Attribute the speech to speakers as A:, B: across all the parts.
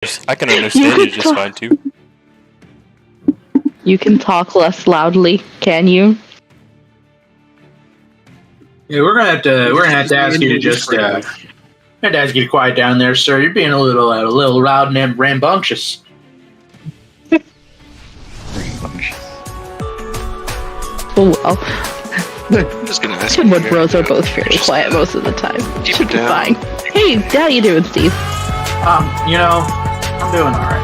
A: I can understand you just fine too.
B: You can talk less loudly, can you?
C: Yeah, we're gonna have to ask you to just have to ask you to quiet down there, sir. You're being a little loud and rambunctious.
B: Oh well.
D: I'm just gonna ask
B: Wood bros are both fairly quiet most of the time. Should be fine. Hey, how you doing, Steve?
C: You know, I'm doing all right.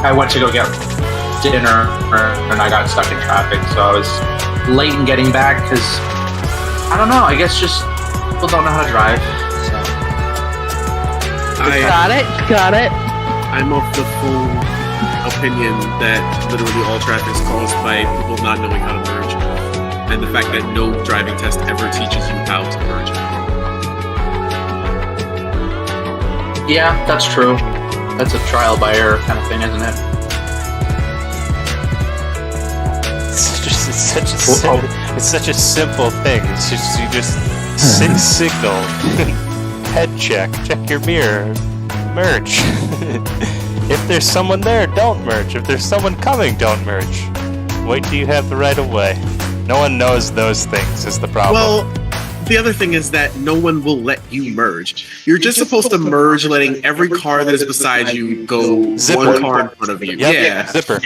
C: I went to go get dinner and I got stuck in traffic, so I was late in getting back because I don't know. I guess just people don't know how to drive. So.
B: Got it.
E: I'm of the full opinion that literally all traffic is caused by people not knowing how to merge, and the fact that no driving test ever teaches you how to merge.
C: Yeah, that's true. That's a trial by error kind of thing, isn't it?
A: It's such a simple thing. It's just you just signal, head check your mirror, merge. If there's someone there, don't merge. If there's someone coming, don't merge. Wait till you have the right of way. No one knows those things is the problem.
E: Well, the other thing is that no one will let you merge. You're just supposed to merge, letting every car that is beside you go
A: Zipper.
E: one car in front of you.
A: Yep.
E: Yeah.
A: Zipper.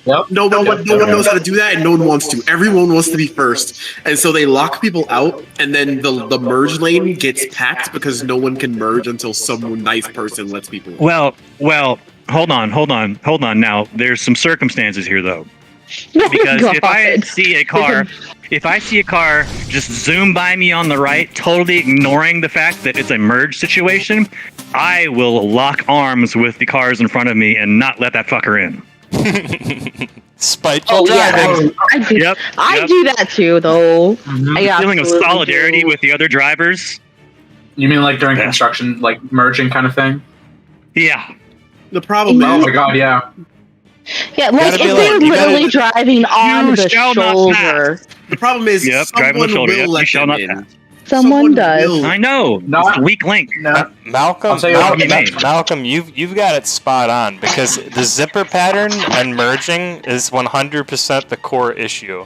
C: Yep.
E: No one knows how to do that, and no one wants to. Everyone wants to be first, and so they lock people out, and then the merge lane gets packed because no one can merge until some nice person lets people in.
F: Well, hold on. Now, there's some circumstances here, though. Because if I see a car just zoom by me on the right, totally ignoring the fact that it's a merge situation, I will lock arms with the cars in front of me and not let that fucker in.
A: Spiteful driving.
B: Yeah, I do that too, though.
C: Mm-hmm.
F: Feeling of solidarity with the other drivers.
C: You mean like during construction, like merging kind of thing?
F: Yeah.
E: The problem
C: Oh
E: is,
C: my god, yeah.
B: Yeah, like if they're literally driving on the shoulder.
E: the problem is
F: driving on the shoulder.
E: will let
F: You shall
E: them
F: not
E: in.
F: pass.
B: Someone does.
E: will.
F: I know. It's a weak link.
C: No.
A: Malcolm, you've got it spot on because the zipper pattern and merging is 100% the core issue,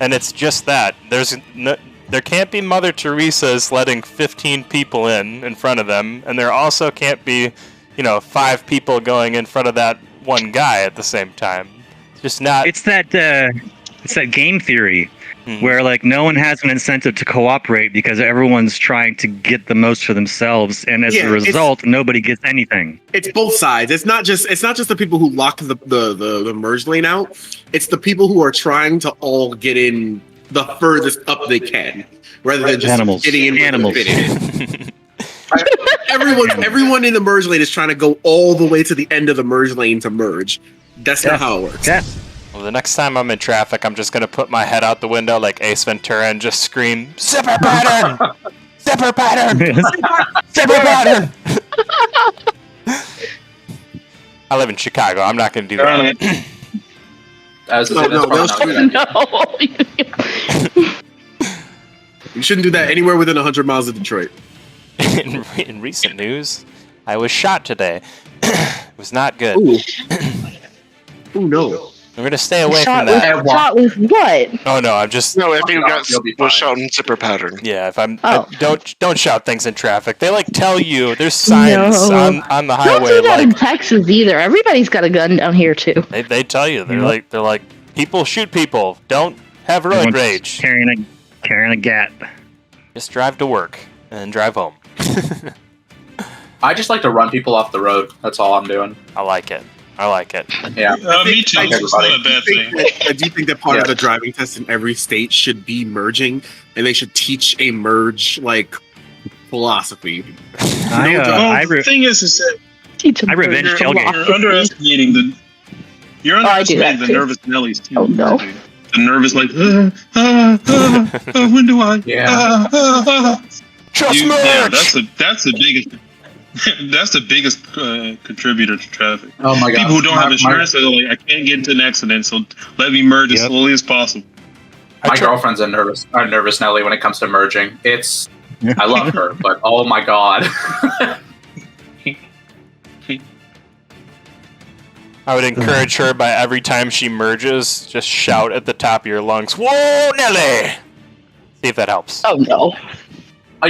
A: and it's just that there can't be Mother Teresa's letting 15 people in front of them, and there also can't be, 5 people going in front of that one guy at the same time. It's just not.
F: It's that game theory. Where like no one has an incentive to cooperate because everyone's trying to get the most for themselves, and as a result, nobody gets anything.
E: It's both sides. It's not just the people who lock the merge lane out. It's the people who are trying to all get in the furthest up they can, rather than just getting in.
F: Animals.
E: Everyone in the merge lane is trying to go all the way to the end of the merge lane to merge. That's not how it works.
F: Yeah.
A: Well, the next time I'm in traffic, I'm just gonna put my head out the window like Ace Ventura and just scream, "Zipper pattern! Zipper pattern! Zipper pattern!" I live in Chicago. I'm not gonna do that.
E: You shouldn't do that anywhere within 100 miles of Detroit.
A: In recent news, I was shot today. It was not good.
E: Ooh, no.
A: We're gonna stay away from that.
B: Shot with what?
A: Oh no, I'm just.
D: No, after you was shot in zipper pattern.
A: Yeah, if I'm don't shout things in traffic. They tell you there's signs on the highway.
B: Don't do that in Texas either. Everybody's got a gun down here too.
A: They tell you they're like people shoot people. Don't have road rage.
F: Carrying a gat.
A: Just drive to work and drive home.
C: I just like to run people off the road. That's all I'm doing.
A: I like it.
C: Yeah.
G: Me too. It's not a bad thing.
E: I do think that part of the driving test in every state should be merging, and they should teach a merge philosophy.
G: The thing is that
F: I revenge tailgate.
G: You're underestimating the nervous Nellies too.
B: Oh no.
G: The nervous when do I?
C: Yeah.
A: Just merge.
G: Yeah, that's the biggest. That's the biggest contributor to traffic.
C: Oh my god!
G: People who don't have insurance, they're like, I can't get into an accident, so let me merge as slowly as possible.
C: My girlfriend's a nervous Nelly when it comes to merging. I love her, but oh my god.
A: I would encourage her by every time she merges, just shout at the top of your lungs, "Whoa, Nelly!" See if that helps.
B: Oh no.
C: I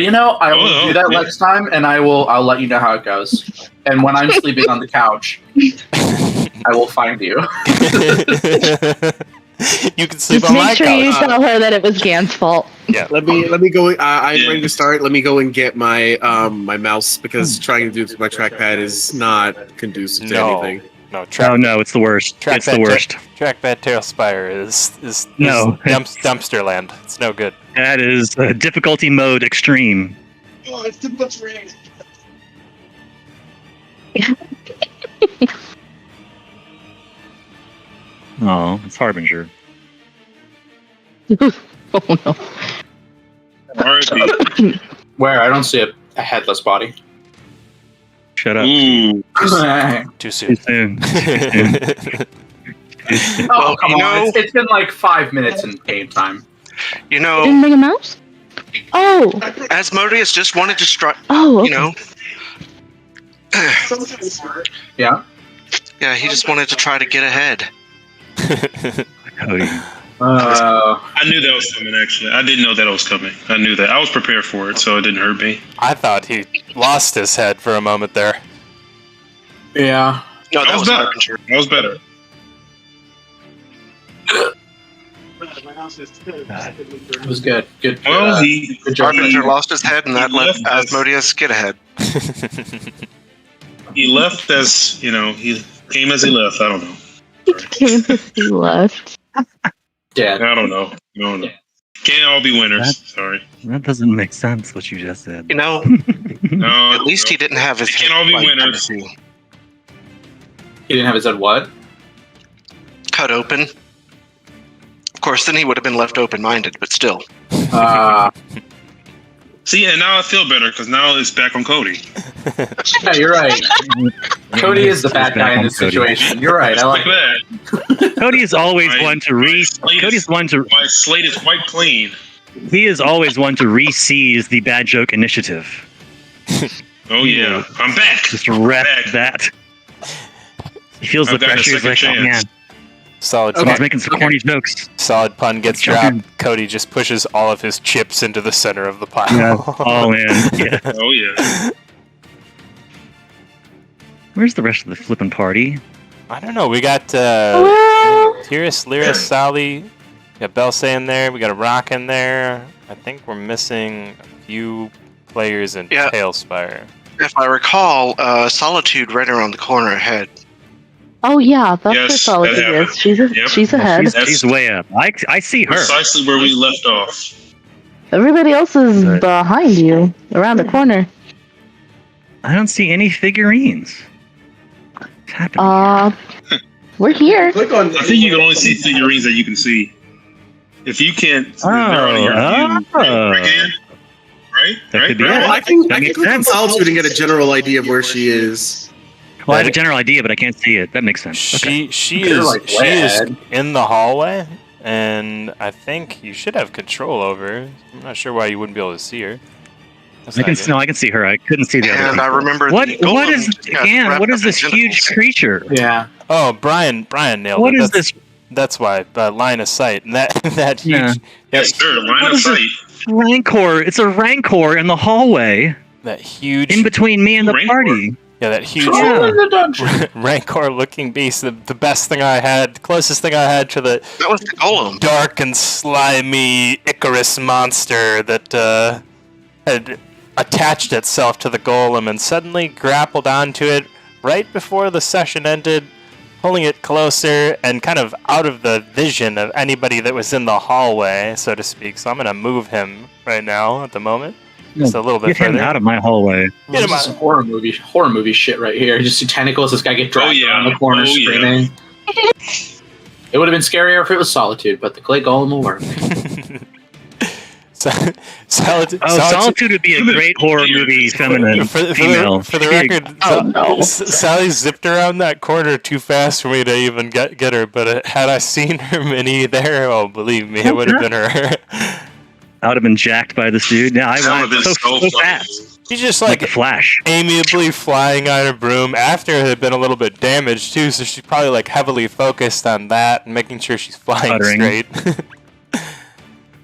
C: will do that next time, and I'll let you know how it goes. And when I'm sleeping on the couch, I will find you.
A: You can sleep
B: Just
A: on my
B: make sure
A: couch.
B: you tell her that it was Gan's fault.
A: Yeah.
E: Let me go. I'm ready to start. Let me go and get my my mouse because trying to do this with my trackpad is not conducive to anything.
A: No,
F: it's the worst. It's the worst.
A: Trackpad Tailspire is dumpster land. It's no good.
F: That is difficulty mode extreme.
D: Oh, it's too much rain.
F: Oh, it's Harbinger.
B: Oh no.
G: R.I.P.
C: Where? I don't see a headless body.
F: Shut up.
G: Ooh.
A: Too soon.
F: Too soon.
C: Oh, come on. It's been like 5 minutes in game time.
D: You know,
B: Didn't bring a mouse? Oh.
D: Asmodeus just wanted to strike.
B: Oh. Okay.
D: You know.
C: Yeah.
D: Yeah, he just wanted to try to get ahead.
F: Cody.
G: I knew that was coming, actually. I didn't know that was coming. I knew that. I was prepared for it, so it didn't hurt me.
A: I thought he lost his head for a moment there.
C: Yeah.
D: No, that was
G: better.
D: Harbinger.
G: That was better.
C: It was good. Good.
G: Well,
C: good job.
D: Harbinger lost his head, and that let Asmodeus get ahead.
G: he left as, he came as he left. I don't know.
B: Came as he left.
C: Dead.
G: I don't know. No. Can't all be winners. Sorry.
F: That doesn't make sense, what you just said.
D: You know,
G: No.
D: at least he didn't have his
G: They
D: head.
G: can't all be
D: like
G: winners.
C: He didn't have his head what?
D: Cut open. Of course, then he would have been left open-minded, but still.
G: See, and now I feel better because now it's back on Cody.
C: Yeah, you're right. Cody is the bad guy in this situation. You're right. I like
G: that.
F: Cody is always one to
G: My slate is quite clean.
F: He is always one to re-seize the bad joke initiative.
G: Oh yeah, I'm back.
F: Just rep that. He feels the pressure. He's like, oh man.
A: Solid.
F: He's making some corny jokes.
A: Solid pun gets dropped. Cody just pushes all of his chips into the center of the pile.
F: Yeah. Oh man. Yeah.
G: Oh yeah.
F: Where's the rest of the flipping party?
A: I don't know. We got Tyrus, Lyra, Sally. We got Belsay in there. We got a Rock in there. I think we're missing a few players in Tailspire.
D: If I recall, Solitude right around the corner ahead.
B: Oh yeah, that's where Solitude is. She's ahead.
F: She's way up. I see her.
G: Precisely where we left off.
B: Everybody else is behind you, around the corner.
F: I don't see any figurines. What's happening?
B: We're here.
G: I think you can only see figurines that you can see. If you can't, they're out of your view. Right?
F: That could be
E: it. I can click on Solitude and get a general idea of where she is.
F: Well, I have a general idea, but I can't see it. That makes sense.
A: She is in the hallway, and I think you should have control over her. I'm not sure why you wouldn't be able to see her.
F: I can see her. I couldn't see the other.
D: And I remember
F: what is this huge creature?
C: Yeah.
A: Oh, Brian nailed it.
F: What is this?
A: That's why line of sight. And that huge.
F: Yeah.
G: Yes, sir. Line of sight.
F: Rancor. It's a Rancor in the hallway.
A: That huge.
F: In between me and the party.
A: Yeah, that huge Rancor-looking beast. The best thing I had, closest thing I had to the
D: that was the golem.
A: Dark and slimy Icarus monster that had attached itself to the golem and suddenly grappled onto it right before the session ended, pulling it closer and kind of out of the vision of anybody that was in the hallway, so to speak. So I'm going to move him right now at the moment. Just a little bit further.
F: Get him out of my hallway.
C: This is some horror movie shit right here. Just see tentacles. This guy get dragged around the corner screaming. It would have been scarier if it was Solitude, but the clay golem will work.
F: Solitude would be a great horror movie, feminine, female.
A: For the record, Sally zipped around that corner too fast for me to even get her, but had I seen her mini there, oh, believe me, it would have been her.
F: I would have been jacked by this dude. Now I went so fast.
A: She's just
F: like the Flash,
A: amiably flying on her broom after it had been a little bit damaged too, so she's probably like heavily focused on that and making sure she's flying straight.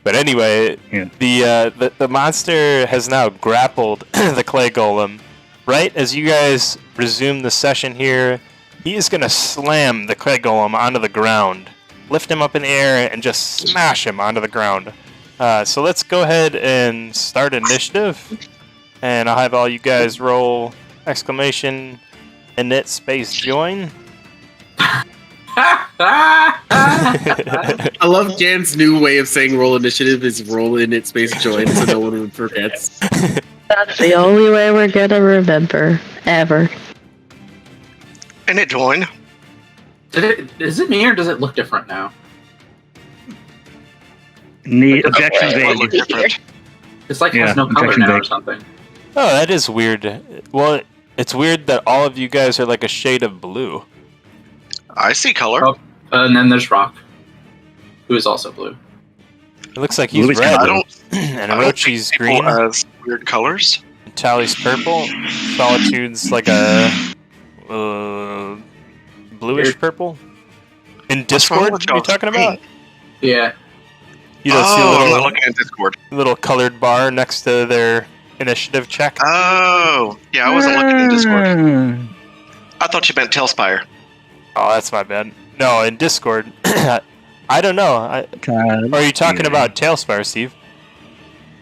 A: But anyway, the monster has now grappled the clay golem. Right as you guys resume the session here, he is gonna slam the clay golem onto the ground, lift him up in the air, and just smash him onto the ground. So let's go ahead and start initiative. And I'll have all you guys roll exclamation init space join.
E: I love Jan's new way of saying roll initiative is roll init space join so no one forgets.
B: That's the only way we're gonna remember, ever.
D: Init join.
C: Is it me or does it look different now?
F: The objection vague.
C: It's like it has no color now or something.
A: Oh, that is weird. Well, it's weird that all of you guys are like a shade of blue.
D: I see color.
C: Oh, and then there's Rock, who is also blue.
A: It looks like he's red. And Orochi's green.
D: Has weird colors.
A: Tally's purple. Solitude's like a bluish purple. In Discord, what are you talking about?
C: Yeah.
A: You don't see a
D: I'm not looking at Discord.
A: Little colored bar next to their initiative check.
D: Oh, yeah, I wasn't looking in Discord. I thought you meant Tailspire.
A: Oh, that's my bad. No, in Discord. I don't know. Are you talking about Tailspire, Steve?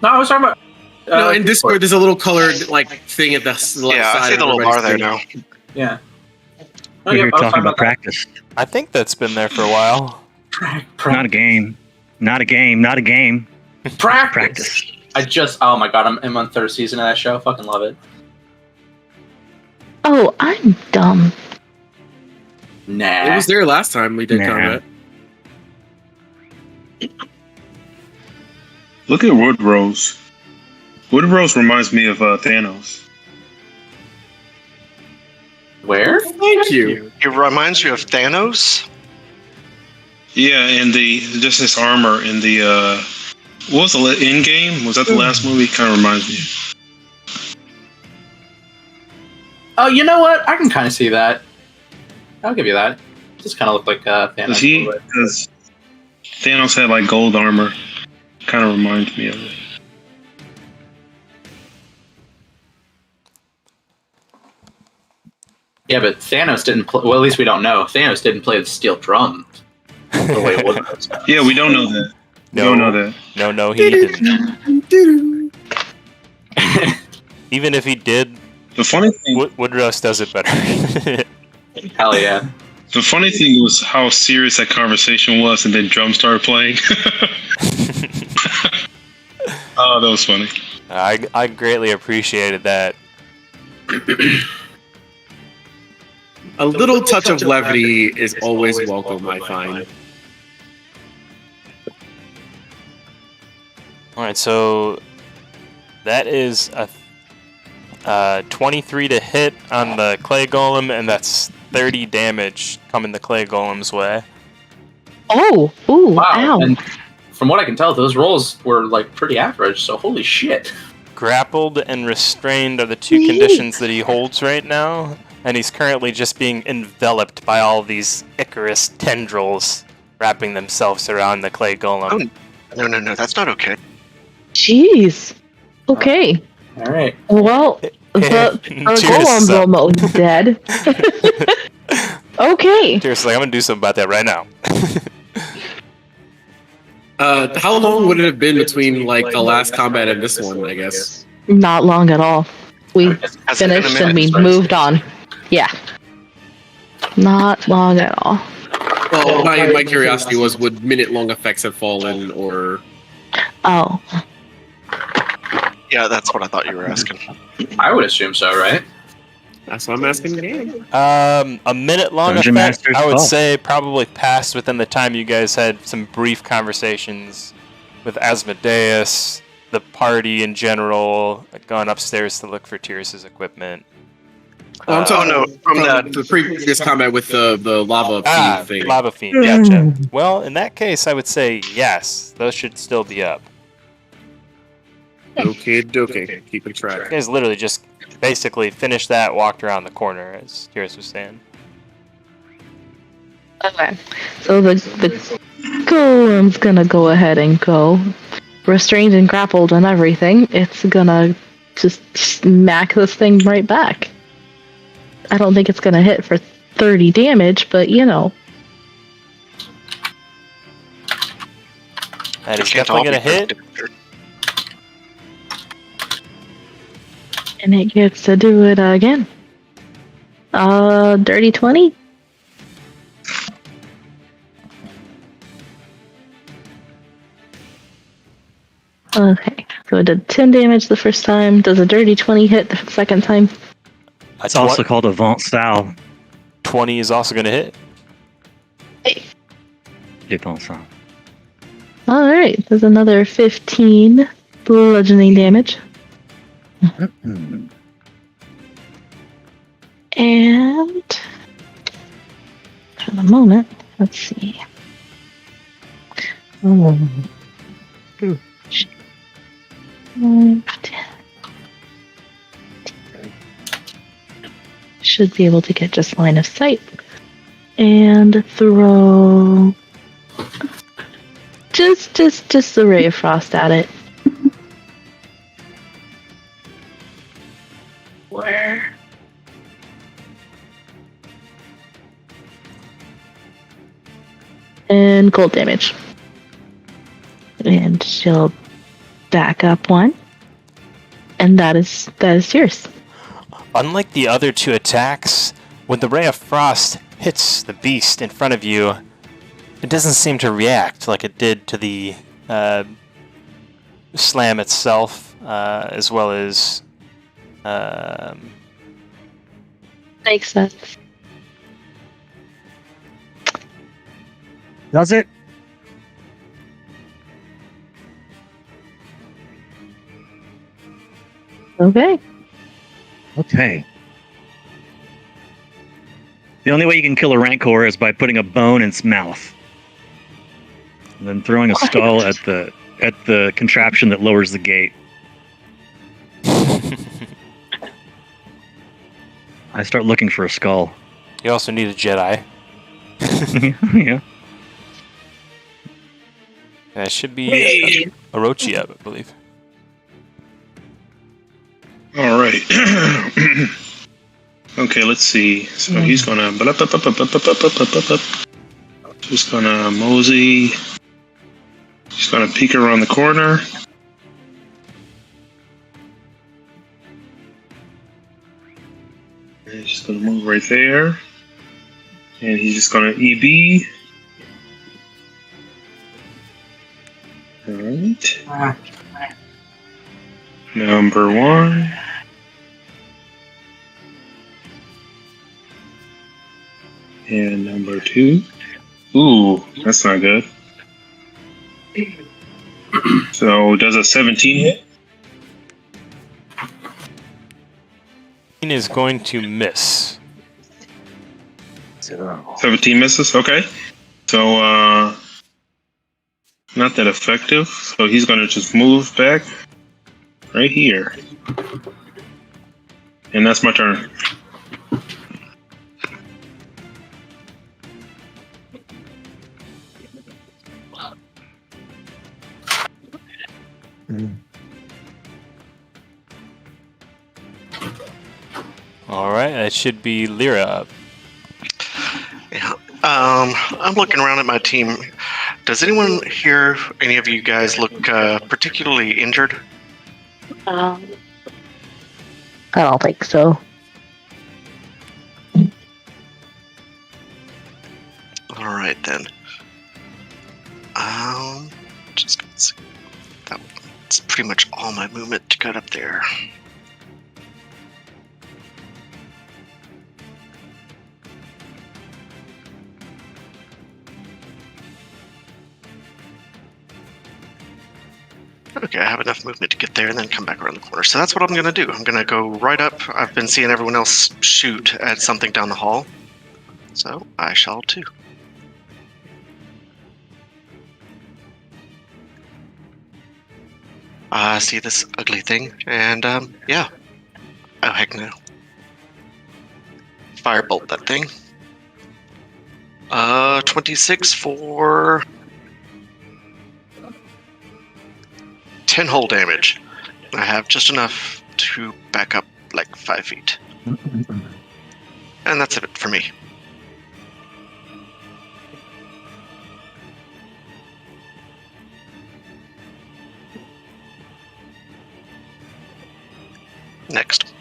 C: No, I was talking about.
E: No, in Discord, there's a little colored thing at the left side.
D: I see the little bar there now.
C: Yeah.
F: We're here talking about practice.
A: I think that's been there for a while.
F: Not a game. Not a game. Not a game.
C: Practice. Oh my god, I'm on third season of that show. Fucking love it.
B: Oh, I'm dumb.
C: Nah.
E: It was there last time we did combat.
G: Look at Woodrose. Woodrose reminds me of Thanos.
C: Where?
E: Thank you.
D: It reminds you of Thanos?
G: Yeah, and just his armor in the what was the Endgame? Was that the last movie? Kind of reminds me.
C: Oh, you know what? I can kind of see that. I'll give you that. Just kind of looked like Thanos.
G: Because Thanos had like gold armor. Kind of reminds me of it.
C: Yeah, but Thanos didn't play. Well, at least we don't know. Thanos didn't play the steel drum the way Woodrose does.
G: Yeah, we don't know that.
A: No,
G: we don't know that.
A: No, he didn't. Even if he did,
G: the funny thing,
A: Woodrose does it better.
C: Hell yeah.
G: The funny thing was how serious that conversation was, and then drums started playing. Oh, that was funny.
A: I greatly appreciated that.
E: A little touch of levity is always welcome, I find.
A: Alright, so that is a 23 to hit on the clay golem, and that's 30 damage coming the clay golem's way.
B: Oh, ooh,
C: Wow.
B: ow.
C: And from what I can tell, those rolls were like pretty average, so holy shit.
A: Grappled and restrained are the two conditions that he holds right now, and he's currently just being enveloped by all these Icarus tendrils wrapping themselves around the clay golem.
D: Oh, no, that's not okay.
B: Jeez. Okay.
C: All right.
B: Well, the golem's almost dead. Okay.
A: Seriously, I'm gonna do something about that right now.
E: How long would it have been between like the last combat and this one, I guess?
B: Not long at all. We
D: Has it been a
B: finished and we
D: minute?
B: moved on. Yeah. Not long at all.
E: Well, my curiosity was, would minute-long effects have fallen, or...
B: Oh.
D: Yeah, that's what I thought you were asking.
C: I would assume so, right?
E: That's what I'm asking again.
A: A minute long
F: Dungeon
A: effect,
F: Master's
A: I would
F: fault.
A: say probably passed within the time you guys had some brief conversations with Asmodeus, the party in general, going upstairs to look for Tyrus' equipment.
E: I'm talking
D: from
E: the previous combat with the lava fiend thing.
A: Lava Fiend, gotcha. Well, in that case, I would say yes, those should still be up.
E: Okay, okay. Keeping track.
A: You guys literally just basically finished that, walked around the corner, as Kyrus was saying.
B: Okay. So the golem's gonna go ahead and go. Restrained and grappled and everything. It's gonna just smack this thing right back. I don't think it's gonna hit for 30 damage, but you know.
A: That is definitely gonna hit.
B: And it gets to do it again. Dirty 20. Okay, so it did 10 damage the first time. Does a dirty 20 hit the second time?
F: It's also called Avant Style.
A: 20 is also going to hit.
F: Avant Style.
B: Alright, there's another 15 bludgeoning damage. And for the moment, let's see. Should be able to get just line of sight and throw just the ray of frost at it. Where? And cold damage. And she'll back up one. And that is yours.
A: Unlike the other two attacks, when the Ray of Frost hits the beast in front of you, it doesn't seem to react like it did to the slam itself, as well as...
B: Makes sense.
F: Does it?
B: Okay.
F: Okay. The only way you can kill a Rancor is by putting a bone in its mouth. And then throwing a skull at the contraption that lowers the gate. I start looking for a skull.
A: You also need a Jedi.
F: Yeah.
A: That should be Orochi, I believe.
G: All right. Okay, let's see. So he's gonna just gonna mosey. He's gonna peek around the corner. And he's just gonna move right there. And he's just gonna EB. Alright. Number 1. And number 2. Ooh, that's not good. So does a 17 hit?
A: Is going to miss.
G: 17 misses, okay. So not that effective. So he's gonna just move back right here. And that's my turn.
A: Alright, that should be Lyra up.
D: Yeah. I'm looking around at my team. Does anyone here, any of you guys, look particularly injured?
B: I don't think so.
D: All right then. Just gonna see. That's pretty much all my movement to get up there. Okay, I have enough movement to get there and then come back around the corner. So that's what I'm going to do. I'm going to go right up. I've been seeing everyone else shoot at something down the hall. So I shall too. see this ugly thing, and yeah. Oh heck no! Firebolt that thing. 26 for 10 hull damage. I have just enough to back up like 5 feet. And that's it for me. Next.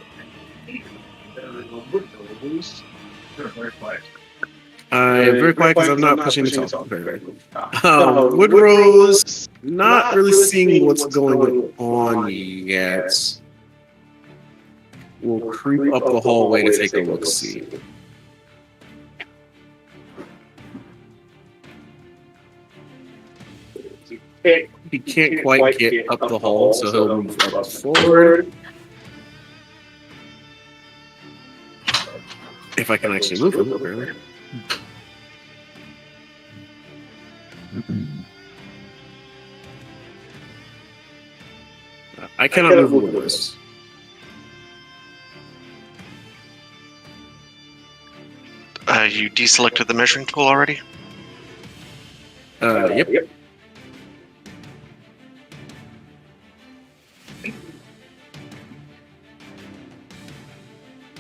E: I'm very quiet because I'm not pushing the talk. Woodrose, not really seeing what's going on yet. We'll creep up the hallway to take a look. See. He can't quite get up the hall, so he'll move up forward. If I can actually move him, apparently. I cannot move Woodrose.
D: You deselected the measuring tool already?
E: Yep.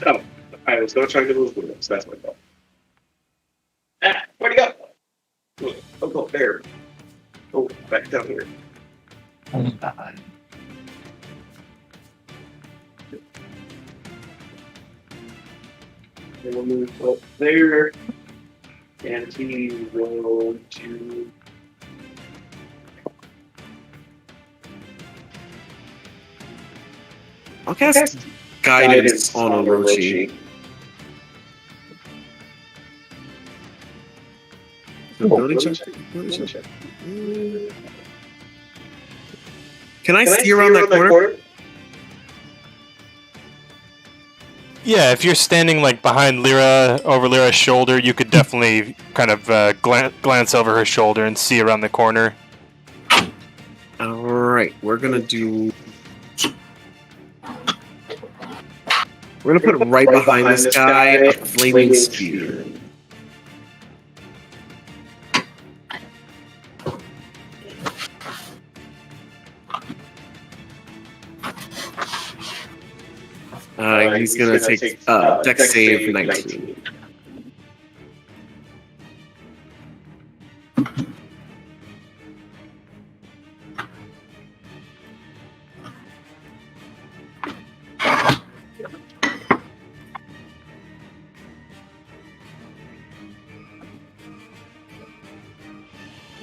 H: Oh, I was going to try to move Woodrose. That's my fault. Where'd he go? Oh, there. Oh, back down here.
F: Oh, God.
H: And we'll move up there. And he will do.
E: I'll cast guidance on Orochi. Ability check. Can I see around that corner?
A: Yeah, if you're standing like behind Lyra, over Lyra's shoulder, you could definitely kind of glance over her shoulder and see around the corner.
E: Alright, we're gonna do... We're gonna put right behind this guy a flaming spear. He's gonna take dex save 19.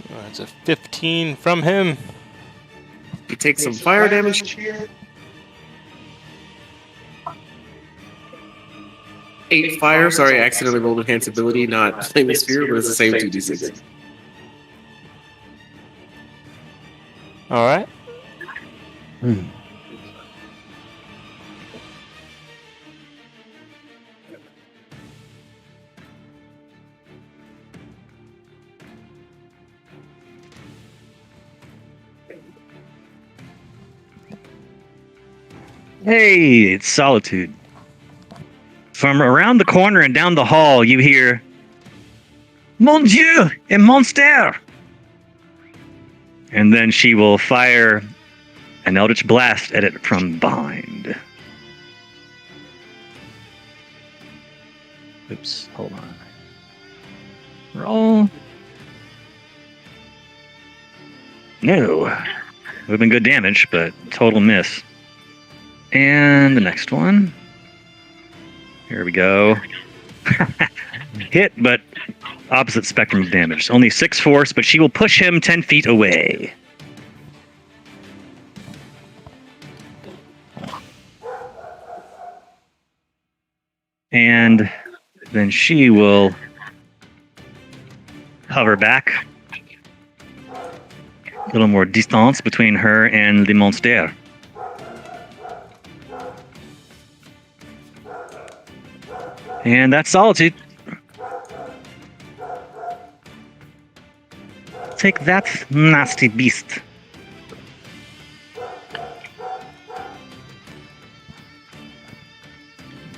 A: That's a 15 from him.
E: He takes some fire damage here. 8 fire. Sorry, I accidentally rolled enhanced ability, not flaming spear, but it's the same 2d6.
A: All right.
F: Hey, it's Solitude. From around the corner and down the hall, you hear, "Mon Dieu, un monster!" And then she will fire an Eldritch Blast at it from behind. Oops, hold on. Roll. No. Would have been good damage, but total miss. And the next one. Here we go. Hit, but opposite spectrum of damage. Only 6 force, but she will push him 10 feet away. And then she will hover back. A little more distance between her and the monster. And that's Solitude. Take that, nasty beast.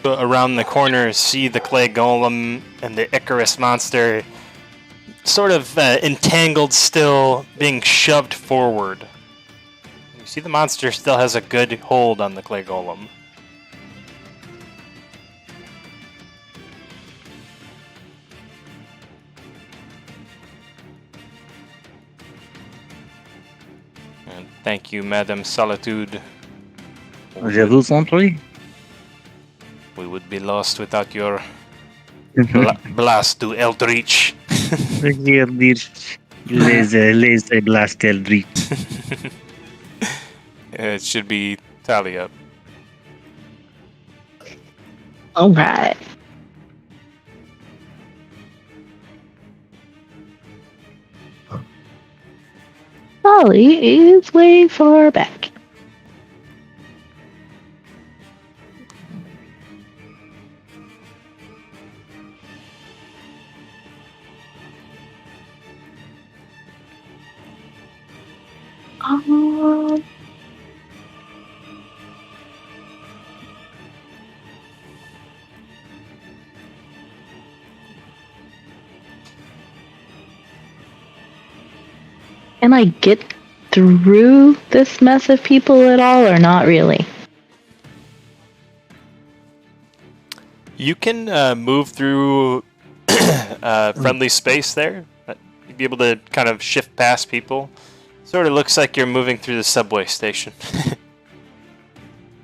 A: around the corner, see the clay golem and the Icarus monster sort of entangled still, being shoved forward. You see the monster still has a good hold on the clay golem. And thank you, Madame Solitude.
F: Je vous en prie.
A: We would be lost without your blast to Eldritch.
F: Les blast Eldritch.
A: It should be tally up.
B: Alright. Ollie is way far back. Can I get through this mess of people at all, or not really?
A: You can move through friendly space there. You'd be able to kind of shift past people. Sort of looks like you're moving through the subway station.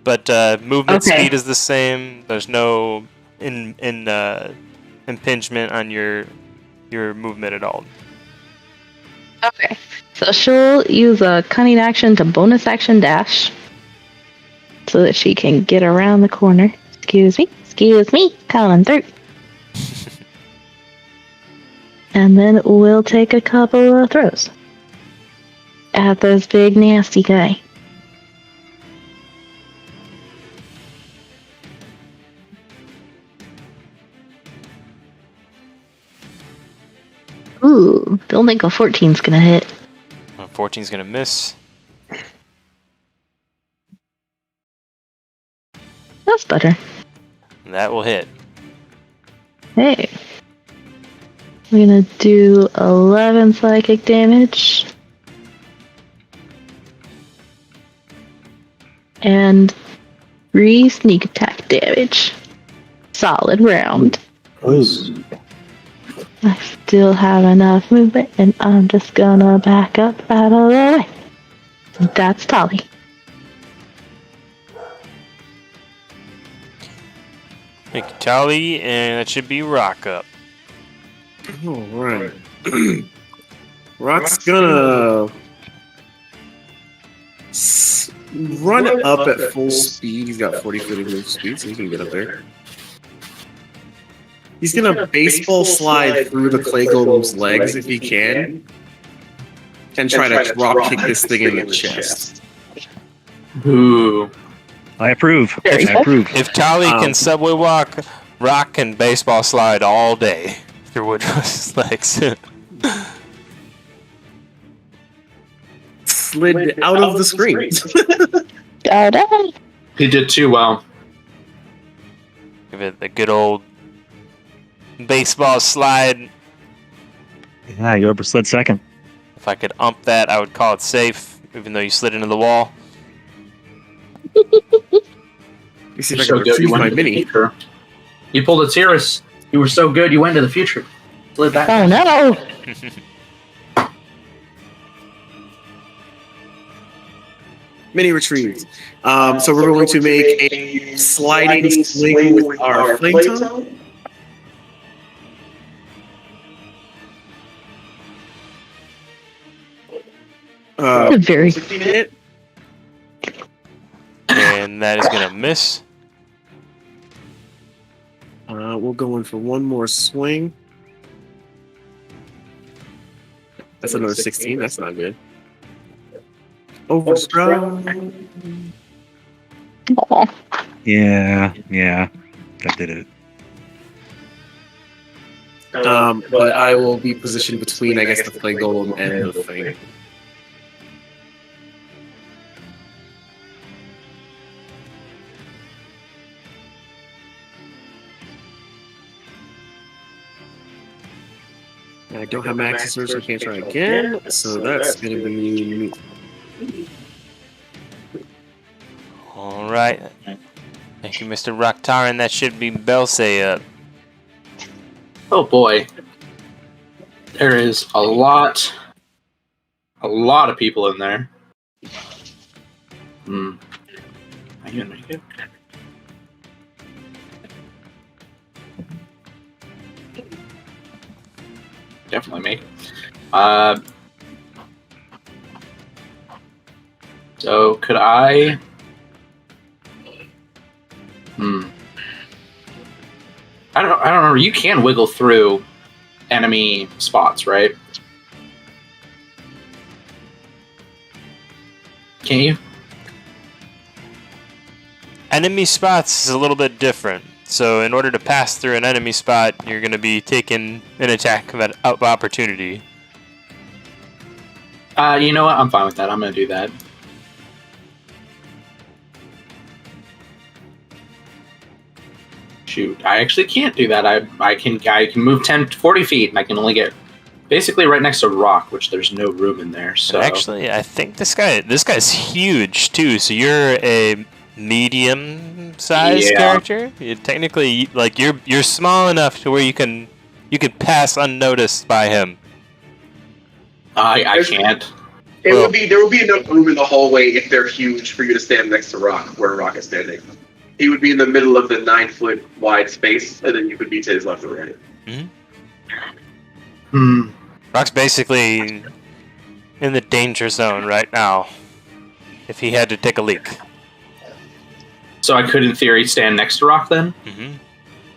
A: But movement speed is the same. There's no impingement on your movement at all.
B: Okay. So she'll use a cunning action to bonus action dash so that she can get around the corner. Excuse me, counting through. And then we'll take a couple of throws at this big nasty guy. Ooh, don't think a 14's gonna hit.
A: 14's gonna miss.
B: That's better.
A: That will hit.
B: Hey. I'm gonna do 11 psychic damage. And 3 sneak attack damage. Solid round. I still have enough movement, and I'm just gonna back up out of the way. That's Tali.
A: Thank you, Tali, and that should be Rock up.
E: Alright. Rock's gonna run up at full speed. He's got 40 foot of move speed, so he can get up there. He's gonna baseball slide through the clay golem's legs if he can, and try to drop kick this thing in the chest.
C: Ooh.
F: I approve. I approve.
A: If Tali can subway walk, Rock can baseball slide all day through Woodrow's legs.
E: Slid out of the screen.
C: He did too well.
A: Give it the good old baseball slide.
F: Yeah, you over slid second.
A: If I could ump that, I would call it safe, even though you slid into the wall.
E: You see if I can retrieve my mini.
C: You pulled a Cirrus. You were so good, you went to the future. Slid back.
B: Oh no!
E: Mini retrieved. So we're going to make a sliding swing with our flame tongue.
B: Very.
E: 16 hit.
A: And that is going to miss.
E: We'll go in for one more swing. That's another 16. That's not good. Overstride.
B: Aw.
F: Yeah, that did it.
E: But I will be positioned between, I guess, the flame golem and the thing. I don't have my access so I can't try again. So that's gonna be.
A: All right. Thank you, Mr. Rocktaran. That should be Belsay up.
C: Oh boy. There is a lot of people in there. Am I gonna make it? Definitely make it. So could I? I don't remember. You can wiggle through enemy spots, right? Can you?
A: Enemy spots is a little bit different. So in order to pass through an enemy spot, you're going to be taking an attack of opportunity.
C: You know what? I'm fine with that. I'm going to do that. Shoot, I actually can't do that. I can move 10 to 40 feet, and I can only get basically right next to rock, which there's no room in there. So
A: and actually, I think this guy's huge too. So you're a medium-sized character. You technically, like you're small enough to where you can pass unnoticed by him.
C: I can't.
H: There would be enough room in the hallway if they're huge for you to stand next to Rock, where Rock is standing. He would be in the middle of the 9-foot wide space, and then you could be to his left or right.
A: Rock's basically in the danger zone right now. If he had to take a leak.
C: So I could, in theory, stand next to Rock then?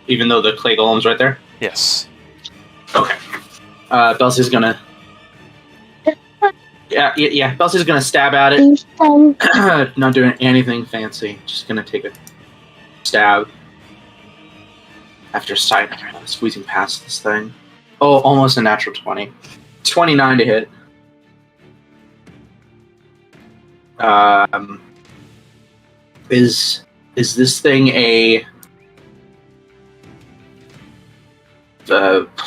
C: Even though the clay golem's right there?
A: Yes.
C: Okay. Belsey's gonna... Yeah, Belsey's gonna stab at it. Not doing anything fancy. Just gonna take a stab. After squeezing past this thing. Oh, almost a natural 20. 29 to hit. Is this thing a... what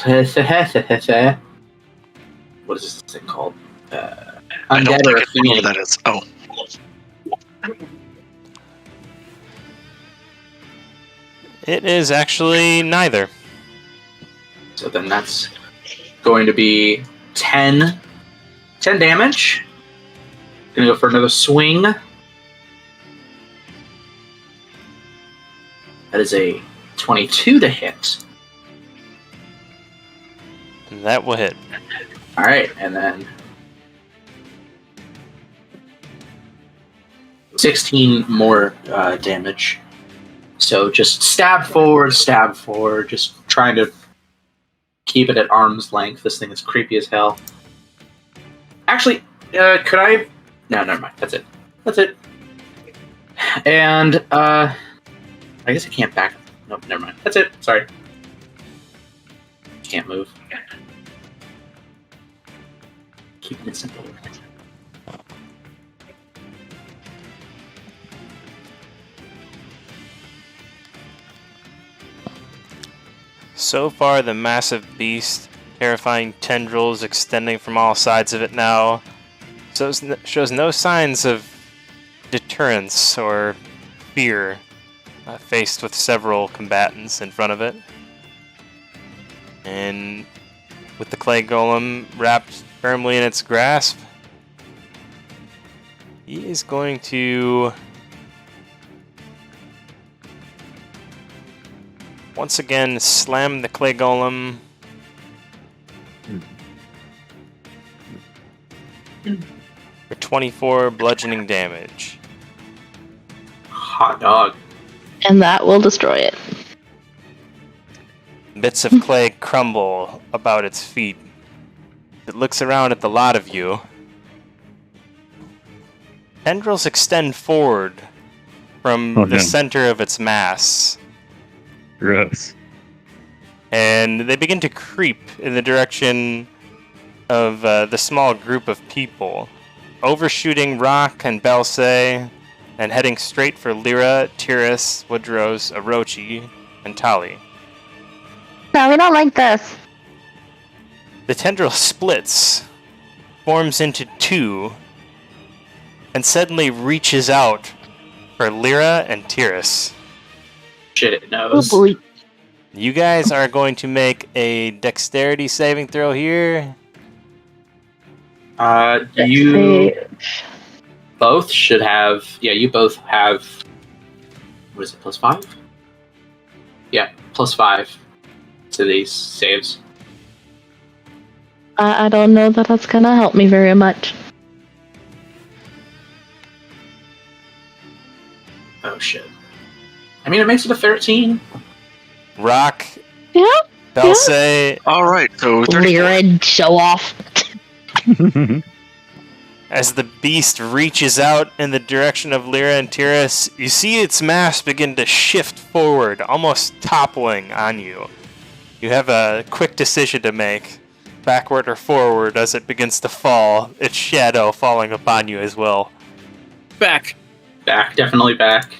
C: is this thing called?
D: I don't
C: Undead or
D: think I know
C: fiend?
D: what that is. Oh.
A: It is actually neither.
C: So then that's going to be 10 damage. Gonna go for another swing. That is a 22 to hit.
A: And that will hit.
C: Alright, and then 16 more damage. So just stab forward, just trying to keep it at arm's length. This thing is creepy as hell. Actually, could I... No, never mind. That's it. And, I guess I can't back... Nope, never mind. That's it. Sorry. Can't move. Keeping it simple.
A: So far, the massive beast, terrifying tendrils extending from all sides of it now, shows no signs of deterrence or fear, faced with several combatants in front of it. And with the clay golem wrapped firmly in its grasp, he is going to once again slam the clay golem for 24 bludgeoning damage.
C: Hot dog.
B: And that will destroy it.
A: Bits of clay crumble about its feet. It looks around at the lot of you. Tendrils extend forward from the center of its mass.
F: Gross.
A: And they begin to creep in the direction of the small group of people, overshooting Rock and Belsay, and heading straight for Lyra, Tiris, Woodrose, Orochi, and Tali.
B: No, we don't like this.
A: the tendril splits, forms into two, and suddenly reaches out for Lyra and Tyrus.
C: Shit, it
B: Oh
C: knows.
B: boy.
A: You guys are going to make a dexterity saving throw here.
C: You both should have. Yeah, you both have. What is it? +5? Yeah, +5 to these saves.
B: I don't know that that's gonna help me very much.
C: Oh shit. I mean, it makes it a 13.
A: Rock,
B: Yeah.
A: Belsay,
D: All right, so 34.
B: Lyra, show off.
A: as the beast reaches out in the direction of Lyra and Tyrus, you see its mass begin to shift forward, almost toppling on you. You have a quick decision to make, backward or forward, as it begins to fall, its shadow falling upon you as well.
E: Back.
C: Back, definitely back.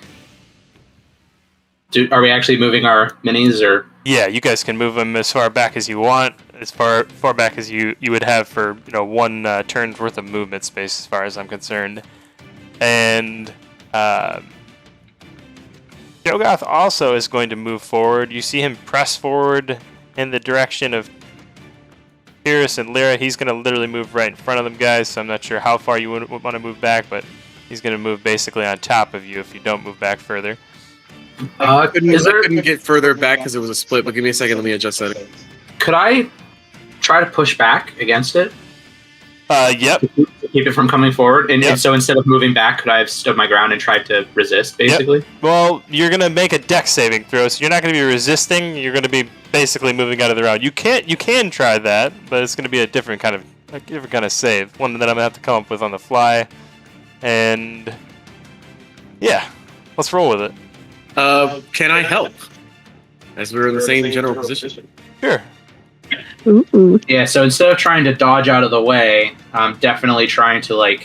C: Are we actually moving our minis, or?
A: Yeah, you guys can move them as far back as you want, as far back as you would have for one turn's worth of movement space, as far as I'm concerned. And Jogoth also is going to move forward. You see him press forward in the direction of Tyrus and Lyra. He's going to literally move right in front of them, guys, so I'm not sure how far you would want to move back, but he's going to move basically on top of you if you don't move back further.
E: I couldn't get further back because it was a split, but give me a second, let me adjust that.
C: Could I try to push back against it?
A: Yep.
C: To keep it from coming forward? And
A: Yep.
C: so instead of moving back, could I have stood my ground and tried to resist, basically?
A: Well, you're going to make a dex saving throw, so you're not going to be resisting. You're going to be basically moving out of the round. You can try that, but it's going to be a different kind of save. One that I'm going to have to come up with on the fly. And yeah, let's roll with it.
E: Can I help? As we're in the same general position.
A: Sure.
B: Ooh.
C: Yeah, so instead of trying to dodge out of the way, I'm definitely trying to,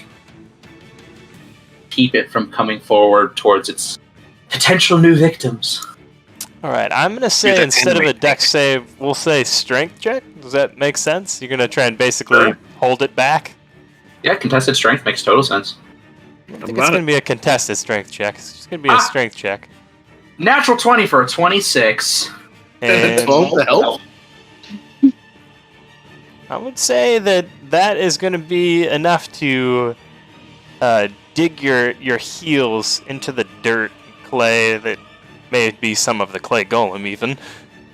C: keep it from coming forward towards its potential new victims.
A: All right, I'm going to say instead of a dex save, we'll say strength check. Does that make sense? You're going to try and basically hold it back?
C: Yeah, contested strength makes total sense.
A: I think it's going to be a contested strength check. It's just going to be a strength check.
C: Natural 20 for a 26.
A: And
E: 12 to help?
A: I would say that is going to be enough to dig your heels into the dirt, clay that may be some of the clay golem even,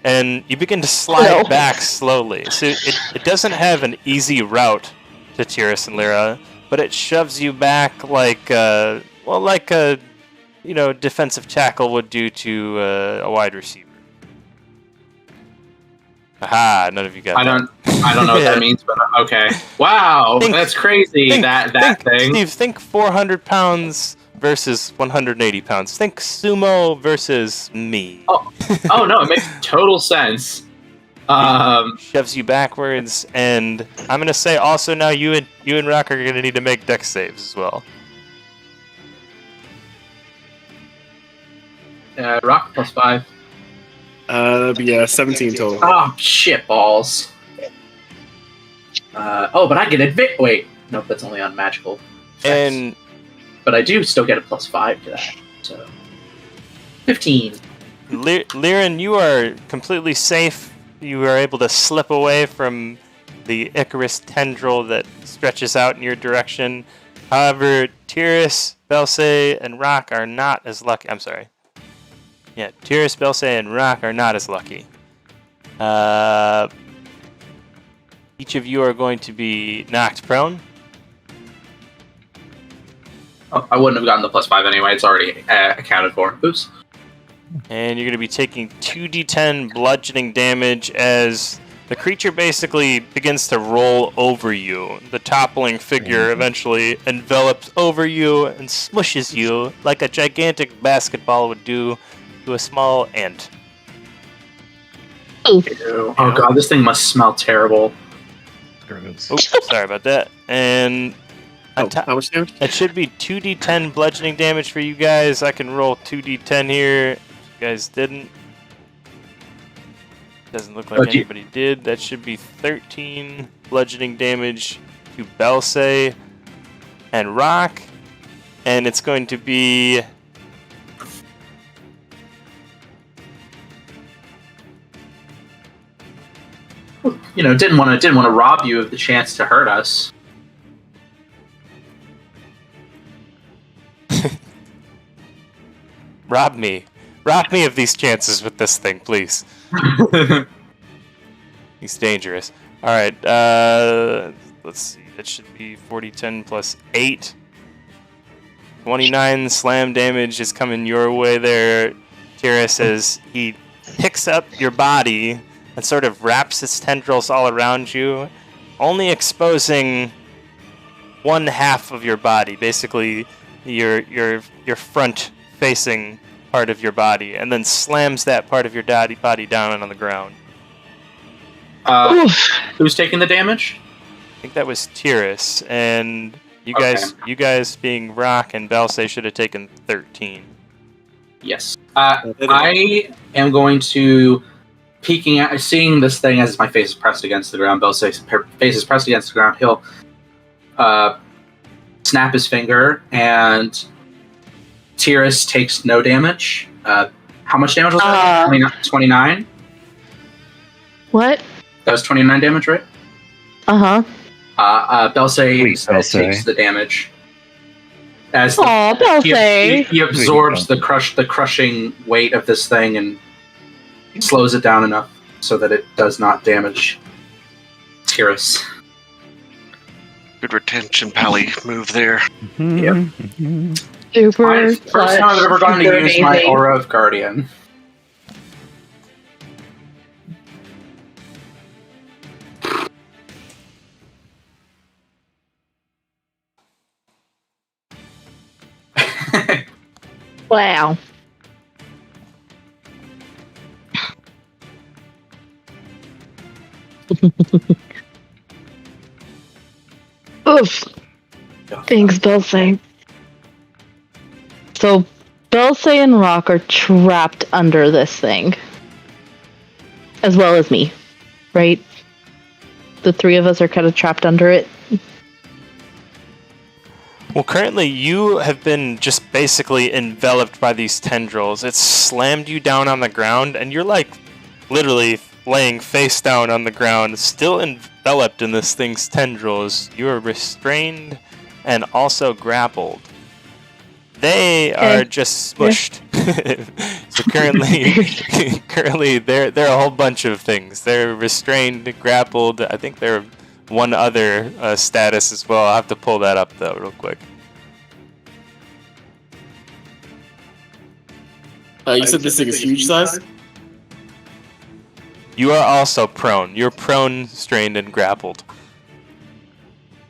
A: and you begin to slide back slowly. So it doesn't have an easy route to Tyrus and Lyra, but it shoves you back like a defensive tackle would do to a wide receiver. Aha! None of you got that.
C: I don't know what that means, but okay. Wow, that's crazy. That thing.
A: Steve, think 400 pounds versus 180 pounds. Think sumo versus me.
C: Oh no, it makes total sense.
A: Shoves you backwards, and I'm gonna say also now you and Rock are gonna need to make dex saves as well.
C: Rock +5.
E: That'd be 17 total.
C: Oh shit balls. But I get wait, nope, that's only on magical.
A: And
C: but I do still get a +5 to that. So 15.
A: Liren, you are completely safe. You are able to slip away from the Icarus tendril that stretches out in your direction. However, Tyrus, Belsay, and Rock are not as lucky. I'm sorry. Yeah, Tyrus, Belsay, and Rock are not as lucky. Each of you are going to be knocked prone.
C: Oh, I wouldn't have gotten the +5 anyway. It's already accounted for. Oops.
A: And you're going to be taking 2d10 bludgeoning damage as the creature basically begins to roll over you. The toppling figure eventually envelops over you and smushes you like a gigantic basketball would do to a small ant.
C: Ew. Oh god, this thing must smell terrible.
A: Oops, sorry about that. And
E: how much damage?
A: it should be 2d10 bludgeoning damage for you guys. I can roll 2d10 here. If you guys didn't. Doesn't look like anybody did. That should be 13 bludgeoning damage to Belsay and Rock. And it's going to be...
C: Didn't want to rob you of the chance to hurt us.
A: Rob me of these chances with this thing, please. He's dangerous. All right, let's see. That should be 40-10 plus 8. 29 slam damage is coming your way there, Tyrus, as he picks up your body and sort of wraps its tendrils all around you, only exposing one half of your body, basically your front-facing part of your body, and then slams that part of your body down on the ground.
C: Who's taking the damage?
A: I think that was Tyrus, and you guys being Rock and Belsay should have taken 13.
C: Yes. I am going to seeing this thing as my face is pressed against the ground. Belsay's face is pressed against the ground. He'll snap his finger, and Tyrus takes no damage. How much damage was that? 29?
B: What?
C: That was 29 damage, right?
B: Uh-huh.
C: Belsay takes the damage. As
B: Belsay!
C: He absorbs the crushing weight of this thing and slows it down enough so that it does not damage Tyrus.
D: Good retention pally move there.
C: Yep.
B: Super.
C: First time I've ever gotten to use my Aura of Guardian.
B: Wow. Oof. Thanks, Belsay. So, Belsay and Rock are trapped under this thing. As well as me. Right? The three of us are kind of trapped under it.
A: Well, currently you have been just basically enveloped by these tendrils. It's slammed you down on the ground, and you're like literally laying face down on the ground, still enveloped in this thing's tendrils. You are restrained and also grappled. They are just smushed. So currently they're a whole bunch of things. They're restrained, grappled. I think they're one other status as well. I'll have to pull that up though real quick.
E: You said this thing is huge size?
A: You are also prone. You're prone, strained, and grappled.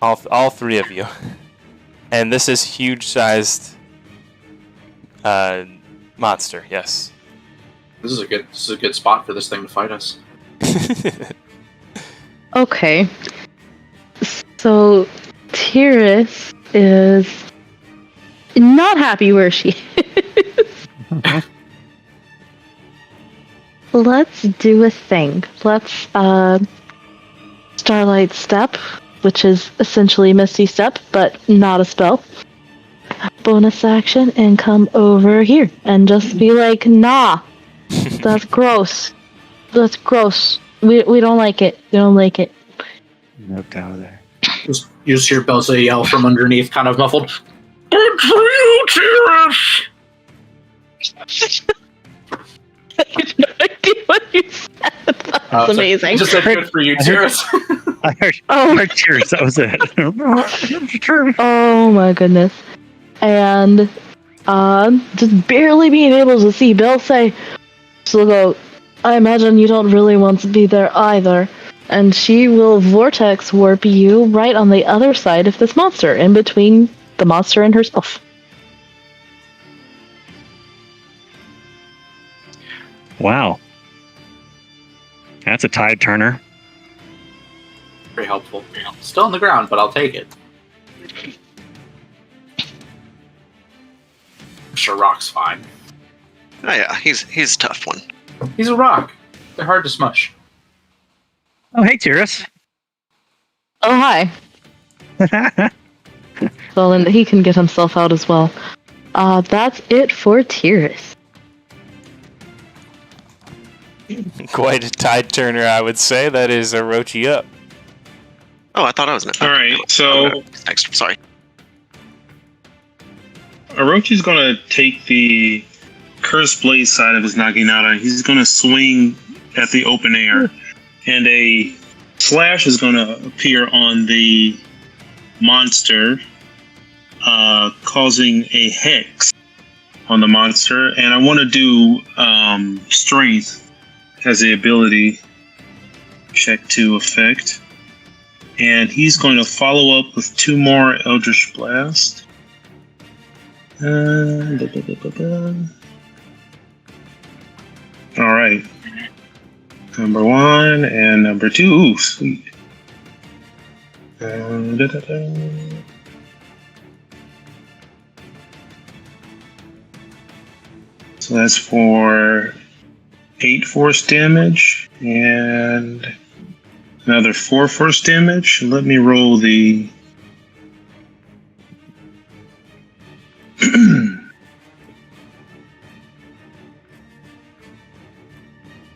A: All three of you. And this is huge-sized monster. Yes.
C: This is a good spot for this thing to fight us.
B: Okay. So, Tyrus is not happy where she is. Let's do a thing. Let's Starlight Step, which is essentially Misty Step, but not a spell. Bonus action and come over here and just be like, nah, that's gross. That's gross. We don't like it. We don't like it.
F: No doubt there.
C: You just hear Belsay yell from underneath, kind of muffled. Good for you, Tyrus!
B: I have no idea what you said. That's amazing.
C: I just said good for you, Tyrus.
F: I heard Tyrus. That was it.
B: Oh my goodness. And just barely being able to see Belsay. So go, I imagine you don't really want to be there either. And she will vortex warp you right on the other side of this monster, in between the monster and herself.
F: Wow. That's a tide turner.
C: Very helpful. Still on the ground, but I'll take it. I'm sure Rock's fine.
D: Oh yeah, he's a tough one.
C: He's a rock. They're hard to smush.
F: Oh, hey, Tyrus.
B: Oh, hi. Well, then he can get himself out as well. That's it for Tyrus.
A: Quite a tide turner, I would say. That is Orochi up.
D: Oh, I thought I was next.
G: All right, so
D: Next, sorry.
G: Orochi's gonna take the Cursed Blade side of his Naginata. He's gonna swing at the open air, and a slash is gonna appear on the monster, causing a hex on the monster. And I want to do strength as the ability check to effect. And he's going to follow up with 2 more Eldritch Blast. Alright. Number 1 and number 2. Ooh, sweet. So that's for 8 force damage and another 4 force damage. Let me roll the...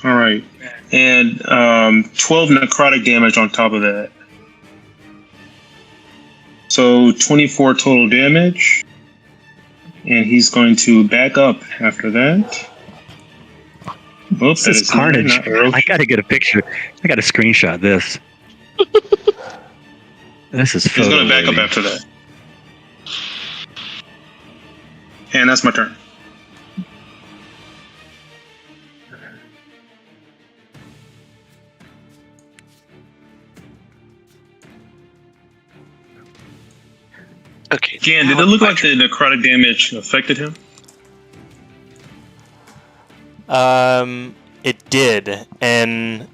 G: Alright. And 12 necrotic damage on top of that. So 24 total damage. And he's going to back up after that. Oops,
F: This is carnage. I gotta get a picture. I gotta screenshot this. This is
G: He's going to back up after that. And that's my turn.
D: Okay.
G: Jan, did it look like the necrotic damage affected him?
A: It did, and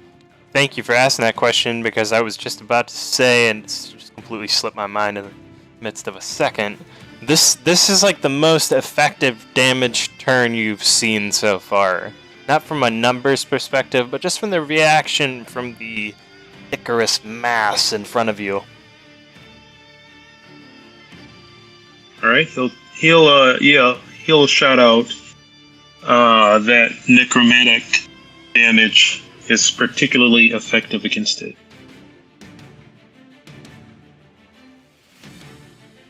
A: thank you for asking that question, because I was just about to say, and it's just completely slipped my mind in the midst of a second. This is like the most effective damage turn you've seen so far. Not from a numbers perspective, but just from the reaction from the Icarus mass in front of you.
G: All right, he'll shout out that necromantic damage is particularly effective against it.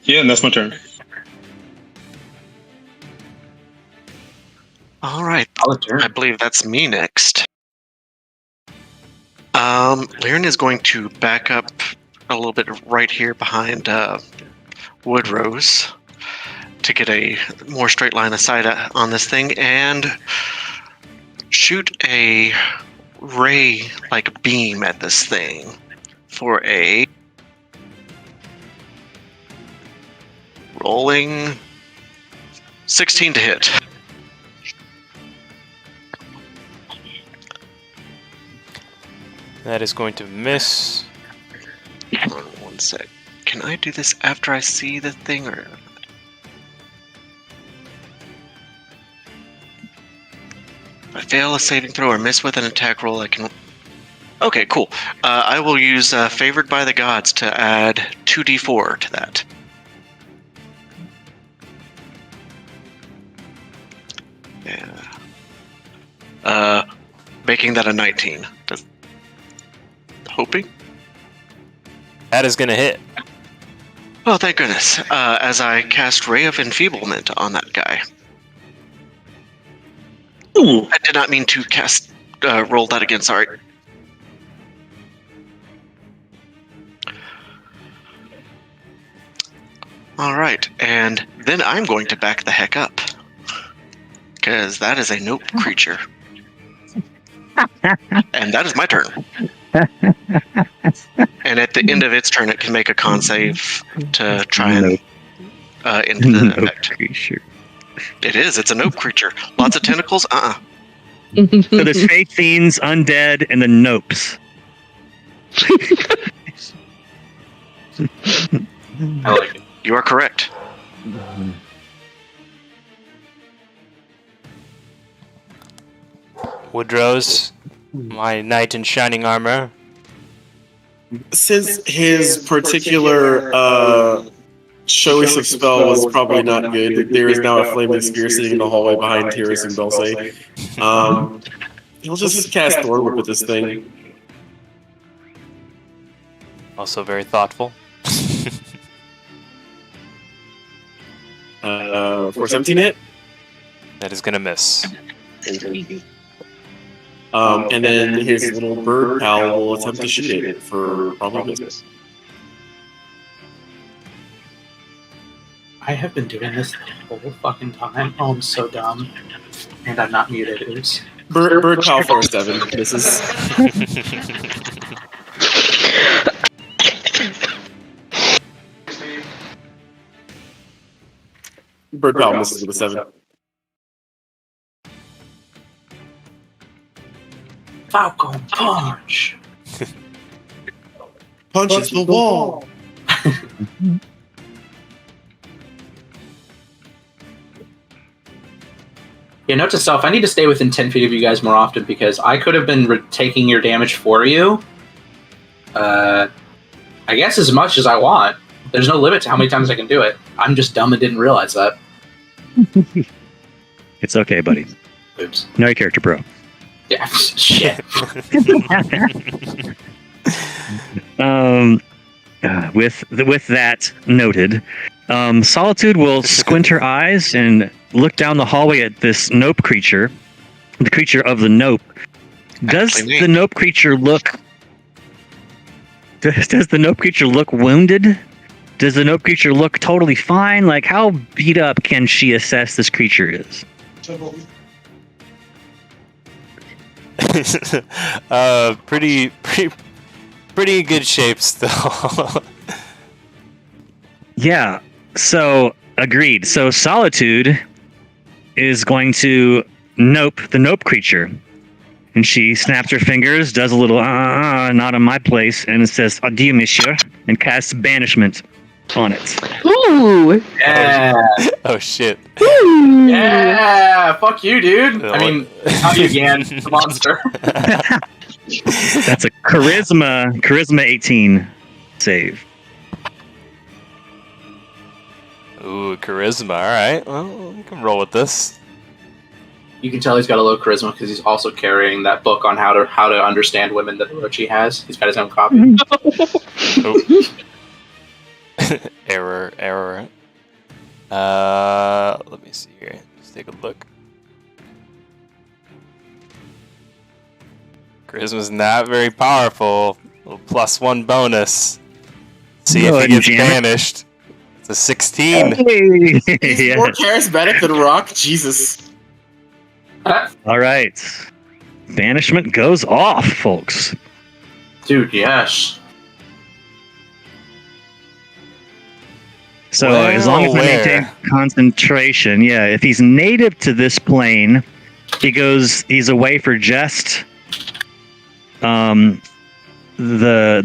G: Yeah, and that's my turn.
D: All right. I believe that's me next. Lyrin is going to back up a little bit right here behind Woodrose to get a more straight line of sight on this thing and shoot a ray-like beam at this thing for a rolling 16 to hit.
A: That is going to miss.
D: Hold on 1 sec. Can I do this after I see the thing, or? If I fail a saving throw or miss with an attack roll, I can... Okay, cool. I will use Favored by the Gods to add 2d4 to that. Yeah. Making that a 19. Hoping?
A: That is going to hit.
D: Oh, thank goodness. As I cast Ray of Enfeeblement on that guy.
G: Ooh.
D: I did not mean to cast roll that again, sorry. Alright, and then I'm going to back the heck up. Because that is a nope creature. And that is my turn. And at the end of its turn, it can make a con save to try and end the effect.
F: Creature.
D: It is. It's a nope creature. Lots of tentacles.
F: So there's fake fiends, undead, and then nopes.
C: I like it.
D: You are correct.
A: Woodrose My knight in shining armor.
E: Since his particular choice of spell was probably not good, there is now a flaming spear sitting in the hallway behind Tiris and Dulce. He'll just cast Thorn Whip with this thing.
A: Also very thoughtful.
E: For 17 hit.
A: That is gonna miss.
E: And then his little bird pal will attempt to shoot it for probably miss.
C: I have been doing this the whole fucking time. Oh, I'm so dumb. And I'm not muted. Oops.
E: Bird pal for 7 misses. Bird pal misses with a 7.
C: Falcon punch.
E: Punches the wall.
C: Yeah, note to self, I need to stay within 10 feet of you guys more often because I could have been taking your damage for you. I guess as much as I want. There's no limit to how many times I can do it. I'm just dumb and didn't realize that.
F: It's okay, buddy.
C: Oops.
F: Know your character, bro.
C: Yeah, shit.
F: With that noted, Solitude will squint her eyes and look down the hallway at this nope creature, the creature of the nope. Does the nope creature look? Does the nope creature look wounded? Does the nope creature look totally fine? Like, how beat up can she assess this creature is?
A: Pretty good shape still.
F: Yeah, so agreed. So Solitude is going to nope the nope creature. And she snaps her fingers, does a little not in my place, and it says adieu, monsieur, and casts banishment on it.
B: Ooh!
C: Yeah.
A: Oh shit.
B: Ooh.
C: Yeah! Fuck you, dude. I mean, how you again, the monster.
F: That's a charisma 18 save.
A: Ooh, charisma. All right. Well, we can roll with this.
C: You can tell he's got a low charisma because he's also carrying that book on how to understand women that Orochi has. He's got his own copy.
A: Oh. Error. Let me see here. Let's take a look. Charisma's not very powerful. A little +1 bonus. See if he gets banished. It's a 16.
E: He's more charismatic than Rock. Jesus.
F: All right. Banishment goes off, folks.
C: Dude, yes.
F: So as long as we maintain concentration, yeah, if he's native to this plane, he's away for just the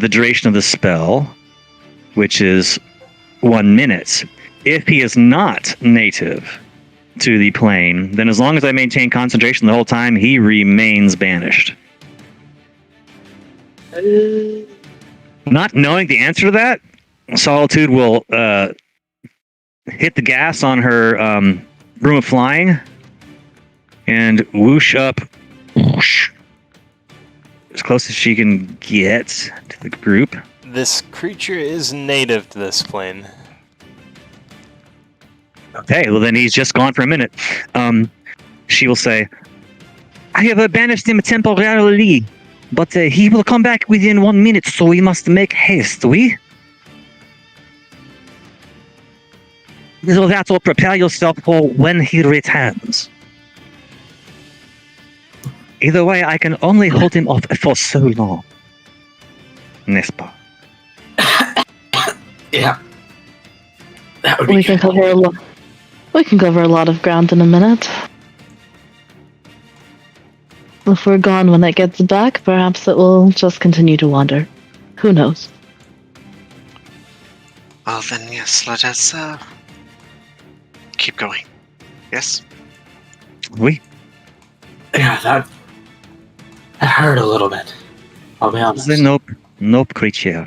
F: duration of the spell, which is 1 minute. If he is not native to the plane, then as long as I maintain concentration the whole time, he remains banished. Not knowing the answer to that, Solitude will hit the gas on her broom of flying and whoosh up whoosh, as close as she can get to the group.
A: This creature is native to this plane.
F: Okay, well then he's just gone for a minute. She will say, I have banished him temporarily, but he will come back within 1 minute, so we must make haste, we? So that will prepare yourself for when he returns. Either way, I can only hold him off for so long. N'est-ce pas?
C: Yeah. That would be
B: We can cover a lot. We can cover a lot of ground in a minute. If we're gone when it gets back, perhaps it will just continue to wander. Who knows?
D: Well then, yes, let us keep going. Yes?
F: Oui.
C: Yeah, It hurt a little bit. I'll be honest.
F: The nope creature.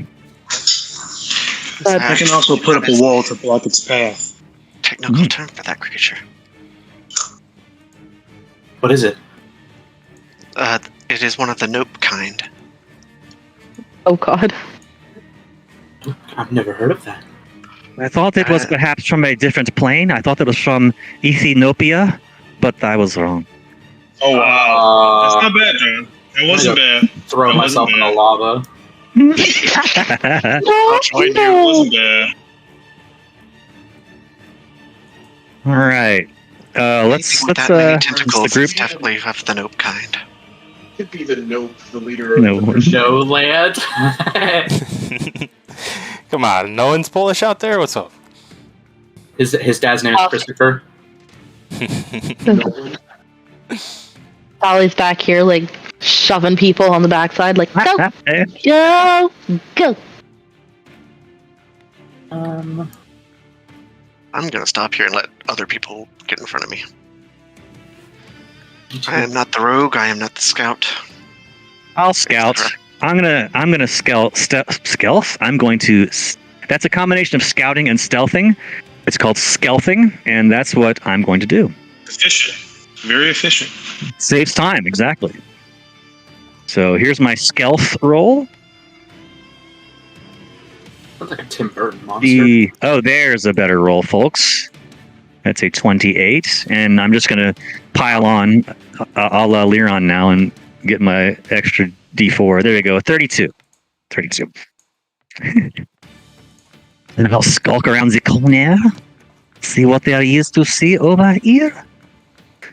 G: I can also put up a wall to block its path.
D: Technical term for that creature.
C: What is it?
D: It is one of the nope kind.
B: Oh God.
C: I've never heard of that.
F: I thought it was perhaps from a different plane. I thought it was from Ethiopia, but I was wrong.
G: Oh wow, that's not bad, John. That wasn't bad.
C: Throw
G: That
C: myself in
G: wasn't
C: the lava.
G: bad. It wasn't bad.
F: All right. Let's
D: that many tentacles.
F: the group.
D: It's definitely of the nope kind.
H: Could be the nope, the leader of
F: No.
H: the
C: No land.
A: Come on, no one's Polish out there? What's up?
C: His dad's name is Christopher.
B: Sally's back here, like, shoving people on the backside, like, go! Go! Go!
C: Um,
D: I'm gonna stop here and let other people get in front of me. I am not the rogue. I am not the scout.
F: I'll scout. I'm gonna stealth. I'm going to. That's a combination of scouting and stealthing. It's called stealthing, and that's what I'm going to do.
G: Efficient. Very efficient.
F: Saves time, exactly. So here's my stealth roll.
C: Sounds like a Tim Burton monster.
F: There's a better roll, folks. That's a 28, and I'm just gonna pile on a la Liron now and get my extra D4. There we go, 32. And I'll skulk around the corner, see what there is to see over here.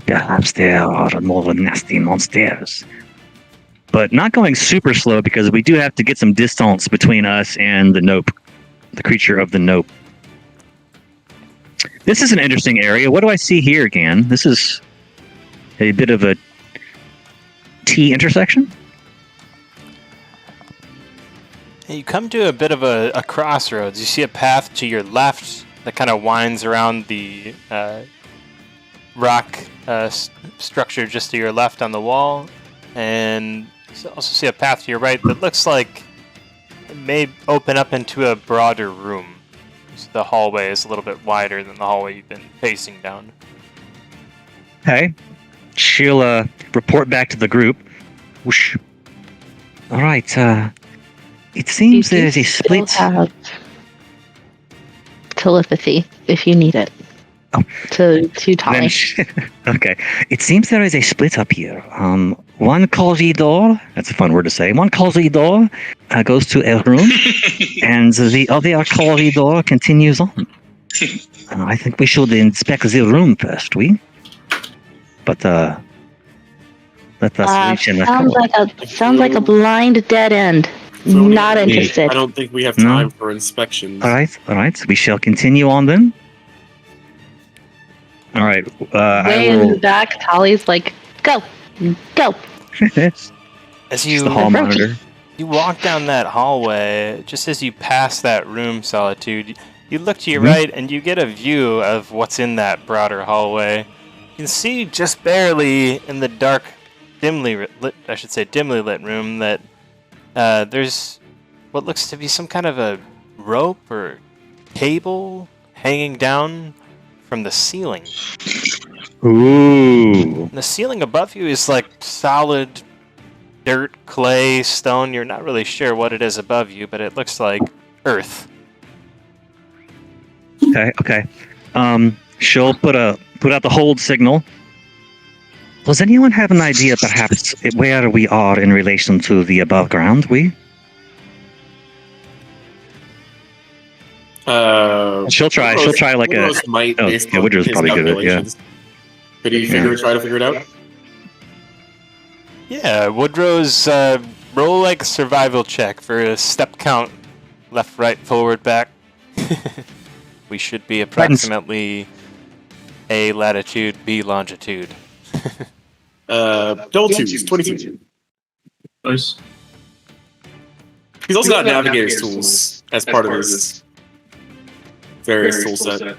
F: Perhaps there are more nasty monsters. But not going super slow because we do have to get some distance between us and the nope, the creature of the nope. This is an interesting area. What do I see here again? This is a bit of a T intersection.
A: You come to a bit of a crossroads. You see a path to your left that kind of winds around the rock structure just to your left on the wall, and you also see a path to your right that looks like it may open up into a broader room. So the hallway is a little bit wider than the hallway you've been facing down.
F: Okay. She'll report back to the group. Whoosh. All right. It seems there's a split.
B: Have telepathy if you need it.
F: Oh.
B: To Tommy.
F: Okay. It seems there is a split up here. One corridor, that's a fun word to say, one corridor goes to a room, and the other corridor continues on. I think we should inspect the room first, But, let us reach in the corridor.
B: Sounds like a blind dead end. Not interested.
E: I don't think we have time for inspections.
F: All right. We shall continue on then. All right.
B: Way in the back, Tali's like, go.
A: As you
F: the hall monitor.
A: You walk down that hallway, just as you pass that room, Solitude, you look to your right and you get a view of what's in that broader hallway. You can see just barely in the dark, dimly lit room that there's what looks to be some kind of a rope or cable hanging down from the ceiling.
F: Ooh.
A: And the ceiling above you is like solid dirt, clay, stone. You're not really sure what it is above you, but it looks like earth.
F: Okay. She'll put out the hold signal. Does anyone have an idea, perhaps, where we are in relation to the above ground? She'll try like
E: Woodrow's might based on
F: Woodrow's
E: his
F: probably good at it, yeah.
E: calculations. Could he try to figure it out?
A: Yeah, Woodrow's roll like a survival check for a step count. Left, right, forward, back. We should be approximately A latitude, B longitude.
E: Double twos, 22.
C: Nice.
E: He's also got navigator's tools as part of his various tool set.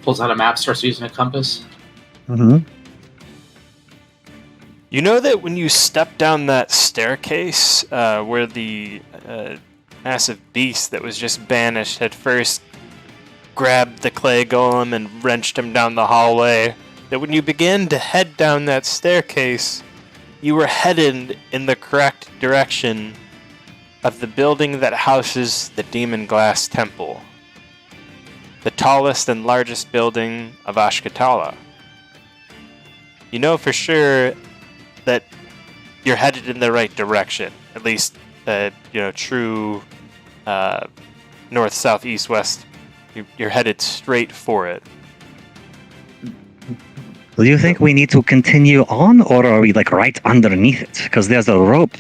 C: Pulls out a map, starts using a compass.
F: Mm-hmm.
A: You know that when you step down that staircase, where the massive beast that was just banished had first grabbed the clay golem and wrenched him down the hallway, that when you began to head down that staircase, you were headed in the correct direction of the building that houses the Demon Glass Temple, the tallest and largest building of Ashkatala. You know for sure that you're headed in the right direction, at least, true north, south, east, west. You're headed straight for it.
F: Do you think we need to continue on, or are we like right underneath it? Because there's a rope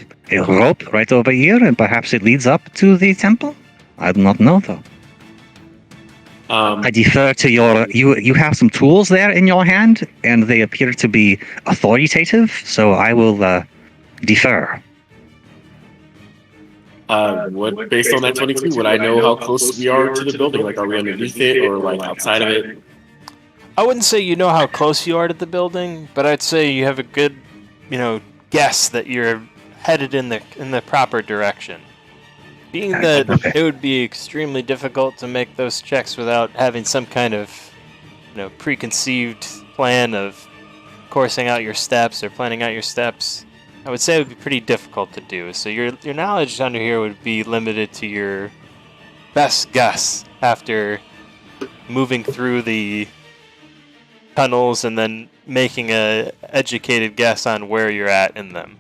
F: right over here, and perhaps it leads up to the temple? I do not know, though. I defer to your... You have some tools there in your hand, and they appear to be authoritative, so I will defer.
E: Based on that 22, would I know how close we are to the building? Like, are we underneath it, or like outside of it?
A: I wouldn't say you know how close you are to the building, but I'd say you have a good, guess that you're headed in the proper direction. Being that it would be extremely difficult to make those checks without having some kind of, preconceived plan of coursing out your steps or planning out your steps, I would say it would be pretty difficult to do. So your knowledge under here would be limited to your best guess after moving through the tunnels and then making a educated guess on where you're at in them.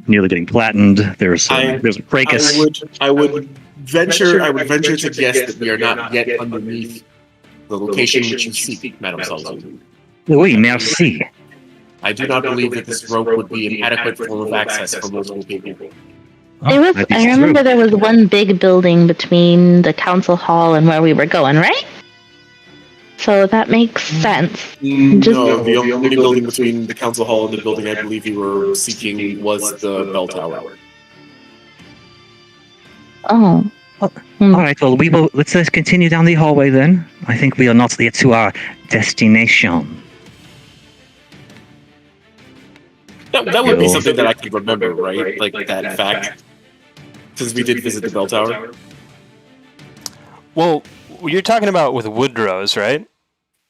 F: Nearly getting flattened. There's a fracas.
E: I would venture to guess that we are not yet underneath the location which you seek, Madame Sullivan.
F: Oui, merci.
E: I do not believe that this rope would be an adequate form of access for multiple people.
B: I remember there was one big building between the council hall and where we were going, right? So that makes sense.
E: No, the only building between the council hall and the building I believe you were seeking was the bell tower.
B: Oh.
F: All right, well, let's continue down the hallway then. I think we are not yet to our destination.
E: That would be something that I could remember, right? Like that fact. Because we did visit the bell tower.
A: Well, you're talking about with Woodrose, right?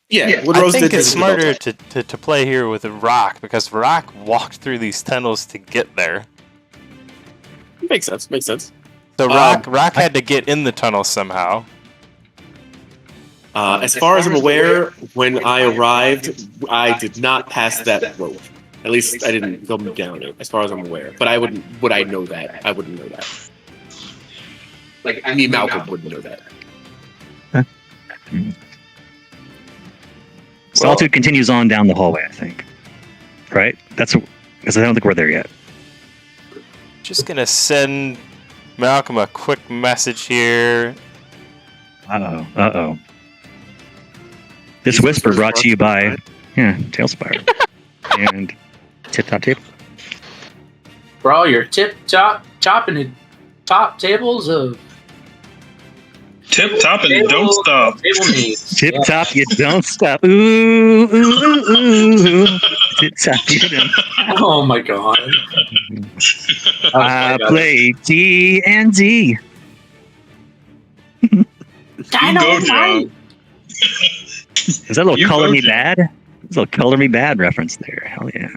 E: Yeah, Woodrose
A: I think
E: did
A: it's smarter to play here with Rock, because Rock walked through these tunnels to get there.
E: Makes sense.
A: So Rock had to get in the tunnel somehow.
E: As far as I'm aware, when I arrived, I did not pass that rope. At least I didn't go down it, as far as I'm aware. But would I know that? I wouldn't know that. Like, me, Malcolm wouldn't know that.
F: Solitude continues on down the hallway, I think. Right? Because I don't think we're there yet.
A: Just gonna send Malcolm a quick message here.
F: Uh-oh. This whisper brought to you by, Tailspire. And Tip-Top Table.
C: For all your chopping top tables of...
G: Tip-top and don't stop.
F: Tip-top, you don't stop. Ooh. Tip-top, you don't.
C: Oh my god.
F: I play D&D.
C: Dynamite!
F: Is that a little Color Me Bad? There's a little Color Me Bad reference there. Hell yeah.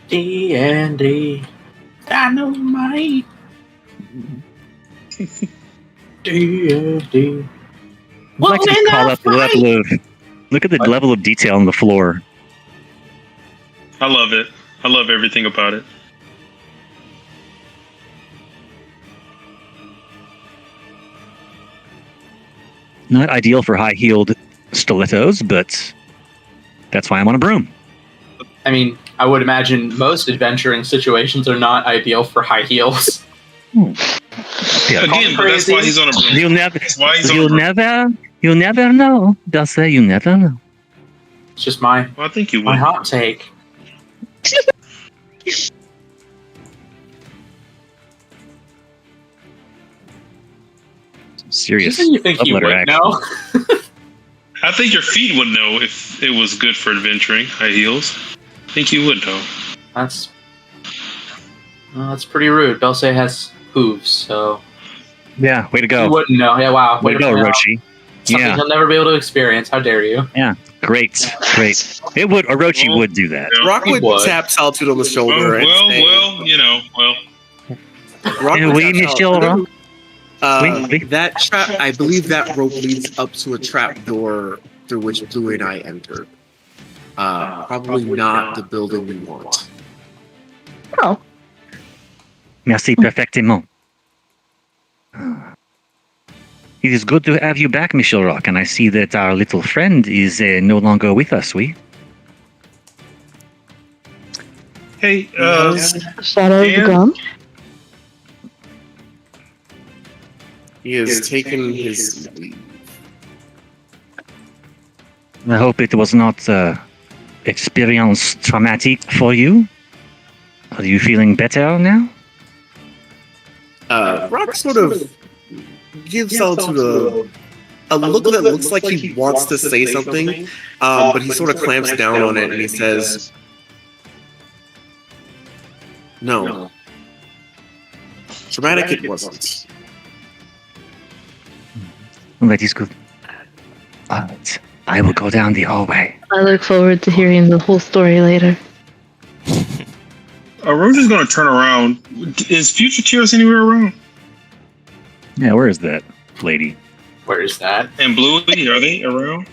C: D&D. Dynamite. D&D.
F: I'd like to call up the level of... Look at the level of detail on the floor.
G: I love it. I love everything about it.
F: Not ideal for high-heeled stilettos, but that's why I'm on a broom.
C: I mean, I would imagine most adventuring situations are not ideal for high heels.
F: Yeah.
G: Again, that's why he's on a broom.
F: You'll never know, Dusty. You never know.
C: It's just my
G: I think you would.
C: my hot take.
F: Serious.
C: You think you would know?
G: I think your feet would know if it was good for adventuring. High heels. I think you would know.
C: That's pretty rude. Dulce has hooves, so
F: Yeah, way to
C: you
F: go.
C: wouldn't know. Yeah, wow.
F: Way to go,
C: point out
F: Orochi.
C: something
F: Yeah.
C: he'll never be able to experience. How dare you?
F: Yeah, great. It would. Orochi would do that.
G: Yeah.
E: Rock would
C: would.
E: tap Solitude on the shoulder and say, Rock would
F: Oui,
E: tap
F: Michel,
E: Solitude.
F: Oui.
E: That trap, I believe that rope leads up to a trap door through which Blue and I entered. Probably not the building we want.
B: Oh,
F: Merci perfectement. It is good to have you back, Michel Rock, and I see that our little friend is no longer with us, we?
G: Hey,
B: Shadow of the
G: Dan?
B: Gum.
E: He has taken his leave.
F: I hope it was not experience traumatic for you. Are you feeling better now?
E: Rock sort of gives Solitude a look that looks like he wants to say something, but he sort of clamps down on it and he says, "No. Dramatic it wasn't."
F: Well, that is good. But I will go down the hallway.
B: I look forward to hearing the whole story later.
G: Orochi's gonna turn around. Is Future Tears anywhere around?
F: Yeah, where is that lady?
C: Where is that?
G: And Bluey, are they around?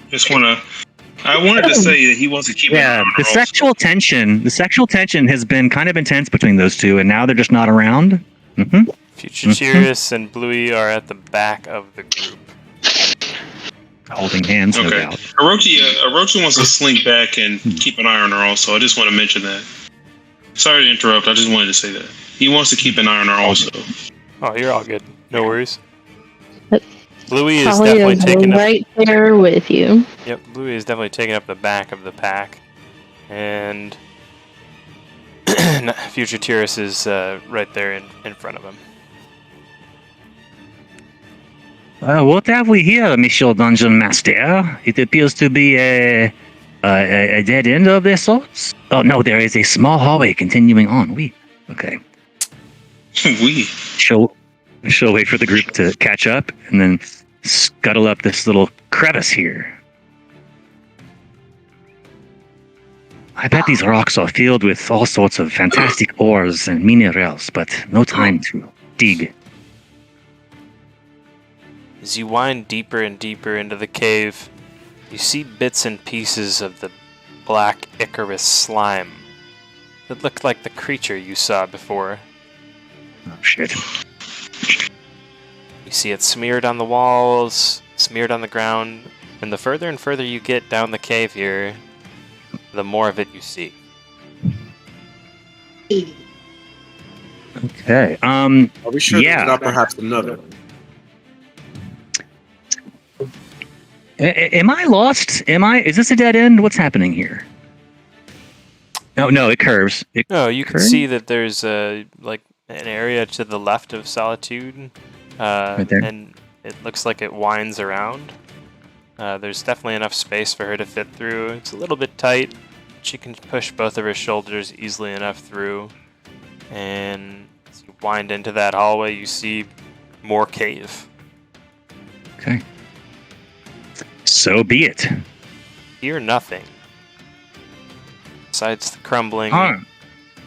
G: I wanted to say that he wants to keep an eye
F: Yeah,
G: on
F: the
G: her
F: sexual tension has been kind of intense between those two, and now they're just not around. Mm-hmm.
A: Future Cheerius and Bluey are at the back of the group.
F: Holding hands, no
G: Okay.
F: doubt.
G: Orochi wants to slink back and keep an eye on her also. I just want to mention that. Sorry to interrupt. I just wanted to say that. He wants to keep an eye on her also.
A: Oh, you're all good. No worries.
B: But
A: Bluey is
B: Probably
A: definitely
B: is
A: taking up.
B: right there with you.
A: Yep, Bluey is definitely taking up the back of the pack, and Future Tears is right there in front of him.
F: What have we here, Monsieur Dungeon Master? It appears to be a dead end of their sorts. Oh no, there is a small hallway continuing on. Okay. She'll wait for the group to catch up and then scuttle up this little crevice here. I bet these rocks are filled with all sorts of fantastic ores and minerals, but no time to dig.
A: As you wind deeper and deeper into the cave, you see bits and pieces of the black Icarus slime that looked like the creature you saw before.
F: Oh shit.
A: You see it smeared on the walls, smeared on the ground, and the further and further you get down the cave here, the more of it you see.
F: Okay.
E: Are we sure
F: Yeah.
E: there's not perhaps another?
F: Am I lost? Is this a dead end? What's happening here? No, it curves.
A: No, you can
F: curves?
A: see that there's like an area to the left of Solitude,
F: Right there.
A: and it looks like it winds around. There's definitely enough space for her to fit through. It's a little bit tight. She can push both of her shoulders easily enough through. And as you wind into that hallway, you see more cave.
F: Okay. So be it.
A: Hear nothing besides the crumbling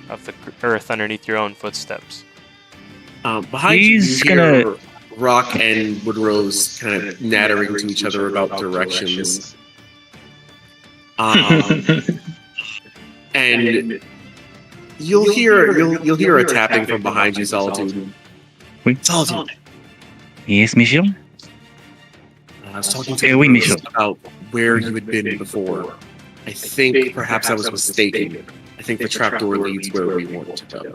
A: of the earth underneath your own footsteps.
E: Behind
F: He's
E: you, you
F: gonna-
E: hear Rock and Woodrose kind of nattering to each other about directions. And you'll hear a tapping from behind you, Solitude.
F: Wait.
E: Solitude.
F: Yes, Michel?
E: I was talking to
F: Oui,
E: Woodrose
F: Michel.
E: about where you had been before. I think perhaps I was mistaken. I think the trapdoor leads where we want to go.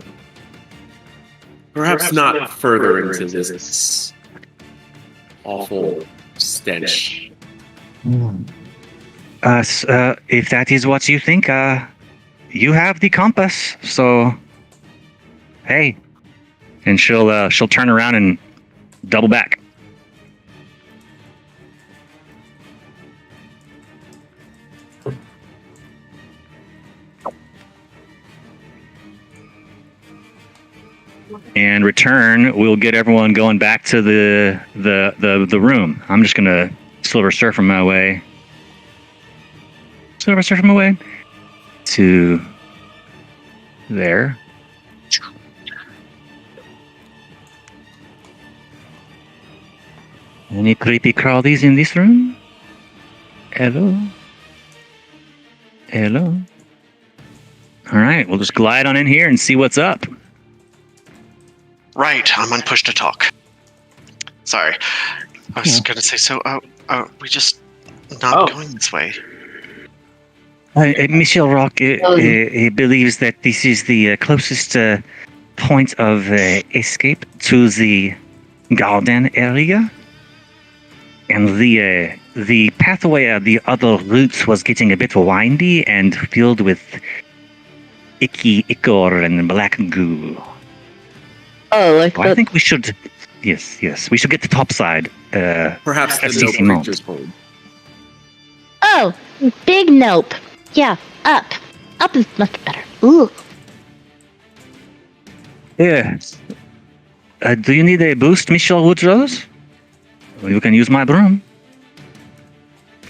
E: Perhaps not further into this awful stench.
F: If that is what you think, you have the compass, so hey. And she'll turn around and double back. and return. We'll get everyone going back to the room. I'm just gonna Silver Surfer my way. Silver Surfer my way to there. Any creepy crawlies in this room? Hello? Hello? Alright, we'll just glide on in here and see what's up.
D: Right, I'm on push to talk. Sorry. I was going to say, so we just not going this way.
F: Michel Rock believes that this is the closest point of escape to the garden area. And the pathway of the other routes was getting a bit windy and filled with icky ichor and black goo.
B: Oh, like
F: I think we should... Yes, we should get the top side.
E: Perhaps the
F: FCC
E: nope
F: Mount.
E: creature's home.
B: Oh, big nope. Yeah, up. Up is much better. Ooh.
F: Yeah. Do you need a boost, Michel Woodrose? Well, you can use my broom.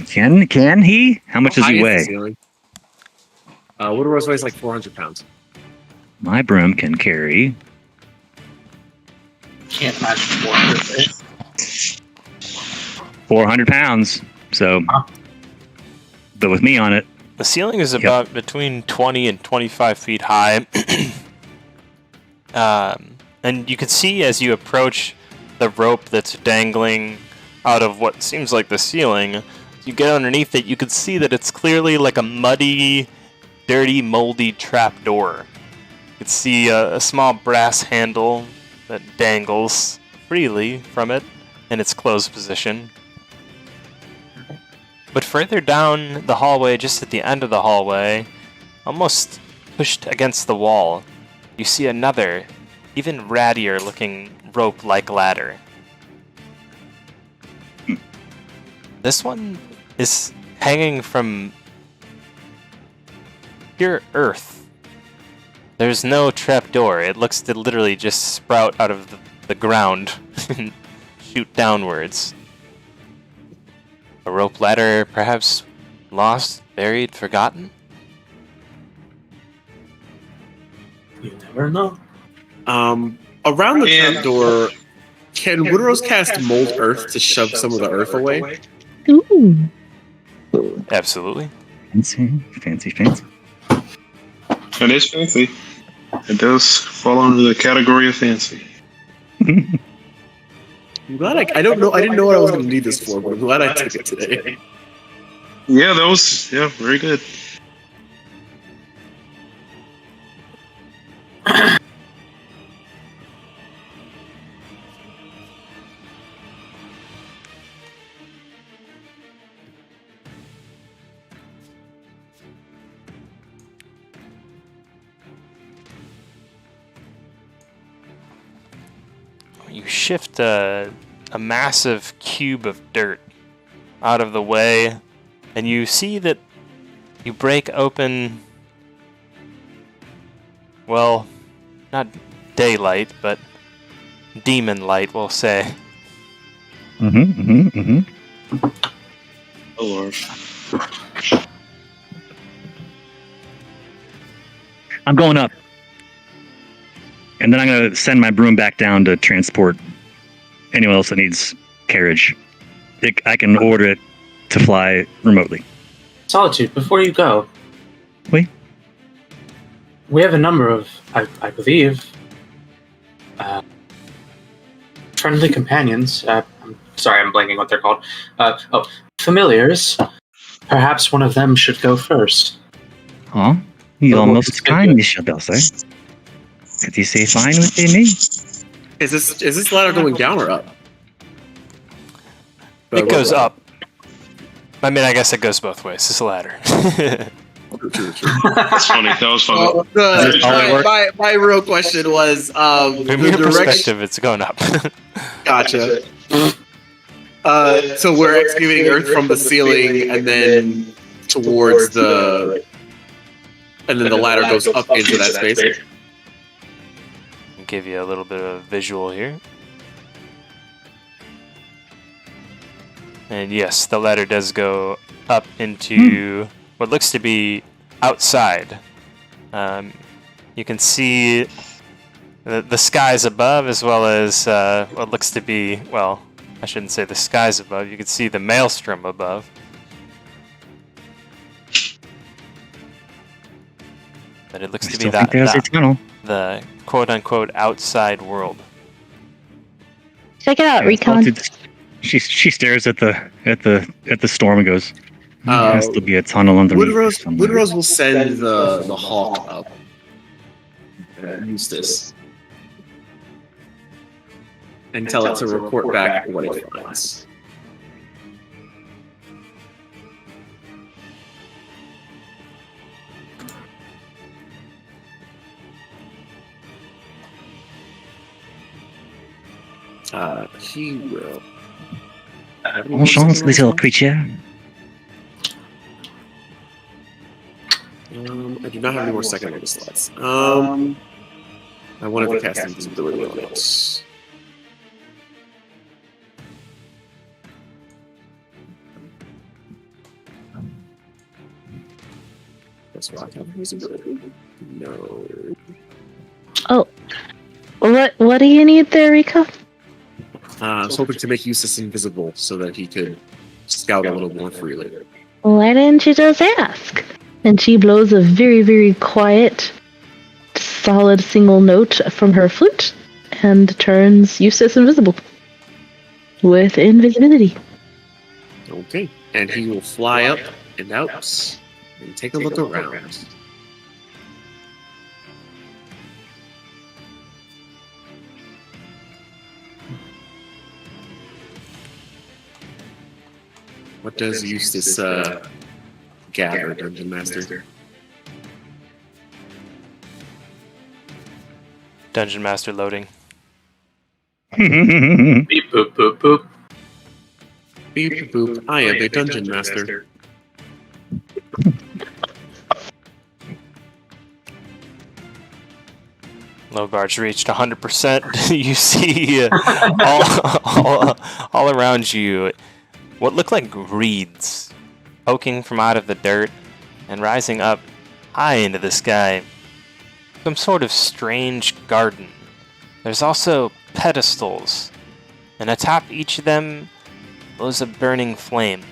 F: Can he? How much does he weigh?
E: Woodrose weighs like 400 pounds.
F: My broom can carry...
C: Can't imagine 400.
F: 400 pounds. So... But with me on it...
A: The ceiling is about between 20 and 25 feet high. And you can see as you approach the rope that's dangling out of what seems like the ceiling. You get underneath it, you can see that it's clearly like a muddy, dirty, moldy trapdoor. You can see a small brass handle that dangles freely from it in its closed position. But further down the hallway, just at the end of the hallway, almost pushed against the wall, you see another, even rattier looking rope-like ladder. This one is hanging from pure earth. There's no trapdoor. It looks to literally just sprout out of the ground and shoot downwards. A rope ladder, perhaps lost, buried, forgotten?
C: You never know.
E: Around the trapdoor, can Woodrose cast Mold Earth to shove some of the earth away?
B: Ooh.
A: Absolutely.
F: Fancy.
G: It is fancy. It does fall under the category of fancy.
E: I'm glad I didn't know what I was going to need this for, but I'm glad I took it today.
G: Yeah, that was very good.
A: You shift a massive cube of dirt out of the way, and you see that you break open, well, not daylight, but demon light, we'll say.
F: Oh,
G: Lord.
F: I'm going up. And then I'm going to send my broom back down to transport anyone else that needs carriage. I can order it to fly remotely.
C: Solitude, before you go.
F: Oui?
C: We have a number of, I believe, friendly companions. I'm sorry, I'm blanking what they're called. Familiars. Perhaps one of them should go first.
F: Oh, you're almost kind, Michel Belser. Could you say fine with me?
E: Is this ladder going down or up?
A: It goes up. I mean, I guess it goes both ways. It's a ladder.
G: That's funny. That was funny.
E: My real question was
A: From your
E: the direction.
A: perspective, it's going up.
E: Gotcha. So we're excavating earth from the ceiling and then towards and then the ladder goes up into that space.
A: I'll give you a little bit of visual here. And yes, the ladder does go up into what looks to be outside. You can see the skies above, as well as what looks to be, well, I shouldn't say the skies above. You can see the maelstrom above. But it looks to be the quote-unquote outside world.
B: Check it out, Recon.
F: She stares at the storm and goes, "There has to be a tunnel underneath."
E: Woodrose will send the hawk up. Eustace. And tell it to report back what it finds. He will.
F: Bon chance, little creature.
E: I do not have any more second level slots. I wanted to cast invisibility on it. Does Rock have invisibility? No.
B: Oh, what do you need there, Rika?
E: I was hoping to make Eustace invisible so that he could scout a little more freely.
B: Why didn't you just ask? And she blows a very, very quiet, solid single note from her flute and turns Eustace invisible with invisibility.
E: Okay, and he will fly up and out and take a look around. What does Eustace gather, Dungeon Master?
A: Dungeon Master loading.
C: Beep boop boop boop.
E: Beep boop. I am a Dungeon Master.
A: Logar's reached 100%. You see all around you what look like reeds poking from out of the dirt and rising up high into the sky. Some sort of strange garden. There's also pedestals, and atop each of them glows a burning flame.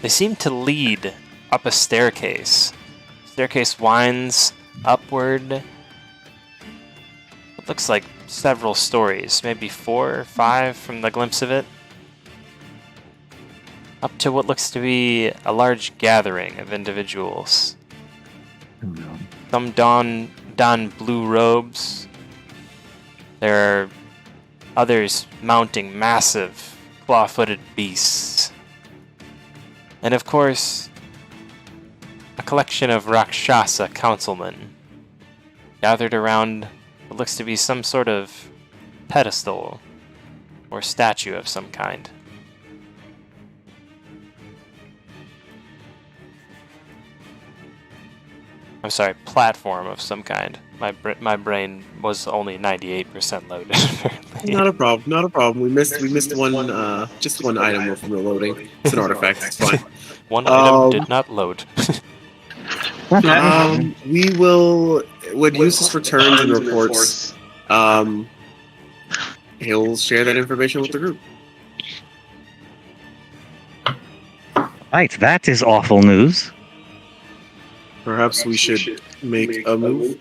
A: They seem to lead up a staircase. The staircase winds upward. It looks like several stories, maybe 4 or 5 from the glimpse of it. Up to what looks to be a large gathering of individuals. Some don blue robes. There are others mounting massive claw-footed beasts. And of course, a collection of Rakshasa councilmen gathered around what looks to be some sort of pedestal or statue of some kind. I'm sorry, platform of some kind. My brain was only 98% loaded. Apparently.
E: Not a problem. Not a problem. We missed one. Just one item from the loading. It's an artifact. It's fine.
A: One item did not load.
E: We will. When Eustace returns and reports, he'll share that information with the group.
F: Right, that is awful news.
E: Perhaps we should make a move.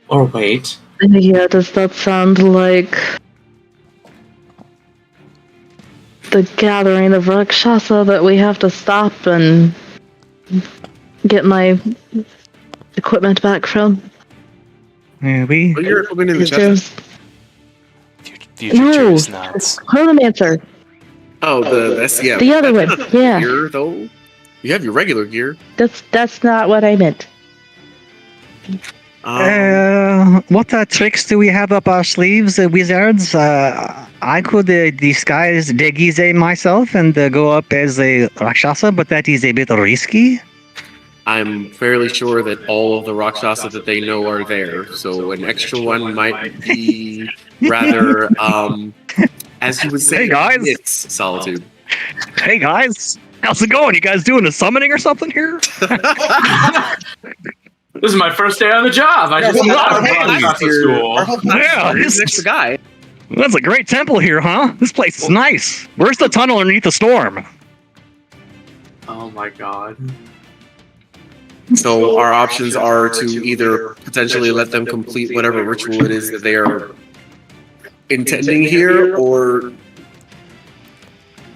C: Or wait.
B: Yeah, does that sound like the gathering of Rakshasa that we have to stop and get my equipment back from?
F: Yeah,
E: Oh, your equipment in the chest.
A: Future jury's nods.
B: Chronomancer.
E: Oh, that's yeah.
B: The other one, yeah.
E: Gear, though. You have your regular gear.
B: That's not what I meant.
F: What tricks do we have up our sleeves, wizards? I could deguise myself and go up as a Rakshasa, but that is a bit risky.
E: I'm fairly sure that all of the Rakshasa that they know are there, so an extra one might be rather, as you would say,
F: Hey, guys.
E: it's solitude.
F: Hey guys, how's it going? You guys doing a summoning or something here?
C: This is my first day on the job. I just got out of Rakshasa school.
F: Yeah,
E: Here's an extra guy.
F: That's a great temple here, huh? This place is nice. Where's the tunnel underneath the storm?
C: Oh my god.
E: So our options are to either potentially let them complete whatever ritual it is that they are intending here, or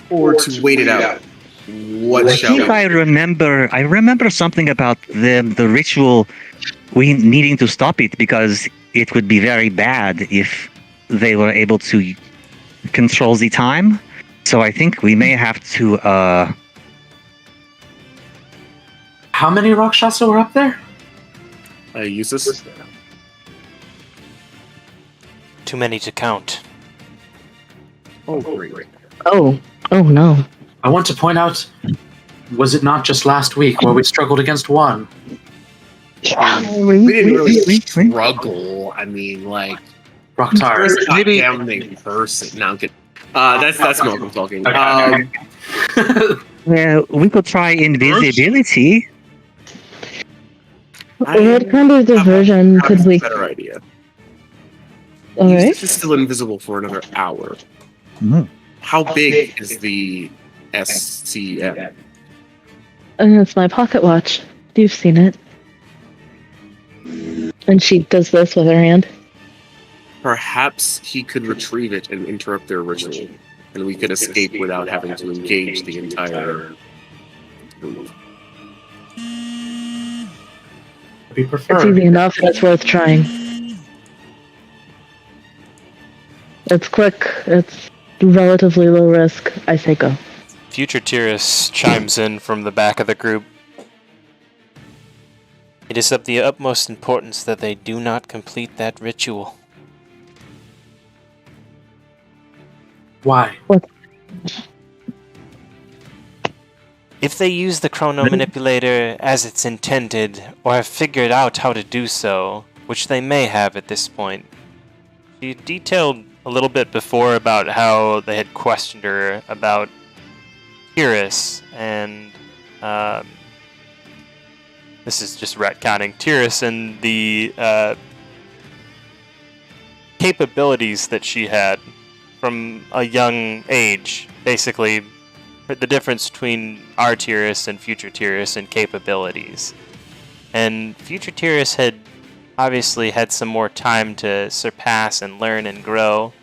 E: to wait it out. What
F: I
E: shall
F: think
E: we?
F: I remember something about the ritual. We needing to stop it because it would be very bad if they were able to control the time. So I think we may have to.
C: How many Rakshasa were up there?
E: Eustace?
A: Too many to count.
E: Oh, great.
B: Oh no.
C: I want to point out, was it not just last week where we struggled against one?
E: We didn't really struggle. I mean, like,
C: Rocktar.
D: Maybe-
E: down person. No, I'm kidding. That's Malcolm talking.
C: Okay.
F: Well, we could try invisibility.
B: What kind of diversion could we?
E: Better idea.
B: Alright.
E: Eustace is still invisible for another hour.
F: Mhm.
E: How big is the SCM?
B: And it's my pocket watch. You've seen it. And she does this with her hand.
E: Perhaps he could retrieve it and interrupt their ritual, and we could escape without having to engage the entire group.
C: We
B: It's
C: prefer.
B: easy enough, and it's worth trying. It's quick. It's relatively low risk. I say go.
A: Future Tyrus chimes in from the back of the group. It is of the utmost importance that they do not complete that ritual.
C: Why?
A: If they use the chrono manipulator as it's intended, or have figured out how to do so, which they may have at this point. She detailed a little bit before about how they had questioned her about Tyrus, and this is just retconning Tyrus and the capabilities that she had from a young age, basically the difference between our Tyrus and future Tyrus and capabilities. And future Tyrus had obviously had some more time to surpass and learn and grow.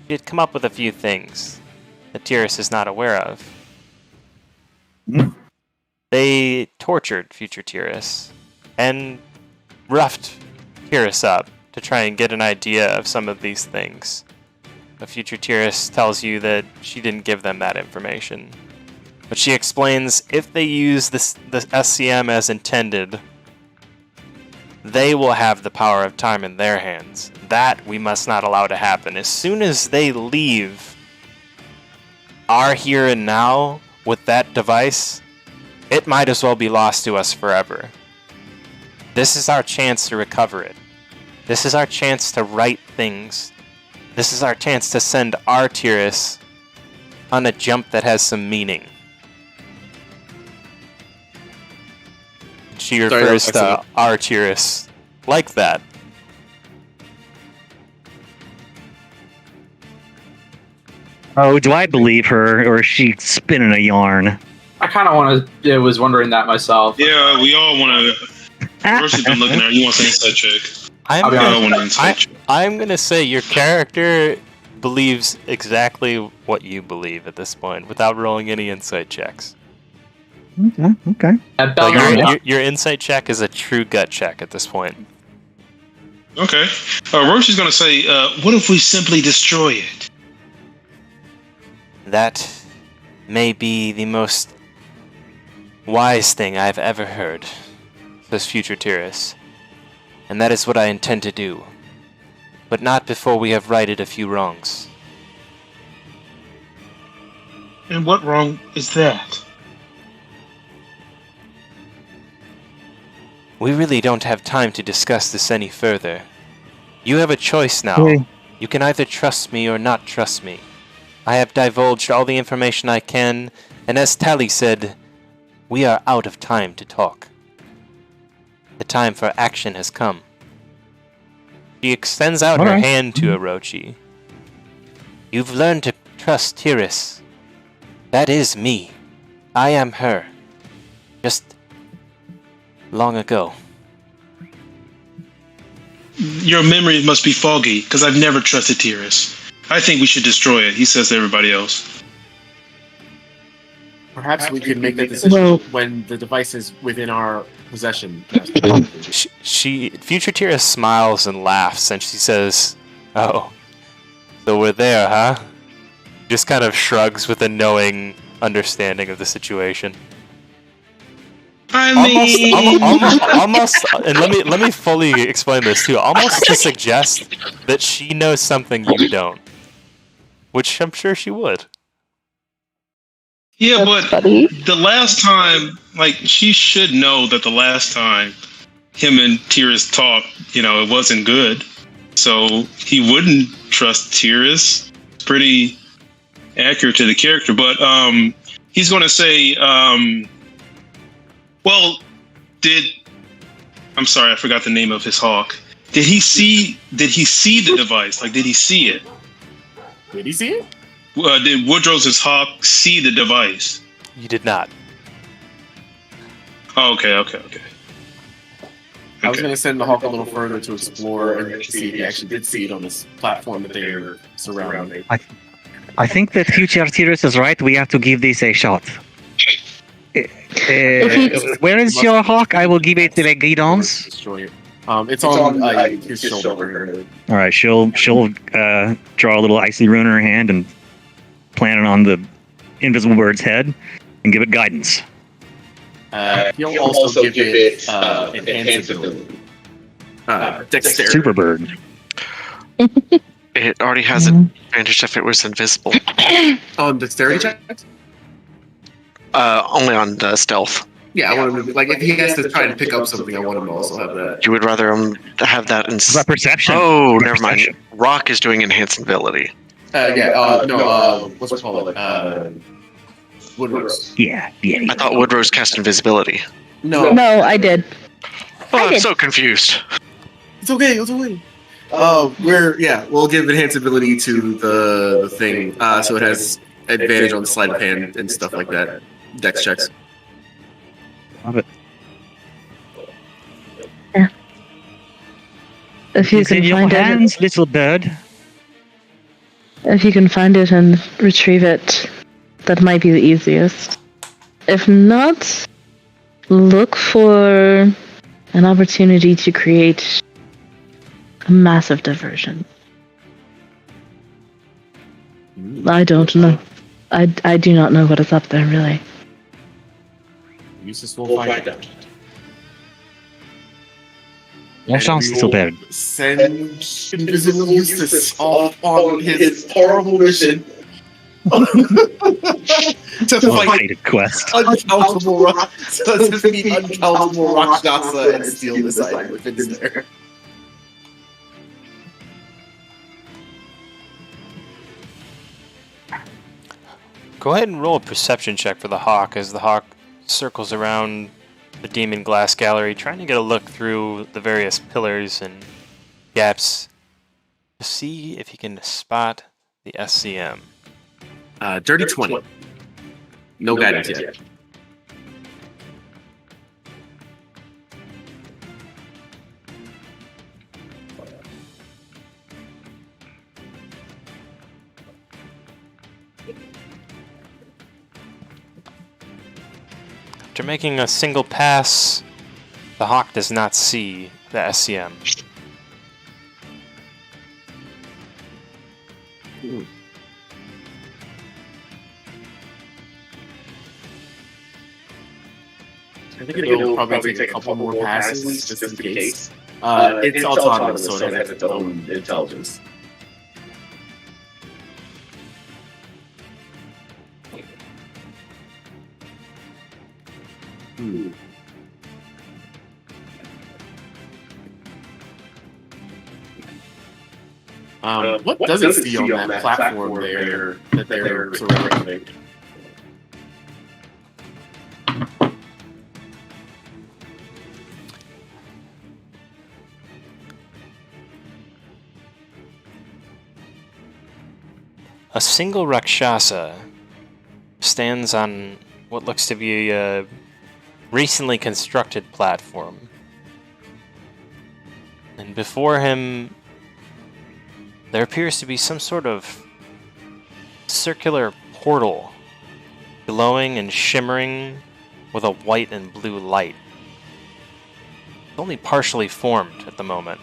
A: She had come up with a few things that Tyrus is not aware of. They tortured future Tyrus and roughed Tyrus up to try and get an idea of some of these things. But future Tyrus tells you that she didn't give them that information. But she explains if they use the SCM as intended, they will have the power of time in their hands. That we must not allow to happen. As soon as they leave our here and now with that device, it might as well be lost to us forever. This is our chance to recover it. This is our chance to right things. This is our chance to send our Tyrus on a jump that has some meaning. She refers to our Tyrus like that.
F: Oh, do I believe her, or is she spinning a yarn?
C: I kind of want to. I was wondering that myself.
G: Yeah, we all want to. Roche has been looking at her. You want to say insight check?
C: I'll be
G: We all
C: honest.
G: want an insight check.
A: I'm gonna say your character believes exactly what you believe at this point, without rolling any insight checks.
F: Okay.
C: That
A: So
C: bell
A: your insight check is a true gut check at this point.
G: Okay. Roche is going to say, what if we simply destroy it?
A: That may be the most wise thing I've ever heard, says future Tyrus. And that is what I intend to do. But not before we have righted a few wrongs.
G: And what wrong is that?
A: We really don't have time to discuss this any further. You have a choice now.
F: Okay.
A: You can either trust me or not trust me. I have divulged all the information I can, and as Tally said, we are out of time to talk. The time for action has come. She extends out her
F: Alright.
A: hand to Orochi. You've learned to trust Tiris. That is me. I am her. Just long ago.
G: Your memory must be foggy, because I've never trusted Tiris. I think we should destroy it, he says to everybody else.
E: Perhaps we could make that decision when the device is within our possession.
A: Future Tiris smiles and laughs, and she says, "Oh, so we're there, huh?" Just kind of shrugs with a knowing understanding of the situation.
G: I mean,
A: Almost, and let me fully explain this too. Almost to suggest that she knows something you don't, which I'm sure she would.
G: yeah,
B: That's
G: but
B: funny.
G: the last time, like, she should know that the last time him and Tiris talked, it wasn't good. So he wouldn't trust Tiris. It's pretty accurate to the character, but he's going to say, well, I'm sorry, I forgot the name of his hawk. Did he see the device? Like, did he see it?
E: Did he see it?
G: Did Woodrow's hawk see the device?
A: You did not.
G: Oh, okay.
E: I was going to send the hawk a little further to explore and see if he actually did see it on this platform that they are surrounding.
F: I think that future Tiris is right. We have to give this a shot. Where is your hawk? I will give it the guidons.
E: Destroy it. It's on his shoulder.
F: All right, she'll draw a little icy rune in her hand and plant it on the invisible bird's head and give it guidance.
H: He'll also give it enhanced ability.
E: Dexterity.
F: Super bird.
D: It already has advantage if it was invisible.
E: On dexterity checks?
D: Only on stealth.
E: Yeah, I want him to, like, if he has to try and pick up something, I want him to also have that.
D: You would rather have that in...
F: Is that perception?
D: Oh, never
F: Perception.
D: mind. Rock is doing enhanced ability.
E: What's it called? Woodrose.
F: Yeah.
D: I thought Woodrose cast invisibility.
E: No,
B: I did.
D: Oh, I'm
B: did.
D: so confused.
E: it's okay. We'll give enhanced ability to the thing, so it has advantage on sleight of hand and stuff like that. Dex checks.
F: Love it.
B: If you
F: It's in
B: can
F: your
B: find
F: hands, little bird.
B: if you can find it and retrieve it, that might be the easiest. If not, look for an opportunity to create a massive diversion. I don't know. I do not know what is up there, really.
E: Useless will find out.
F: Bonne chance, little bird.
E: Send Invisible Eustace off on his horrible mission to fight
F: Complicated quest.
E: uncountable rock. To defeat uncountable Rakshasa and steal this item if it's there.
A: Go ahead and roll a perception check for the hawk as the hawk circles around the demon glass gallery, trying to get a look through the various pillars and gaps to see if he can spot the SCM.
E: Dirty 20. No guidance yet.
A: After making a single pass, the hawk does not see the SCM.
E: I think it'll probably take a couple more passes just in case. It's autonomous, so it has its own intelligence. What does it see on that platform there that they're surrounding?
A: A single Rakshasa stands on what looks to be a recently constructed platform. And before him, there appears to be some sort of circular portal glowing and shimmering with a white and blue light. It's only partially formed at the moment.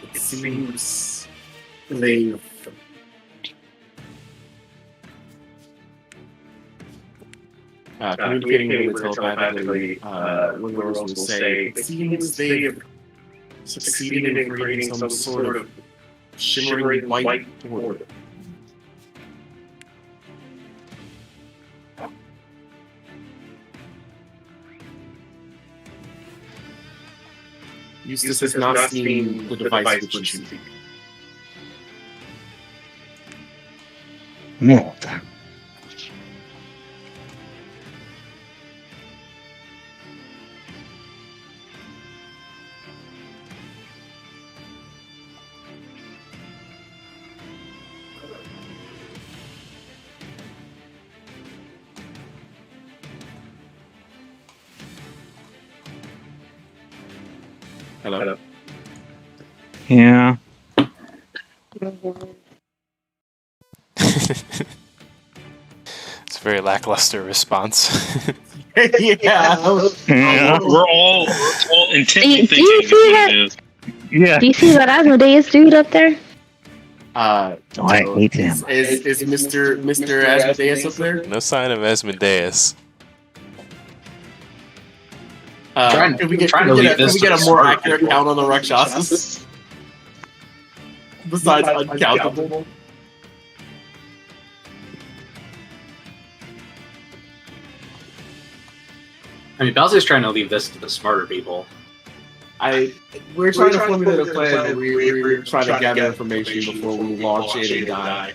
E: It seems they've communicating with telepathically, when will say, it seems they've succeeded in creating some sort of shimmering white portal. Eustace has not seen the device which you seek.
F: No.
E: Hello.
F: Yeah.
A: It's a very lackluster response.
E: Yeah.
G: We're all intently
B: Do you
G: thinking
B: see
G: what
B: that?
G: it is.
F: Yeah.
B: Do you see that Asmodeus dude up there?
F: I hate him.
E: Is Mr. Asmodeus up there?
A: No sign of Asmodeus.
E: Can we get a more accurate count on the Rakshasas? Besides uncountable.
C: I mean, Belzy's trying to leave this to the smarter people.
E: We're trying to formulate a plan. We're trying to gather information before we launch it and die.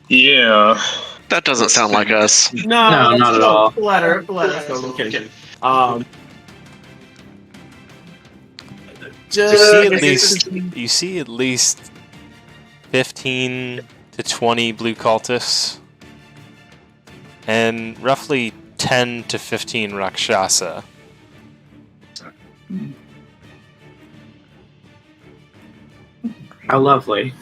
G: Yeah.
D: That doesn't sound like us.
C: No, not at all.
E: The letter. No, I'm kidding.
A: You see at least 15 to 20 blue cultists, and roughly 10 to 15 Rakshasa.
C: How lovely.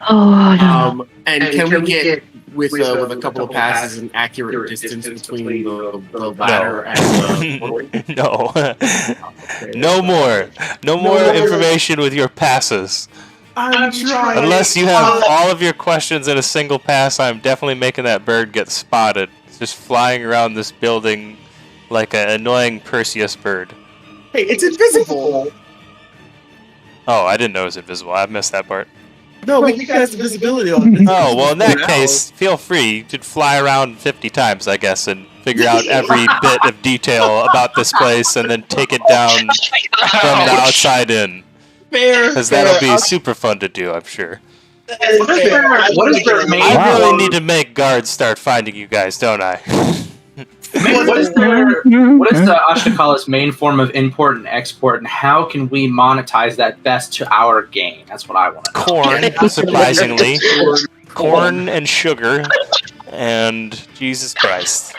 B: Oh, no.
E: And can we get with a couple of passes an accurate distance between the ladder and the
A: No more information with your passes.
E: I'm trying.
A: Unless you have all of your questions in a single pass, I'm definitely making that bird get spotted. It's just flying around this building like an annoying Perseus bird.
E: Hey, it's invisible.
A: Oh, I didn't know it was invisible. I missed that part.
E: No, we can cast visibility on it.
A: Oh, well, in that case, feel free. You could fly around 50 times, I guess, and figure out every bit of detail about this place and then take it down from the outside in.
E: Fair.
A: Because that'll be super fun to do, I'm sure.
C: What is their main?
A: I really need to make guards start finding you guys, don't I?
C: What is the Ashkatala's main form of import and export, and how can we monetize that best to our gain? That's what I want to know.
A: Corn, surprisingly. Corn and sugar. And Jesus Christ,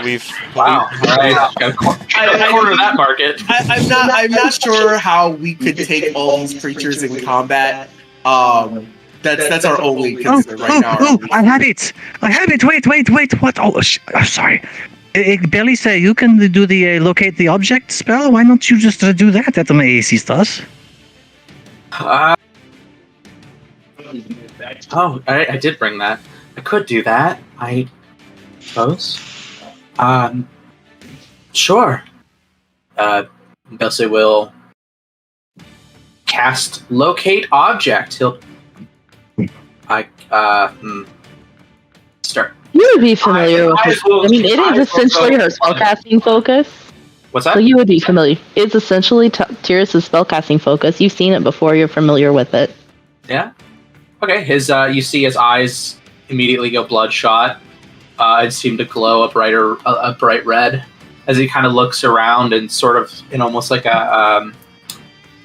C: Wow! All right, got a corner of that market.
E: I'm not sure how we could take all these creatures in combat. That's our only concern right now.
F: I have it. Wait. What? Sorry. Belly say you can do the locate the object spell. Why don't you just do that? That my AC does.
C: I did bring that. I could do that. I suppose. Sure. Belly will cast locate object. He'll Start.
B: You would be familiar with it. I mean, it is essentially her spellcasting focus.
C: What's that?
B: So you would be familiar. It's essentially Tyrus' spellcasting focus. You've seen it before. You're familiar with it.
C: Yeah. Okay. You see his eyes immediately go bloodshot. And seem to glow a bright red as he kind of looks around and sort of in almost like a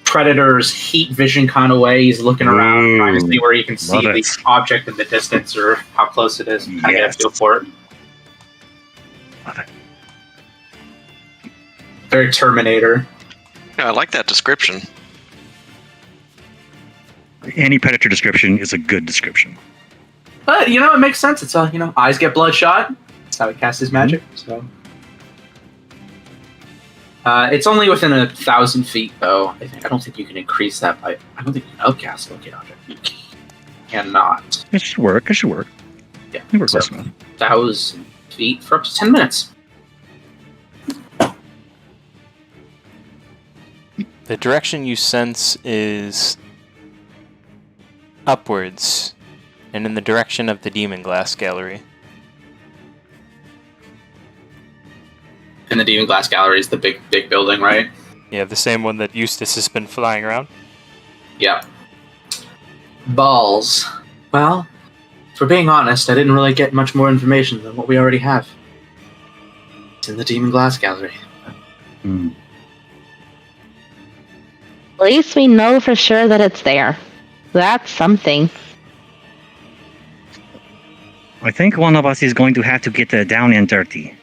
C: predator's heat vision kind of way. He's looking around, trying to see where he can see the object in the distance or how close it is. Kind of get a feel for it.
F: Love it.
C: Very Terminator.
D: Yeah, I like that description.
F: Any predator description is a good description.
C: But, it makes sense. It's all, eyes get bloodshot. That's how he casts his magic. So, it's only within 1,000 feet, though. I don't think you can increase that by... I don't think you can upcast locate object. You cannot.
F: It should work.
C: Yeah.
F: It works close enough.
C: 1,000 feet for up to 10 minutes.
A: The direction you sense is upwards, and in the direction of the Demon Glass Gallery.
C: And the Demon Glass Gallery is the big building, right?
A: Yeah, the same one that Eustace has been flying around.
C: Yeah. Balls. Well, for being honest, I didn't really get much more information than what we already have. It's in the Demon Glass Gallery.
F: Hmm.
B: At least we know for sure that it's there. That's something.
F: I think one of us is going to have to get down and dirty.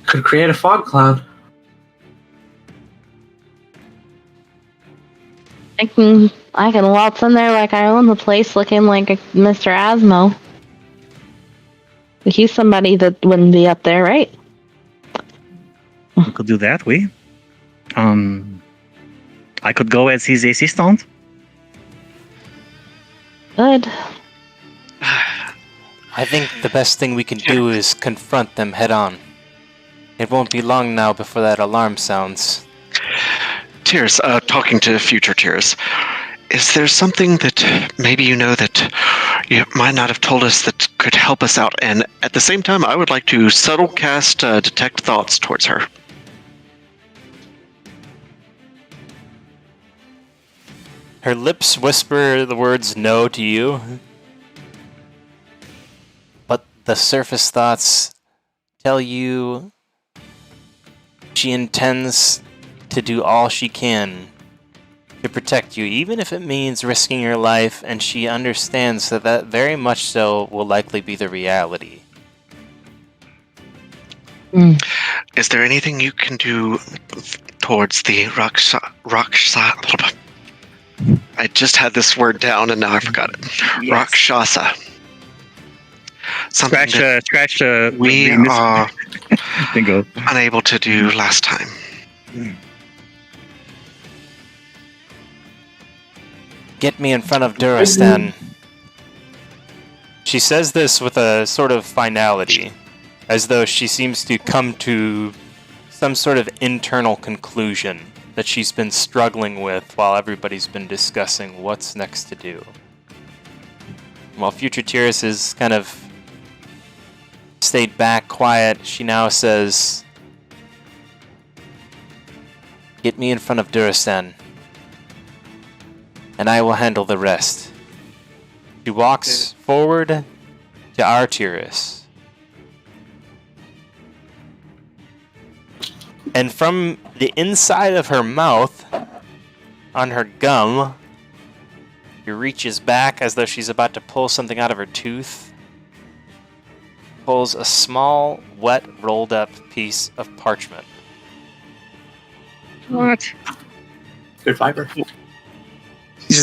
C: Could create a fog cloud.
B: I can waltz in there like I own the place looking like a Mr. Asmo. He's somebody that wouldn't be up there, right?
F: We could do that, I could go as his assistant.
B: Good.
A: I think the best thing we can do is confront them head on. It won't be long now before that alarm sounds.
D: Tears, talking to future Tears, is there something that maybe you know that you might not have told us that could help us out? And at the same time, I would like to subtle cast Detect Thoughts towards her.
A: Her lips whisper the words no to you, but the surface thoughts tell you she intends to do all she can to protect you, even if it means risking your life, and she understands that very much so will likely be the reality.
D: Is there anything you can do towards the Rakshasa? I just had this word down and now I forgot it. Yes. Rakshasa. Something
F: Scratch.
D: We are
F: Bingo.
D: unable to do last time.
A: Get me in front of Duristan. She says this with a sort of finality, as though she seems to come to some sort of internal conclusion that she's been struggling with while everybody's been discussing what's next to do. While future Tyrus is kind of stayed back quiet, she now says, "Get me in front of Duristan, and I will handle the rest." She walks forward to our Tyrus. And from the inside of her mouth, on her gum, she reaches back as though she's about to pull something out of her tooth. Pulls a small, wet, rolled up piece of parchment.
F: What?
C: Good fiber.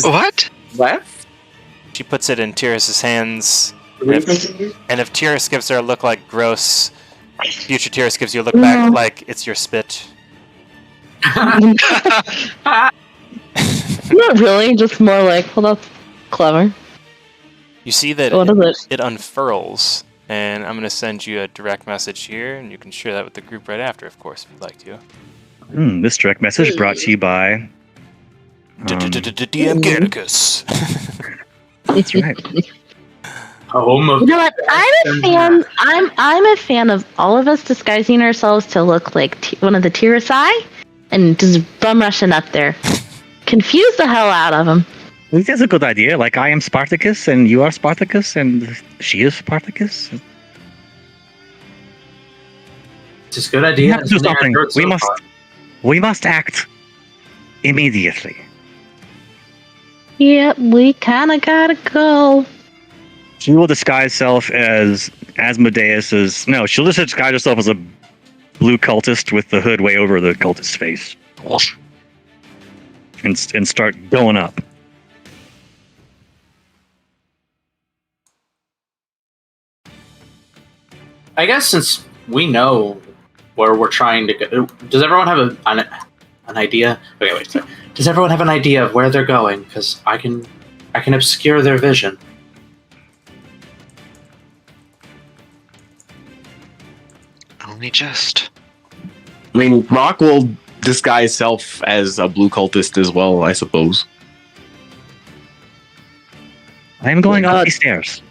D: What?
H: What?
A: She puts it in Tyrus's hands. And if Tyrus gives her a look like gross, future Tyrus gives you a look back like it's your spit.
B: Not really, just more like, well, that's clever.
A: You see that
B: What is
A: it unfurls, and I'm going to send you a direct message here, and you can share that with the group right after, of course, if you'd like to.
F: This direct message brought to you by...
A: DM Garnicus.
F: That's right.
C: Home of
B: You know what? I'm a fan of all of us disguising ourselves to look like one of the Tirasai and just bum rushing up there. Confuse the hell out of them.
F: I think that's a good idea. Like, I am Spartacus, and you are Spartacus, and she is Spartacus.
C: It's a good idea.
F: We have to do something. We must act immediately.
B: Yep, we kind of gotta go.
F: She will disguise herself as Asmodeus's. No, she'll just disguise herself as a blue cultist with the hood way over the cultist's face, and start going up.
C: I guess since we know where we're trying to go, does everyone have an idea? Okay, wait. Sorry. Does everyone have an idea of where they're going? Because I can obscure their vision.
D: Only just.
E: I mean, Rock will disguise self as a blue cultist as well, I suppose.
F: I am going up these stairs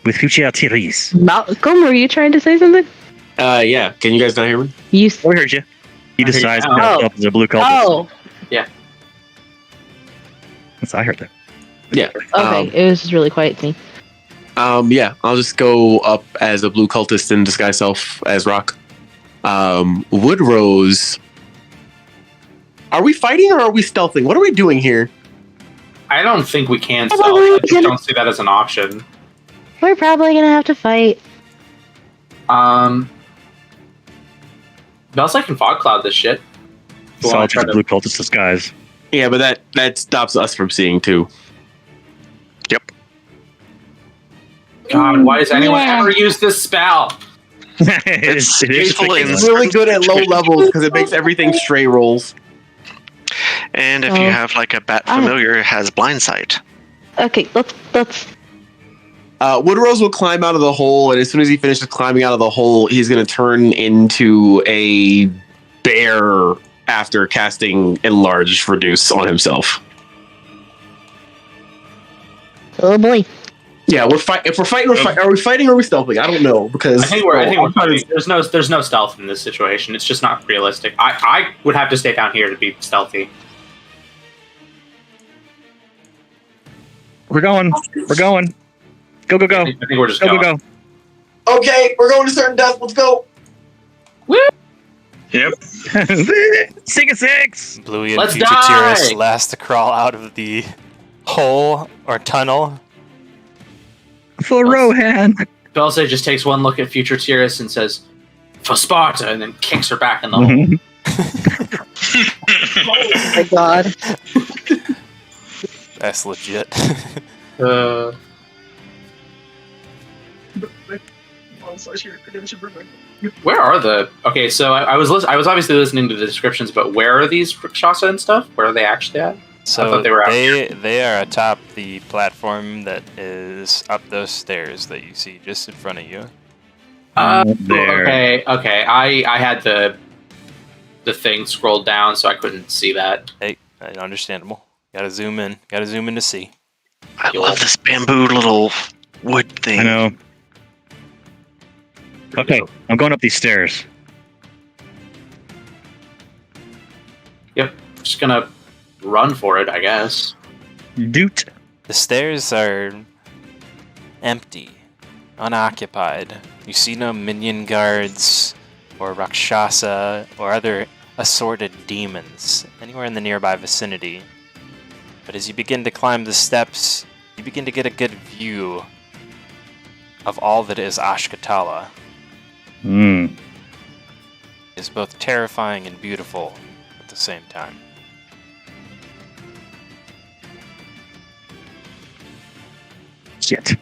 F: with future Therese.
B: Malcolm, were you trying to say something?
E: Yeah. Can you guys not hear me?
B: You.
F: We heard you. He decides himself as a blue cultist.
B: Oh.
C: Yeah.
F: I heard that.
E: Yeah.
B: Okay, it was just really quiet to me.
E: Yeah, I'll just go up as a blue cultist and disguise self as Rock. Woodrose. Are we fighting or are we stealthing? What are we doing here?
C: I don't think we can stealth. I just don't see that as an option.
B: We're probably gonna have to fight.
C: Bells, can fog cloud this shit.
F: Solid blue cultist disguise.
E: Yeah, but that stops us from seeing too.
D: Yep.
C: God, why does anyone ever use this spell?
D: It's
E: really good at low levels because it makes everything stray rolls.
D: And if you have like a bat familiar, it has blind sight.
B: Okay, let's.
E: Woodrose will climb out of the hole, and as soon as he finishes climbing out of the hole, he's going to turn into a bear after casting Enlarge Reduce on himself.
B: Oh boy.
E: Yeah, if we're fighting, are we fighting or are we stealthing? I don't know because
C: I think we're fighting. There's no stealth in this situation. It's just not realistic. I would have to stay down here to be stealthy.
F: We're going. Go.
C: I think we're just
F: go.
E: Okay, we're going to certain death. Let's go.
C: Woo!
G: Yep.
F: 6.
A: Bluey and
C: Let's
A: Fugitiris
C: die!
A: last to crawl out of the hole or tunnel.
F: For Rohan.
C: Belze just takes one look at future Tyrus and says, "For Sparta," and then kicks her back in the hole.
B: Oh my god.
A: That's legit.
C: Where are the? Okay, so I was obviously listening to the descriptions, but where are these Shasa and stuff? Where are they actually at?
A: So
C: I thought they were out here.
A: they are atop the platform that is up those stairs that you see just in front of you.
F: There.
C: Okay. I had the thing scrolled down, so I couldn't see that.
A: Hey, understandable. Gotta zoom in to see.
D: I love this bamboo little wood thing.
F: I know. Okay, I'm going up these stairs.
C: Yep, just gonna run for it, I guess.
F: Doot.
A: The stairs are empty, unoccupied. You see no minion guards or Rakshasa or other assorted demons anywhere in the nearby vicinity. But as you begin to climb the steps, you begin to get a good view of all that is Ashkatala. It is both terrifying and beautiful at the same time.
F: Shit.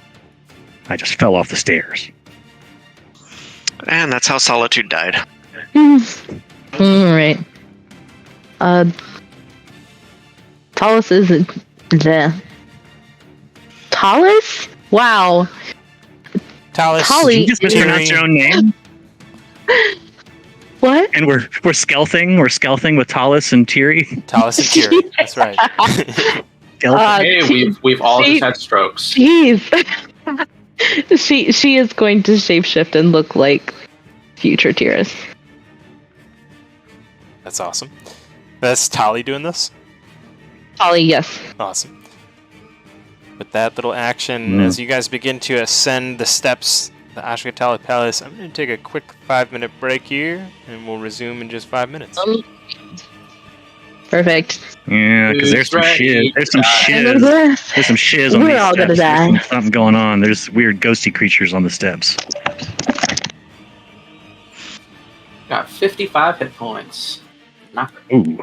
F: I just fell off the stairs.
D: And that's how Solitude died.
B: Alright. Talus isn't there. Talus? Wow.
A: Talus,
B: Tali-
F: Did you just mispronounce your own name?
B: What?
F: And we're stealthing with Talus and Tiri.
A: Talus and Kiri, that's right.
C: Hey, we've all just had strokes.
B: Jeez. she is going to shapeshift and look like future Tiras.
A: That's awesome. That's Tali doing this?
B: Tali, yes.
A: Awesome. With that little action, as you guys begin to ascend the steps, the Ashkatala Palace, I'm going to take a quick 5-minute break here, and we'll resume in just 5 minutes.
B: Perfect.
F: Yeah, because there's some shit. There's some shiz. There's some shiz on
B: We're
F: these
B: all
F: steps.
B: gonna die.
F: There's something going on. There's weird ghosty creatures on the steps.
C: Got 55 hit points. Not
F: Ooh.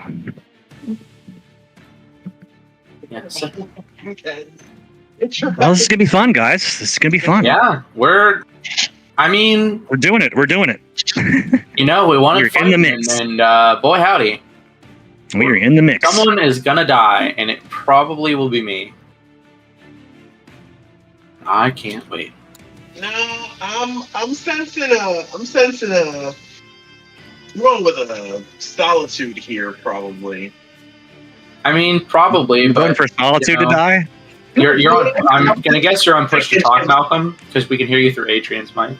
C: yes.
F: Well, this is gonna be fun, guys. This is gonna be fun.
C: Yeah, we're
F: doing it. We're doing it.
C: You know, we want
F: We're
C: to
F: in the mix.
C: and boy howdy,
F: We're in the mix.
C: someone is gonna die, and it probably will be me. I can't wait.
E: No, I'm sensing a wrong with a solitude here, probably.
C: I mean, probably.
F: You're going
C: but,
F: for solitude
C: you know,
F: to die?
C: You're on. I'm gonna guess you're on push to talk, Malcolm, because we can hear you through Adrian's mic.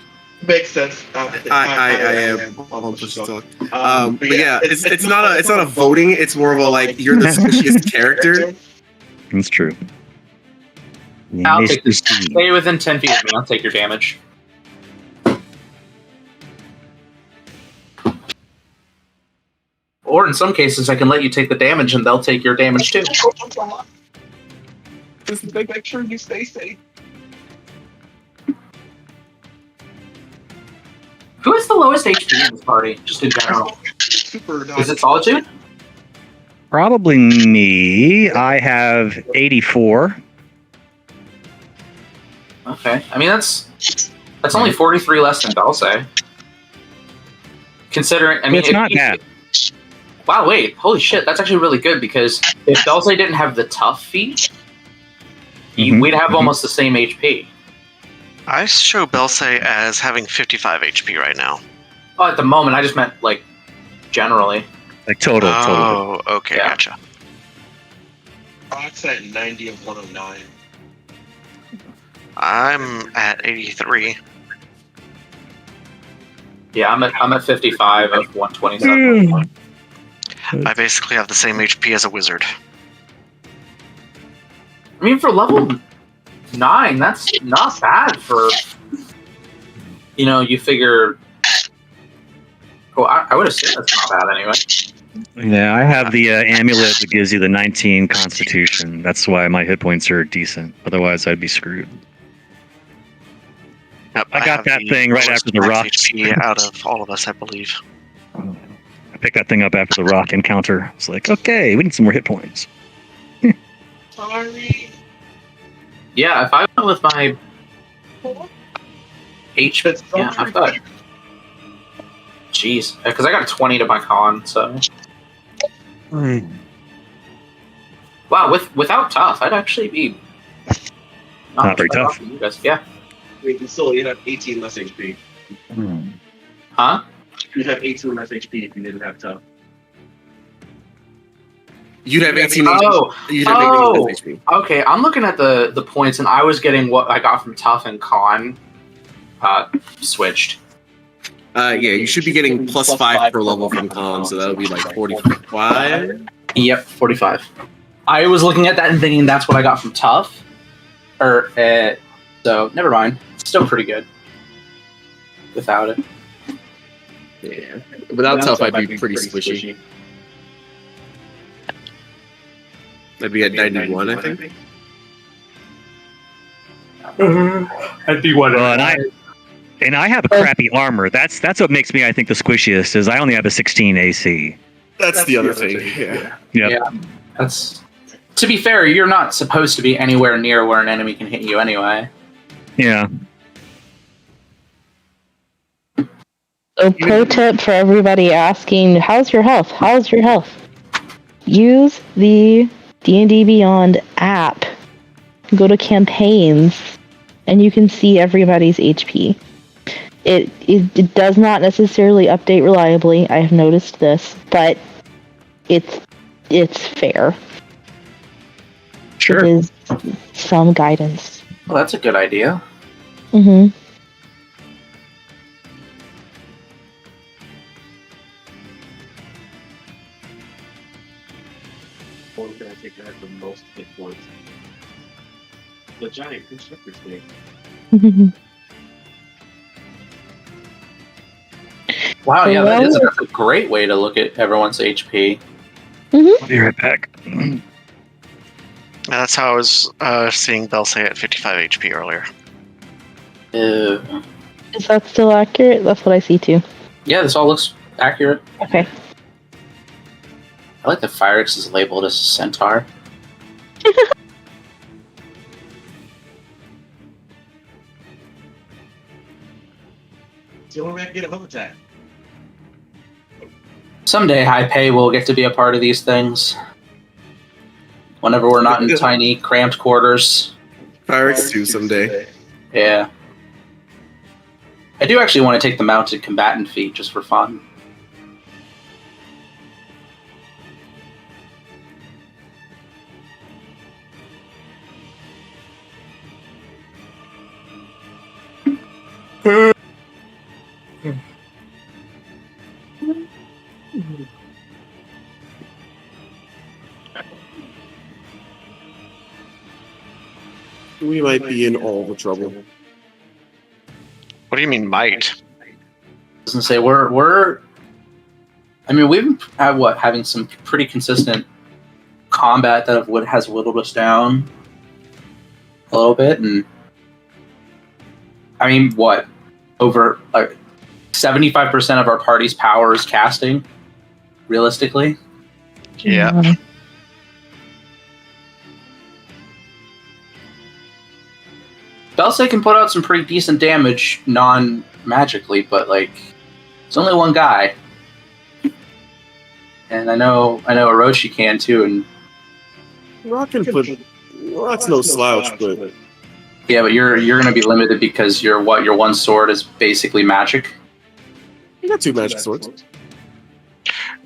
E: Makes sense. I am on push to talk. But yeah, it's not a voting. It's more of a like you're the squishiest character.
F: That's true.
C: I'll take this. Stay within 10 feet of me. I'll take your damage. Or in some cases, I can let you take the damage, and they'll take your damage too.
E: Just make sure you stay safe.
C: Who has the lowest HP in this party, just in general? Is it Solitude?
F: Probably me. I have 84.
C: Okay. I mean, that's only 43 less than Dulce. Considering, I mean,
F: It's not bad.
C: Wow, wait, holy shit, that's actually really good, because if Dulce didn't have the tough feat, we'd have almost the same HP.
D: I show Belse as having 55 HP right now.
C: Oh, at the moment, I just meant, like, generally.
F: Like total.
D: Oh, okay,
C: Yeah.
D: gotcha.
E: Rock's at 90 of 109.
D: I'm at 83.
C: Yeah, I'm at 55 of 127.
D: I basically have the same HP as a wizard.
C: I mean, for level 9, that's not bad for, you figure... Well, I would assume that's not bad anyway.
F: Yeah, I have the amulet that gives you the 19 constitution. That's why my hit points are decent. Otherwise, I'd be screwed.
D: Yep,
F: I got
D: have
F: that
D: the
F: thing right
D: lowest
F: after the
D: max
F: rock.
D: HP out of all of us, I believe.
F: I picked that thing up after the rock encounter. It's like, okay, we need some more hit points.
E: Sorry.
C: Yeah, if I went with my HP, yeah, I thought. Jeez, because I got a 20 to my con, so. Wow, without tough, I'd actually be
F: Not very
C: much better
F: tough.
C: off than you guys. Yeah.
E: Wait, you have 18 less HP.
C: Huh?
E: You'd have 18 less HP if you didn't have tough. You'd have 18
C: Oh,
E: You'd have 18 less HP.
C: Okay, I'm looking at the points, and I was getting what I got from tough and con switched.
E: Yeah, you should be getting plus 5 per level from con, so that would be like 45.
C: Yep, 45. I was looking at that and thinking that's what I got from tough. So never mind. Still pretty good. Without it.
E: Yeah. Without tough, I'd be pretty squishy. I'd be at 91, I think.
C: I'd be one.
F: And I have a crappy armor. That's what makes me, I think, the squishiest. Is I only have a 16 AC.
E: That's the other thing. Yeah.
F: Yep.
C: Yeah. That's. To be fair, you're not supposed to be anywhere near where an enemy can hit you anyway.
F: Yeah.
B: So, pro tip for everybody asking, how's your health? How's your health? Use the D&D Beyond app. Go to campaigns, and you can see everybody's HP. It does not necessarily update reliably. I have noticed this, but it's fair.
F: Sure.
B: is some guidance.
C: Well, that's a good idea.
B: Mm-hmm.
E: Or can I take that for most hit points? The giant constructor snake.
C: Wow, yeah,
B: Well-
C: that's a great way to look at everyone's HP.
F: I'll be right back.
D: That's how I was seeing Belsay at 55 HP earlier.
B: Is that still accurate? That's what I see too.
C: Yeah, this all looks accurate.
B: Okay.
C: I like that Phyrix is labeled as a centaur.
E: It's the only way I can get a hook attack.
C: Someday, High Pay will get to be a part of these things. Whenever we're not in tiny, cramped quarters.
E: Pirates 2 someday.
C: Yeah. I do actually want to take the mounted combatant feat just for fun.
E: We might be in all the trouble.
D: What do you mean might?
C: I was gonna say we're. I mean, we've had having some pretty consistent combat that has whittled us down a little bit, and I mean, over 75% of our party's power is casting, realistically.
D: Yeah.
C: Belsay can put out some pretty decent damage non-magically, but it's only one guy. And I know Orochi can too, and
E: Rock can put. Rock's no slouch, but
C: yeah, but you're gonna be limited because your one sword is basically magic.
E: you got 2 magic swords.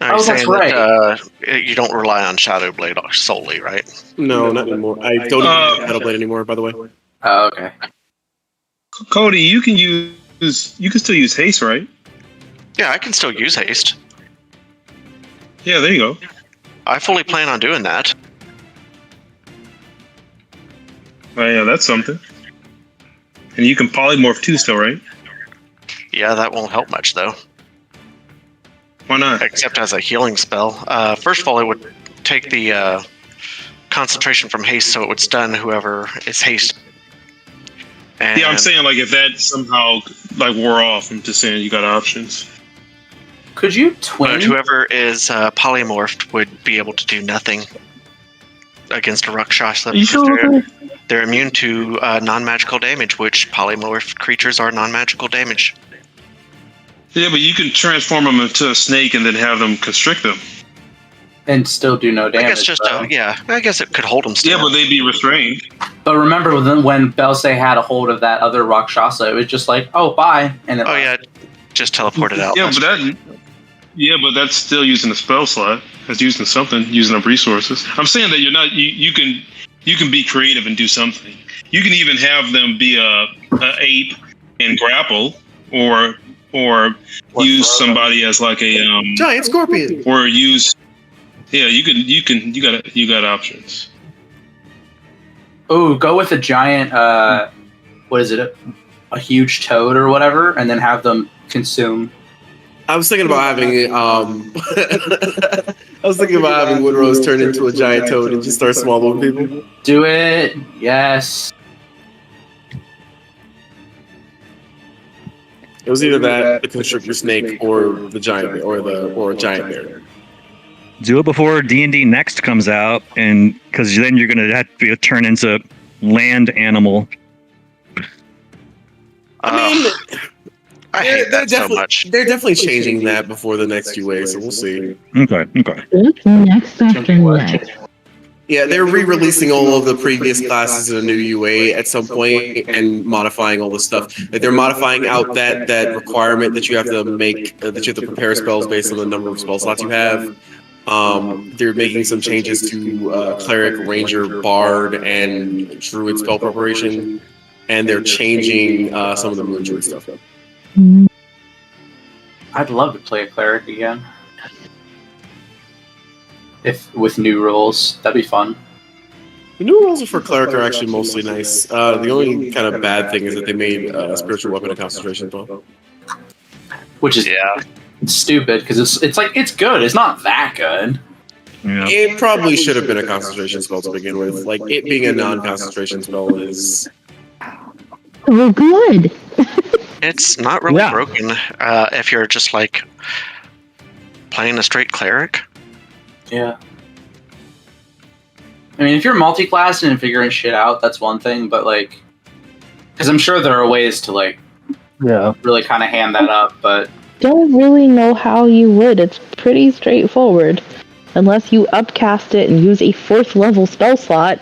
D: Now, you're
C: Oh, that's
D: saying
C: right.
D: that you don't rely on Shadow Blade solely, right?
E: No, not anymore. I don't even use Metal Blade anymore, by the way.
C: Oh, okay.
G: Cody, you can still use haste, right?
D: Yeah, I can still use haste.
G: Yeah, there you go.
D: I fully plan on doing that.
G: Oh, yeah, that's something. And you can polymorph too still, right?
D: Yeah, that won't help much though,
G: Why not?
D: except as a healing spell. First of all, it would take the concentration from haste, so it would stun whoever is haste. And
G: Yeah, I'm saying if that somehow wore off, I'm just saying you got options.
C: Could you
D: but
C: twin?
D: whoever is polymorphed would be able to do nothing against a Rakshasa.
C: You sure?
D: They're immune to non-magical damage, which polymorphed creatures are non-magical damage.
G: Yeah, but you can transform them into a snake and then have them constrict them.
C: And still do no damage.
D: I guess I guess it could hold them still.
G: Yeah, but they'd be restrained.
C: But remember when Belsay had a hold of that other Rakshasa, it was just oh, bye. And it
D: Oh yeah, just teleported out.
G: Yeah, but that's still using a spell slot. That's using something, using up resources. I'm saying that you're not. You can be creative and do something. You can even have them be a ape and grapple, or use somebody as a
E: Giant scorpion.
G: or use. Yeah, you got options.
C: Oh, go with a giant. What is it? A huge toad or whatever, and then have them consume.
E: I was thinking about having Woodrose turn into a giant toad and just start swallowing people.
C: Do it. Yes.
E: It was either that, the constrictor snake, or the giant bear, or a giant bear.
F: Do it before D&D Next comes out, and because then you're going to have to turn into land animal.
E: I mean,
D: I hate that so much.
E: They're definitely changing that before the next UA, so we'll see.
F: Okay.
B: What's next after next?
E: Yeah, they're re-releasing all of the previous classes in a new UA at some point and modifying all the stuff. They're modifying out that requirement that you have to make, that you have to prepare spells based on the number of spell slots you have. They're making some changes to cleric, ranger, bard, and druid spell preparation, and they're changing some of the moon druid stuff.
C: I'd love to play a cleric again. If with new rules, that'd be fun.
E: The new rules for cleric are actually mostly nice. The only kind of bad thing is that they made spiritual weapon a concentration spell,
C: which is stupid because it's like it's good. It's not that good.
F: Yeah.
E: It probably should have been a concentration spell to begin with. Like it being a non-concentration spell is.
B: Well, good.
D: It's not really broken if you're just like playing a straight cleric.
C: Yeah. I mean, if you're multi-classing and figuring shit out, that's one thing. But like, because I'm sure there are ways to like, really kind of hand that up. But
B: don't really know how you would. It's pretty straightforward, unless you upcast it and use a 4th level spell slot.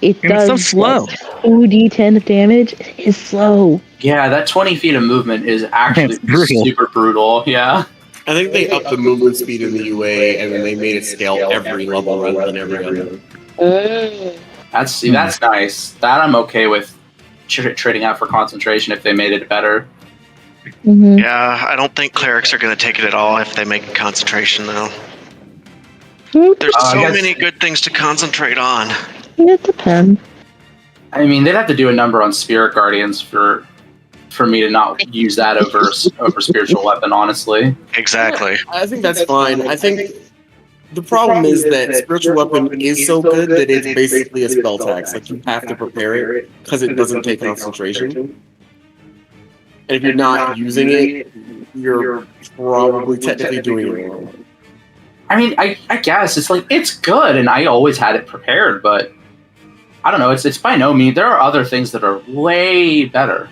B: It does
F: so slow.
B: 2d10 of damage. It is slow.
C: Yeah, that 20 feet of movement is actually super brutal. Yeah.
E: I think they upped the movement speed in the UA, and then they made it scale every level rather than every other.
C: That's nice. That I'm okay with trading out for concentration if they made it better.
B: Mm-hmm.
D: Yeah, I don't think clerics are going to take it at all if they make concentration, though. There's so many good things to concentrate on.
B: It depends.
C: I mean, they'd have to do a number on Spirit Guardians for me to not use that over spiritual weapon, honestly.
D: Exactly.
E: I think that's fine. I think the problem is that spiritual weapon is so good that it's basically a spell tax. Like you have to prepare it because it doesn't take concentration. And if you're not using it, you're probably technically doing it wrong.
C: I mean, I guess it's like it's good, and I always had it prepared, but I don't know. It's by no means. There are other things that are way better.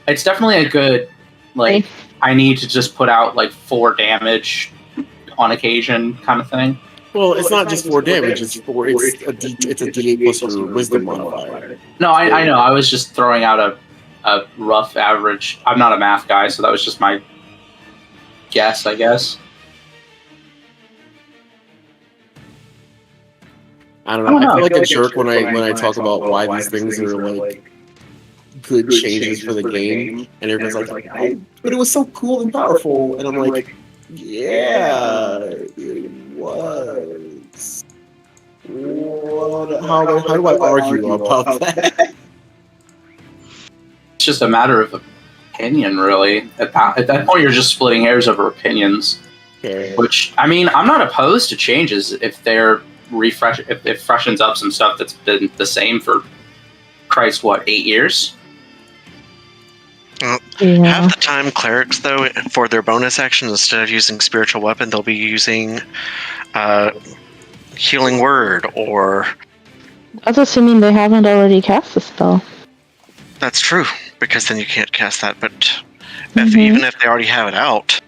C: It's definitely a good, like, I need to just put out, like, 4 damage on occasion kind of thing.
E: Well, it's not just 4 damage, it's a D8 plus your wisdom modifier.
C: No, I know. I was just throwing out a rough average. I'm not a math guy, so that was just my guess, I guess.
E: I don't know. I feel like a jerk when I talk about why these things are, like, good changes for the game, and everyone's like, but it was so cool and powerful, and I'm like, yeah, it was. How do I argue about that?
C: It's just a matter of opinion, really. At that point, you're just splitting hairs over opinions.
E: Okay.
C: Which, I mean, I'm not opposed to changes if they're if it freshens up some stuff that's been the same for, Christ, what, 8 years?
D: Half the time, clerics, though, for their bonus action, instead of using spiritual weapon, they'll be using healing word or...
B: That's assuming they haven't already cast the spell.
D: That's true, because then you can't cast that, but even if they already have it out,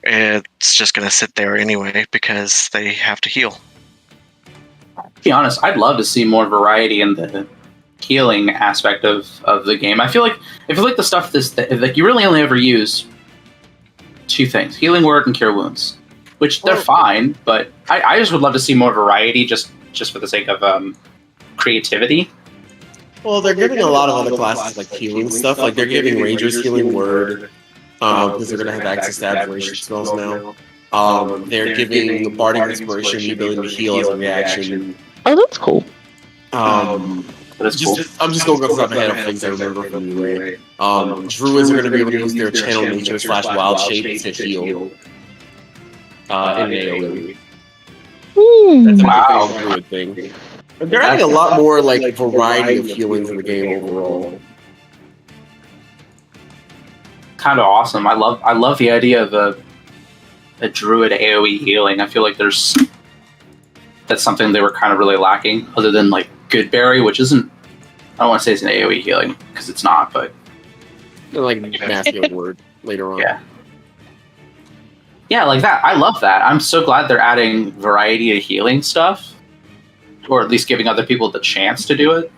D: it's just going to sit there anyway, because they have to heal.
C: To be honest, I'd love to see more variety in the healing aspect of the game. I feel like the stuff that you really only ever use 2 things: healing word and cure wounds, which they're fine, but I just would love to see more variety just for the sake of creativity.
E: Well, they're giving a lot of other classes like healing stuff. Like they're giving rangers healing word because they're going to have access to abjuration spells now. They're giving the bardic inspiration the ability to heal as a reaction.
B: Oh, that's cool.
E: I'm just going off the top of my head of things I remember from the UA. Druids are going to be able to use their channel nature / wild shape to heal in AoE. That's a big druid thing. They're adding a lot more like variety of healings in the game overall.
C: Kind of awesome. I love the idea of a druid AoE healing. I feel like that's something they were kind of really lacking, other than like Goodberry, which isn't. I don't want to say it's an AoE healing because it's not, but
E: like nasty word later on.
C: Yeah, like that. I love that. I'm so glad they're adding variety of healing stuff, or at least giving other people the chance to do it.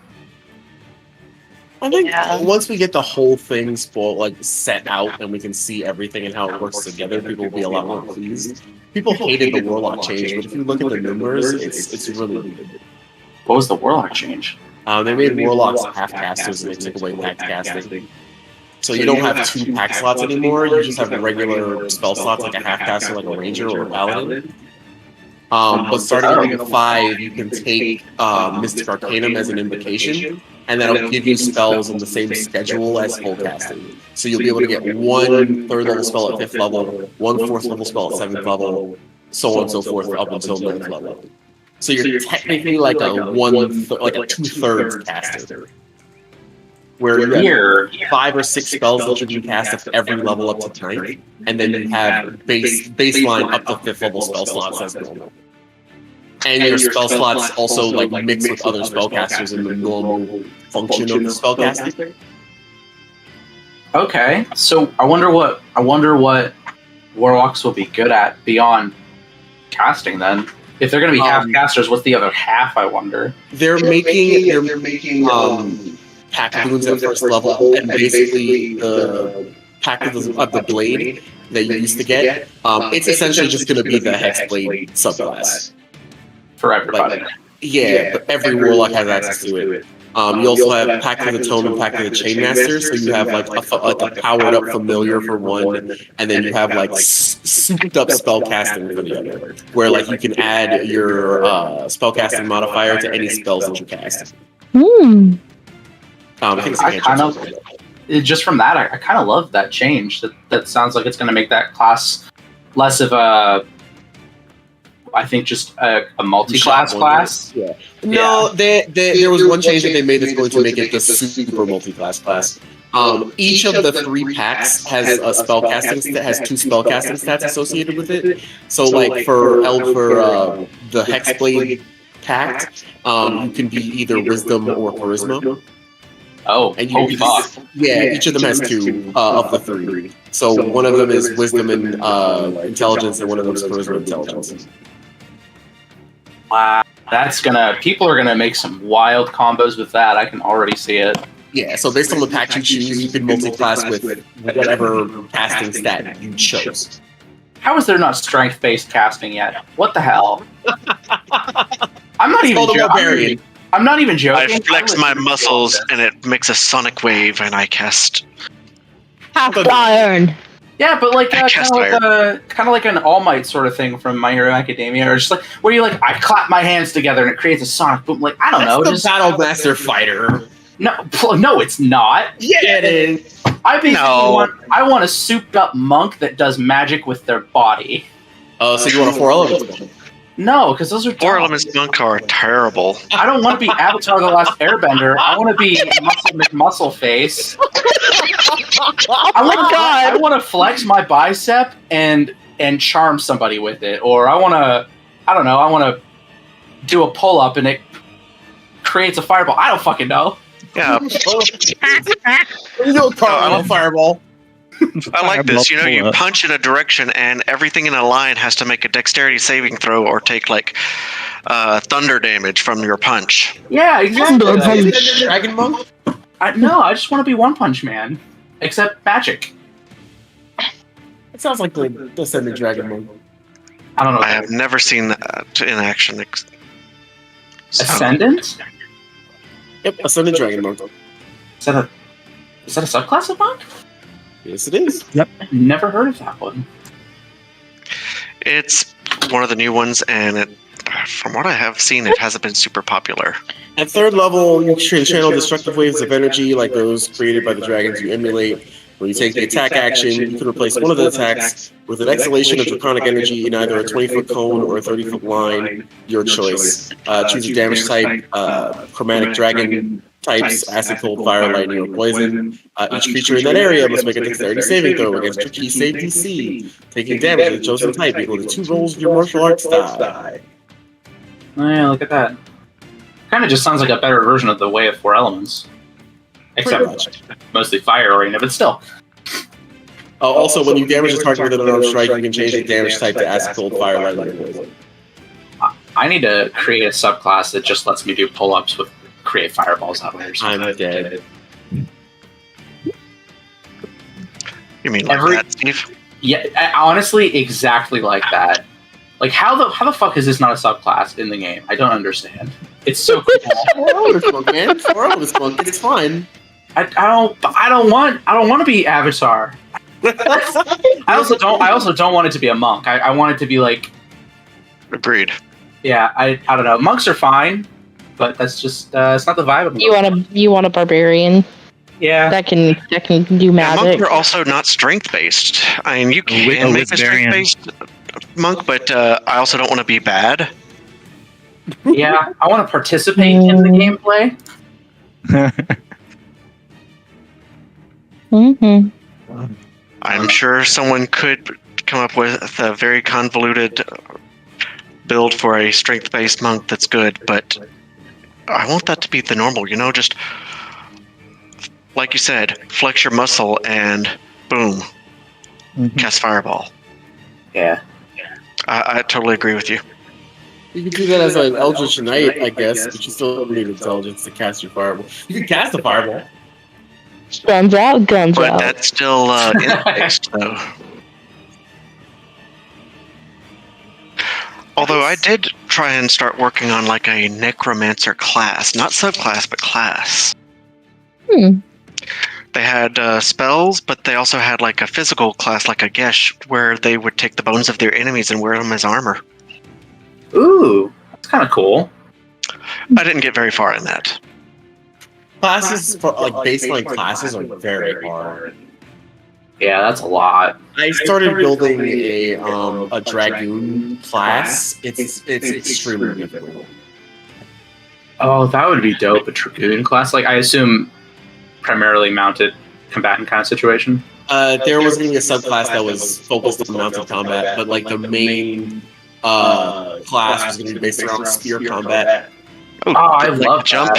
E: I think once we get the whole thing set out and we can see everything and how it works together, people will be a lot more pleased. People hated the Warlock change, but if you look at the numbers, it's really good.
C: What was the Warlock change?
E: They made Warlocks half casters and they took away pack casting. So you don't have 2 pack slots anymore, you just have regular spell slots like a half caster, like a ranger or a paladin. But starting at 5, you can take Mystic Arcanum as an invocation, and that'll give you spells in the same schedule as full casting. So you'll be able to get 1 3rd level spell at 5th level, 1 4th level spell at 7th level, so on and so forth up until 9th level. So you're technically like a 2/3 caster. Where you have 5 or 6 spells that you can cast at every level up to 9th, and then you have baseline up to 5th level spell slots as normal. And your spell slots also like mix with other spellcasters in the normal function of the spellcasting.
C: Okay, so I wonder what Warlocks will be good at beyond casting then. If they're going to be half casters, what's the other half? I wonder.
E: They're making pack boons at first level, and basically the pack of the blade that you used to get. It's essentially just going to be the Hexblade subclass. For everybody. But every Warlock has access to it. You also have Pact of the Tome and Pact of the Chainmaster, so you have like a powered up familiar for one, and then you have like souped up spellcasting for the other, where like you can add your spellcasting modifier to any spells that you cast.
C: I kind of, just from that, I kind of love that change. That sounds like it's going to make that class less of a, I think, just a multi-class class.
E: Yeah. No, there was one change that they made that's going to make it the super multi-class class. Each of the 3 packs has a spellcasting that has 2 spellcasting stats associated with it. So, like for the Hexblade pact, you can be either Wisdom or Charisma.
C: Oh,
E: and each of them has 2 of the 3. So one of them is Wisdom and Intelligence, and one of them is Charisma and Intelligence.
C: Wow, people are gonna make some wild combos with that. I can already see it.
E: Yeah, so based on the pack you choose, you can multi-class with whatever casting stat you chose.
C: How is there not strength-based casting yet? What the hell? I'm not even joking. I'm not even joking.
D: I flex my muscles and it makes a sonic wave, and I cast
B: half iron.
C: Yeah, but like kind of like an All Might sort of thing from My Hero Academia, or just like where you like I clap my hands together and it creates a sonic boom. Like I don't know,
E: just Battle Master Fighter.
C: No, it's not.
E: Yeah, it is.
C: I want a souped up monk that does magic with their body.
E: Oh, so you want a 4 elements?
C: No, because those are
D: 4 elements monk are terrible.
C: I don't want to be Avatar: The Last Airbender. I want to be Muscle McMuscleface. I want to flex my bicep and charm somebody with it, or I want to do a pull up and it creates a fireball. I don't fucking know.
D: Yeah.
E: You don't call a fireball.
D: I like this. You know, you punch in a direction, and everything in a line has to make a dexterity saving throw or take like thunder damage from your punch.
C: Yeah, exactly.
E: Dragon Monk?
C: No, I just want to be One Punch Man, except magic.
E: It sounds like the Ascended Dragon Monk.
C: I don't know.
D: I have never seen that in action.
C: Ascendant?
E: Yep, Ascended Dragon Monk.
C: Is that a subclass of monk?
E: Yes, it is.
F: Yep.
C: Never heard of that one.
D: It's one of the new ones, and from what I have seen, it hasn't been super popular.
E: At 3rd level, you can channel destructive waves of energy like those created by the dragons you emulate. When you take the attack action, you can replace one of the attacks with an exhalation of draconic energy in either a 20-foot cone or a 30-foot line, your choice. Choose a damage type, chromatic dragon types, acid, cold, fire, lightning, or poison. Each creature in that area must make a dexterity saving throw against your key save DC. Taking damage of the chosen type equal to 2 rolls of your martial arts die.
C: Oh yeah, look at that. Kind of just sounds like a better version of the Way of 4 Elements. Except mostly fire-oriented, but still.
E: Also, when you damage a target with an unarmed strike, you can change the damage type to acid, cold, fire, lightning, or poison.
C: I need to create a subclass that just lets me do pull-ups with create fireballs out of it or something.
E: I'm dead.
D: You mean like that, Steve?
C: Yeah, honestly, exactly like that. Like, how the fuck is this not a subclass in the game? I don't understand. It's so cool.
E: It's fine.
C: I don't want to be Avatar. I also don't want it to be a monk. I want it to be like.
D: Agreed.
C: Yeah, I don't know. Monks are fine, but that's just it's not the vibe of them.
B: You want a barbarian?
C: Yeah,
B: that can do magic.
D: Monks are also not strength based. I mean, you can make a strength based monk, but I also don't want to be bad.
C: Yeah, I want to participate in the gameplay.
D: I'm sure someone could come up with a very convoluted build for a strength-based monk that's good, but I want that to be the normal, just like you said, flex your muscle and boom, cast fireball.
C: Yeah.
D: I totally agree with you.
E: You can do that as an Eldritch Knight, I guess, but you still need intelligence to cast your fireball. You can cast a fireball.
B: Guns out.
D: But that's still in-based, though. Although I did try and start working on like a necromancer class, not subclass, but class. They had spells, but they also had like a physical class, like a Gesh, where they would take the bones of their enemies and wear them as armor.
C: Ooh, that's kind of cool.
D: I didn't get very far in that.
E: Classes, like baseline classes, are very hard.
C: Yeah, that's a lot.
E: I started building a dragoon class. It's extremely difficult.
C: Oh, that would be dope. A dragoon class, like I assume, primarily mounted combatant kind of situation.
E: There was going to be a subclass that was focused on mounted combat, but like the main class was going to be based around spear combat.
C: Oh, I love
D: jump.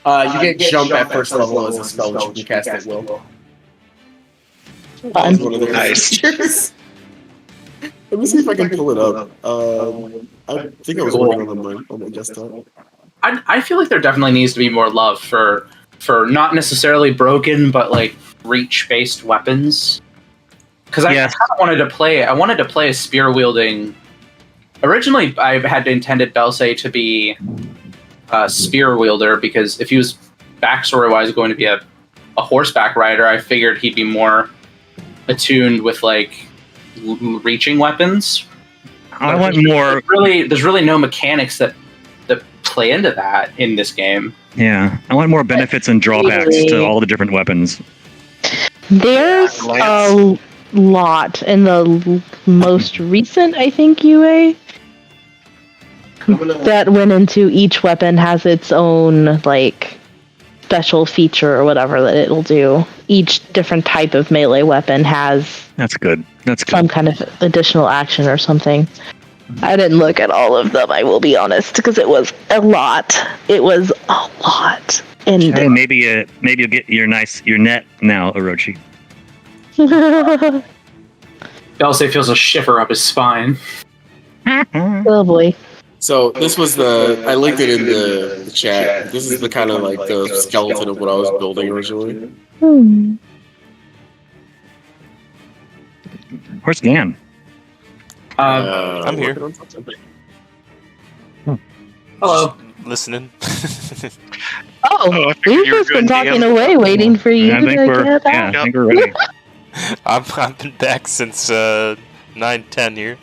E: You get jump at first level as a spell, which you can cast at will.
D: Nice.
E: Let me see if I can pull it up. I think I was working on my desktop.
C: I feel like there definitely needs to be more love for not necessarily broken, but like reach-based weapons. Because I kind of wanted to play. I wanted to play a spear wielding. Originally, I had intended Belsay to be a spear wielder because if he was backstory-wise going to be a horseback rider, I figured he'd be more attuned with like reaching weapons.
F: I want more.
C: There's really no mechanics that play into that in this game.
F: Yeah, I want more benefits and drawbacks to all the different weapons.
B: There's a lot in the most recent, I think, UA that went into each weapon has its own like special feature or whatever that it'll do. Each different type of melee weapon has
F: That's good.
B: Some kind of additional action or something. I didn't look at all of them, I will be honest, because it was a lot. And
F: hey, maybe you'll get your net now, Orochi.
C: Belsay feels a shiver up his spine.
B: Lovely.
E: So this was I linked it in the chat. This is the kind of like the skeleton of what I was building originally.
F: Where's Gan?
A: I'm here.
C: Hello.
A: Listening.
B: We've just been talking away, waiting for you to get back.
F: I think we're ready.
A: I've been back since 9:10 here,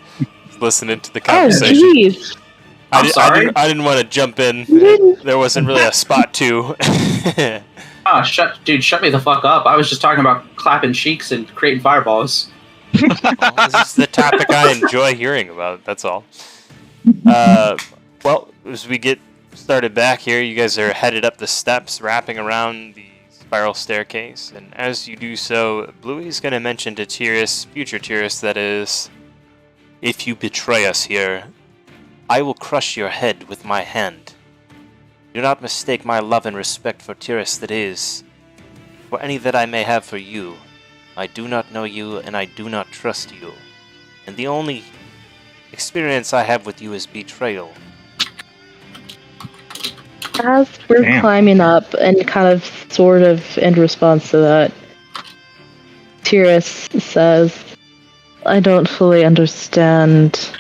A: listening to the conversation.
B: Oh, jeez.
C: Sorry?
A: I didn't want to jump in. There wasn't really a spot to.
C: Shut me the fuck up. I was just talking about clapping cheeks and creating fireballs.
A: This is the topic I enjoy hearing about, that's all. Well, as we get started back here, you guys are headed up the steps, wrapping around the spiral staircase, and as you do so, Bluey's going to mention to future Tyrus, that is, if you betray us here, I will crush your head with my hand. Do not mistake my love and respect for Tyrus, that is, for any that I may have for you. I do not know you, and I do not trust you. And the only experience I have with you is betrayal.
B: As we're climbing up, and kind of, sort of, in response to that, Tyrus says, I don't fully understand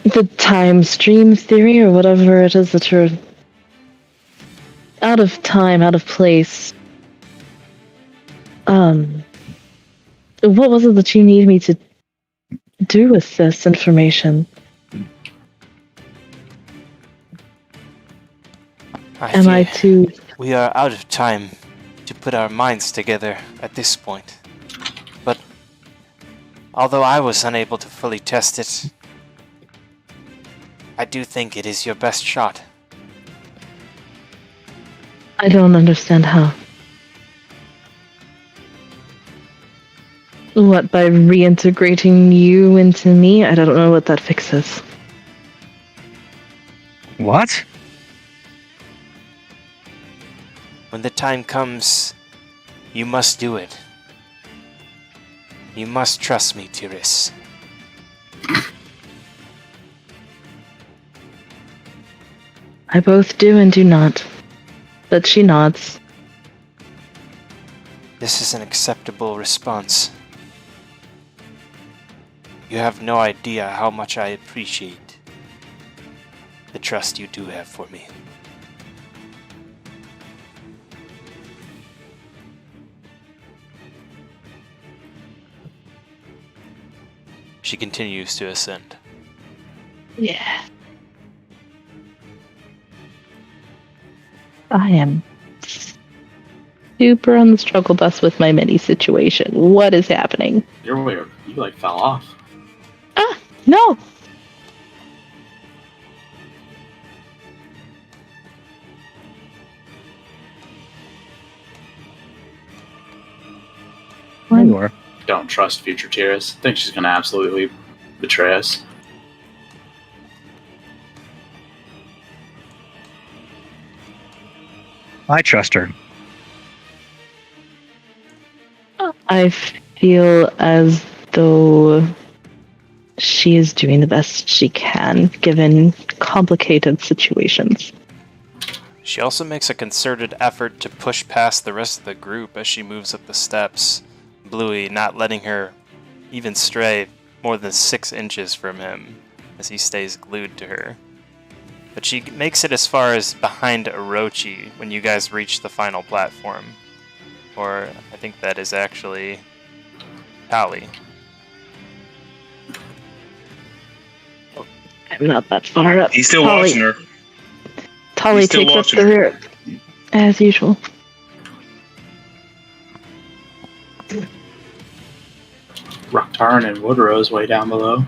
B: the time stream theory or whatever it is that you're out of time, out of place. What was it that you need me to do with this information? Am I to...
A: We are out of time to put our minds together at this point. But although I was unable to fully test it, I do think it is your best shot.
B: I don't understand how. What, by reintegrating you into me? I don't know what that fixes.
F: What?
A: When the time comes, you must do it. You must trust me, Tiris.
B: I both do and do not. But she nods.
A: This is an acceptable response. You have no idea how much I appreciate the trust you do have for me. She continues to ascend.
B: Yeah. I am super on the struggle bus with my mini situation. What is happening?
C: You're weird. You like fell off.
B: Ah, no!
F: There you are.
C: Don't trust future Tiris. Think she's gonna absolutely betray us.
F: I trust her.
B: I feel as though she is doing the best she can, given complicated situations.
A: She also makes a concerted effort to push past the rest of the group as she moves up the steps, Bluey not letting her even stray more than 6 inches from him as he stays glued to her. But she makes it as far as behind Orochi when you guys reach the final platform. Or I think that is actually Tali.
B: I'm not that far up.
G: He's still watching her.
B: Tali
G: He's still
B: takes up
G: watching
B: the
G: her.
B: rear, as usual.
C: Rocktarn and Woodrow's way down below.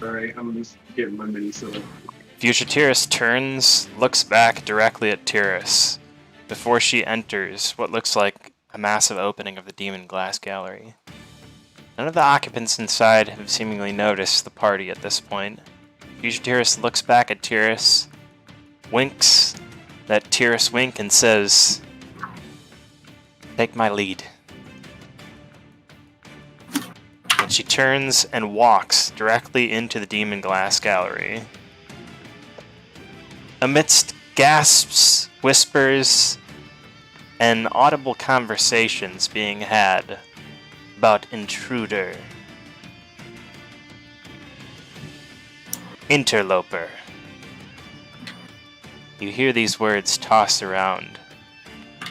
E: Alright, I'm just getting my mini silver.
A: Future Tiris turns, looks back directly at Tiris before she enters what looks like a massive opening of the Demon Glass Gallery. None of the occupants inside have seemingly noticed the party at this point. Future Tiris looks back at Tiris, winks that Tiris wink, and says, "Take my lead." And she turns and walks directly into the Demon Glass Gallery. Amidst gasps, whispers, and audible conversations being had about intruder, interloper, you hear these words tossed around.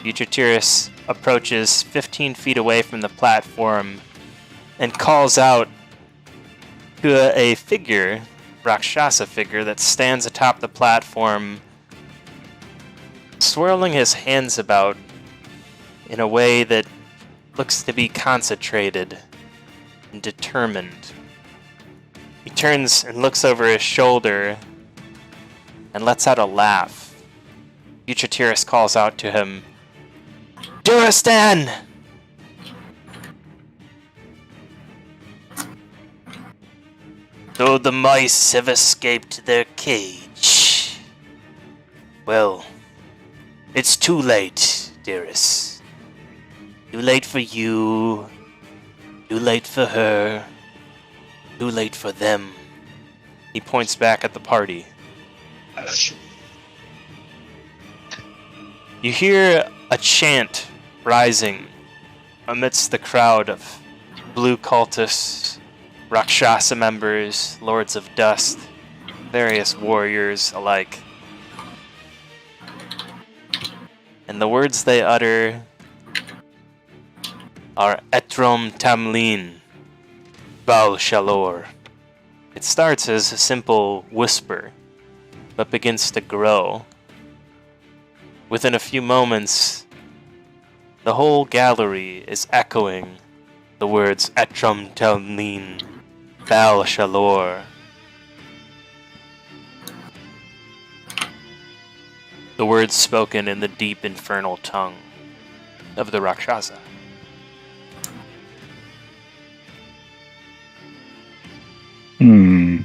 A: Future Tiris approaches 15 feet away from the platform and calls out to a figure, Rakshasa figure, that stands atop the platform, swirling his hands about in a way that looks to be concentrated and determined. He turns and looks over his shoulder and lets out a laugh. Future Tiris calls out to him, "Durastan!" Though the mice have escaped their cage. Well, it's too late, dearest. Too late for you. Too late for her. Too late for them. He points back at the party. You hear a chant rising amidst the crowd of blue cultists, Rakshasa members, Lords of Dust, various warriors alike. And the words they utter are Etrom Tamlin, Baal Shalor. It starts as a simple whisper, but begins to grow. Within a few moments, the whole gallery is echoing the words Etrom Tamlin, Baal Shalor. The words spoken in the deep infernal tongue of the Rakshasa.
F: Hmm.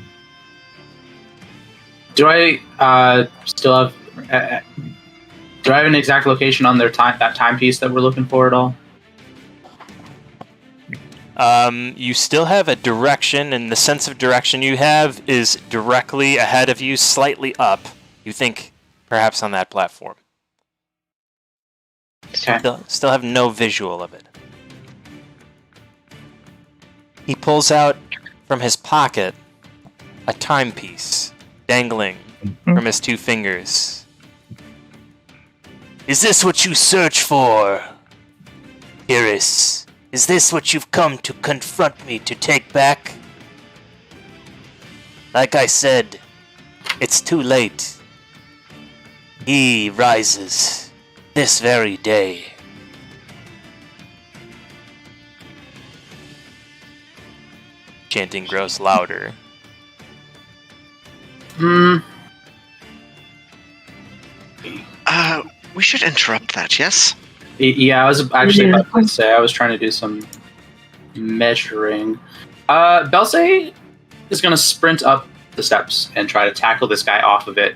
C: Do I still have? Do I have an exact location on their that timepiece that we're looking for at all?
A: You still have a direction, and the sense of direction you have is directly ahead of you, slightly up. You think perhaps on that platform.
C: Okay.
A: Still have no visual of it. He pulls out from his pocket a timepiece dangling from his two fingers. Is this what you search for, Iris? Is this what you've come to confront me to take back? Like I said, it's too late. He rises this very day. Chanting grows louder.
D: We should interrupt that, yes?
C: Yeah, I was actually about to say I was trying to do some measuring. Belsay is going to sprint up the steps and try to tackle this guy off of it.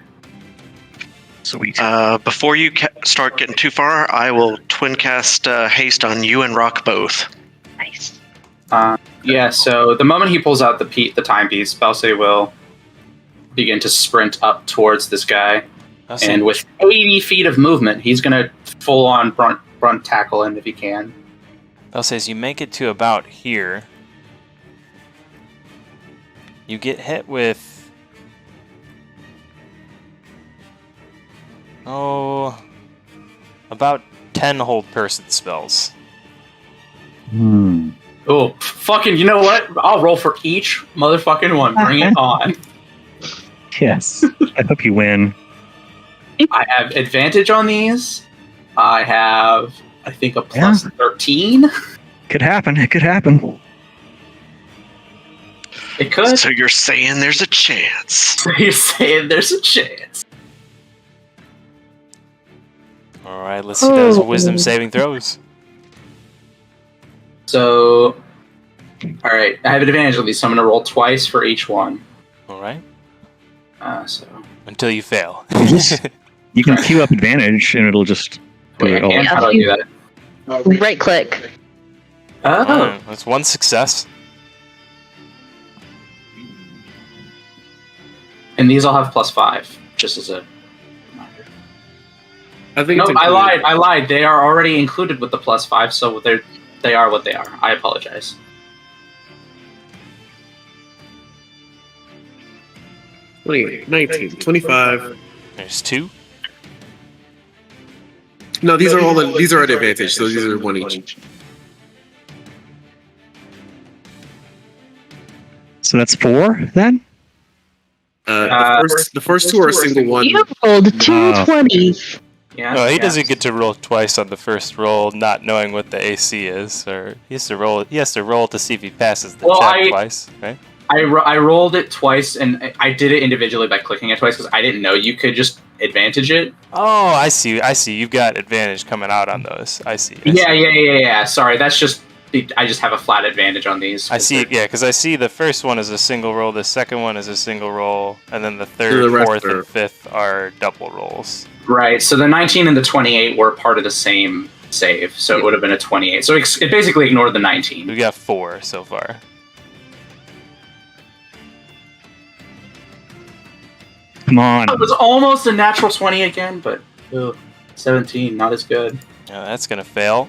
F: Sweet.
D: Before you start getting too far, I will twin cast haste on you and Rock both.
B: Nice.
C: Yeah, so the moment he pulls out the timepiece, Belsay will begin to sprint up towards this guy.
A: Awesome.
C: And with 80 feet of movement, he's going to full-on front tackle him if he can.
A: Bell says you make it to about here. You get hit with... about 10 hold person spells.
C: Oh, fucking, you know what? I'll roll for each motherfucking one. Bring it on.
F: Yes. I hope you win.
C: I have advantage on these. I have, I think, a plus 13.
F: Could happen. It could happen.
C: It could.
D: So you're saying there's a chance.
C: You're saying there's a chance.
A: Alright, let's see those wisdom saving throws.
C: So, alright, I have an advantage on these, so I'm going to roll twice for each one.
A: Alright.
C: So
A: Until you fail.
F: You can queue up advantage, and it'll just do it all.
C: How do I do that?
B: Right click.
C: Oh.
A: That's one success.
C: And these all have +5, just as a reminder.
E: I think
C: No,
E: it's
C: I
E: included.
C: lied. They are already included with the +5, so they are what they are. I apologize.
E: 28, 19, 25.
A: There's 2.
E: No, these are at advantage, so these are 1 each.
F: So that's 4 then?
E: The first 2 are a single one.
B: You rolled two 20s.
C: Yeah.
A: No, he
C: yeah.
A: doesn't get to roll twice on the first roll, not knowing what the AC is, or he has to roll to see if he passes the check twice, right?
C: I rolled it twice, and I did it individually by clicking it twice because I didn't know you could just advantage it.
A: Oh, I see. You've got advantage coming out on those. I see.
C: Yeah. Sorry, that's just I just have a flat advantage on these.
A: I see. Yeah, because I see the first one is a single roll, the second one is a single roll, and then the third, fourth, and fifth are double rolls.
C: Right. So the 19 and the 28 were part of the same save, so it would have been a 28. So it basically ignored the 19.
A: We got 4 so far.
F: Come on.
C: It was almost a natural 20 again, but 17, not as good.
A: Yeah, that's gonna fail.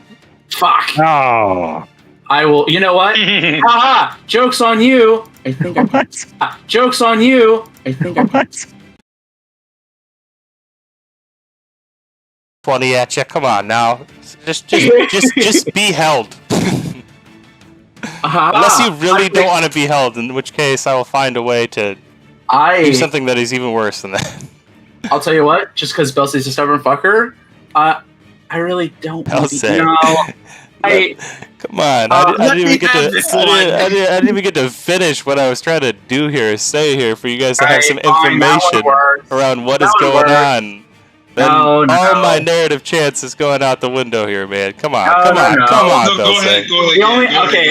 C: Fuck.
F: Oh.
C: I will. You know what? Haha! Joke's on you. I think.
F: What?
C: Joke's on you. I think
F: What?
A: 20 at you. Come on now. Just be held. Unless you really don't want to be held, in which case I will find a way to do something that is even worse than that.
C: I'll tell you what. Just because Belsey's a stubborn fucker, I really don't.
A: Belsey.
C: No.
A: Come on. I didn't even get to finish what I was trying to do here, say here, for you guys to have some information around what is going on. Then all my narrative chance is going out the window here, man. Come on, come on,
G: Go ahead.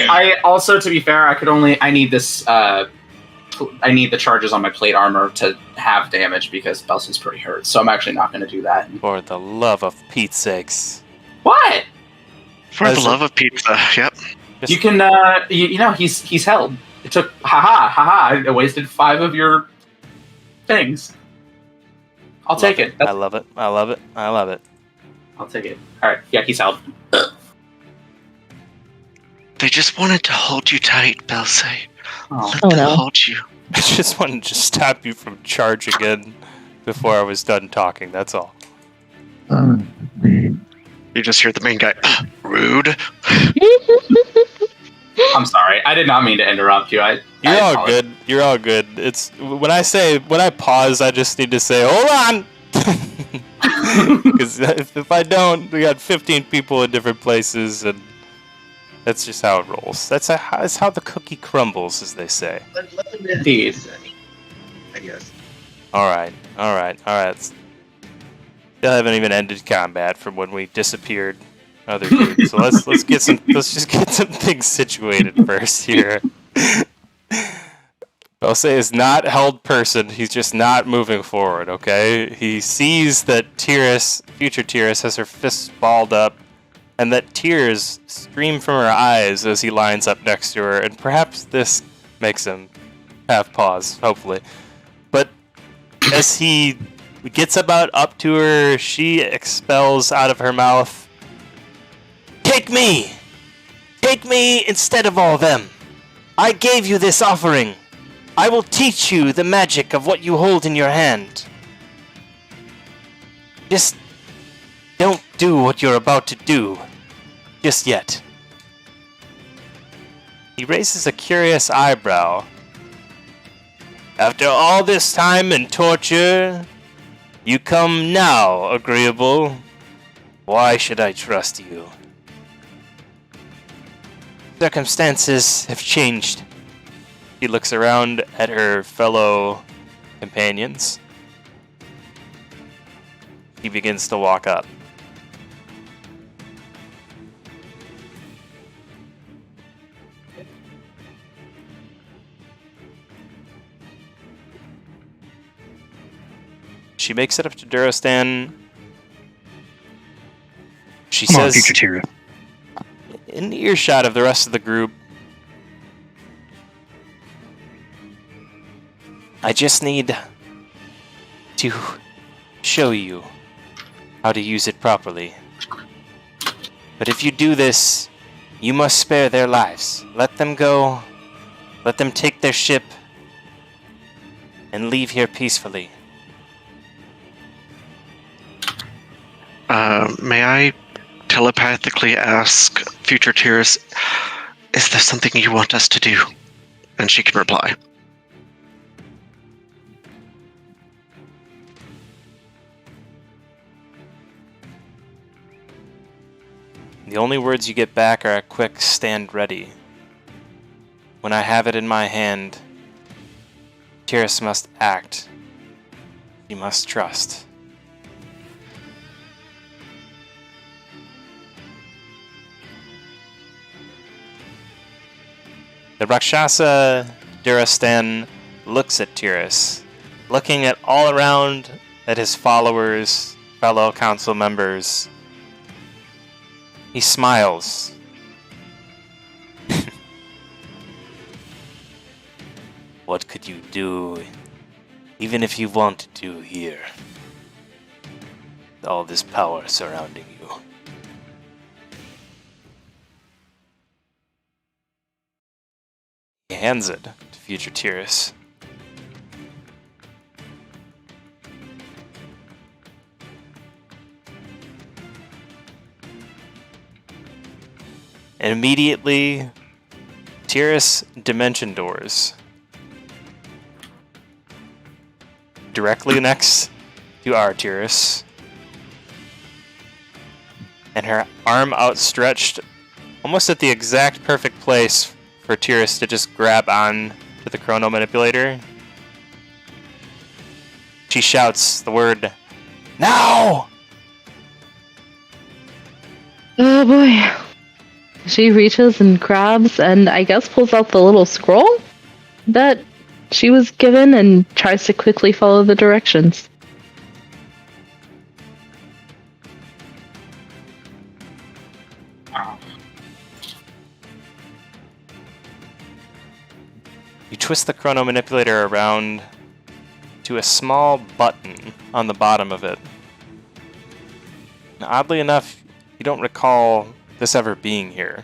C: I also, to be fair, I need this. I need the charges on my plate armor to have damage because Belsey's pretty hurt. So I'm actually not going to do that.
A: For the love of Pete's sakes!
C: What?
D: For the love of pizza. Yep.
C: You can. You know he's held. It took. I wasted 5 of your things. I'll take it.
A: I love it. I love it. I love it.
C: I'll take it. All right. Yeah, he's held.
D: They just wanted to hold you tight, Belsey. Let
B: Oh,
D: them
B: no.
D: hold you.
A: I just wanted to stop you from charging in before I was done talking. That's all.
D: You just hear the main guy. Rude.
C: I'm sorry. I did not mean to interrupt you.
A: You're all good. You're all good. It's when I pause, I just need to say, "Hold on," because if I don't, we got 15 people in different places, and that's just how it rolls. That's how the cookie crumbles, as they say.
H: Let them in.
C: Indeed.
H: I guess.
A: All right. Still haven't even ended combat from when we disappeared. Other dudes. So let's just get some things situated first here. Belsey is not held person. He's just not moving forward. Okay. He sees that future Tyrus, has her fists balled up, and that tears stream from her eyes as he lines up next to her. And perhaps this makes him have pause. Hopefully, but as he gets about up to her, she expels out of her mouth, "Take me! Take me instead of all them! I gave you this offering! I will teach you the magic of what you hold in your hand! Just don't do what you're about to do. Just yet." He raises a curious eyebrow. "After all this time and torture, you come now, agreeable. Why should I trust you? Circumstances have changed." She looks around at her fellow companions. He begins to walk up. She makes it up to Durostan. She
F: Come
A: says,
F: on, future Tyria.
A: in earshot of the rest of the group, "I just need to show you how to use it properly. But if you do this, you must spare their lives. Let them go. Let them take their ship and leave here peacefully."
D: May I telepathically ask future Tyrus, is there something you want us to do? And she can reply.
A: The only words you get back are a quick "stand ready." When I have it in my hand, Tyrus must act. You must trust. The Rakshasa Durastan looks at Tyrus, looking at all around at his followers, fellow council members. He smiles. "What could you do, even if you wanted to here, with all this power surrounding you?" He hands it to future Tyrus. And immediately, Tyrus dimension doors. Directly next to our Tyrus. And her arm outstretched, almost at the exact perfect place for Tyrus to just grab on to the chrono manipulator. She shouts the word, "Now!"
B: Oh boy. She reaches and grabs and I guess pulls out the little scroll that she was given and tries to quickly follow the directions.
A: You twist the chrono manipulator around to a small button on the bottom of it. Now, oddly enough, you don't recall this ever being here.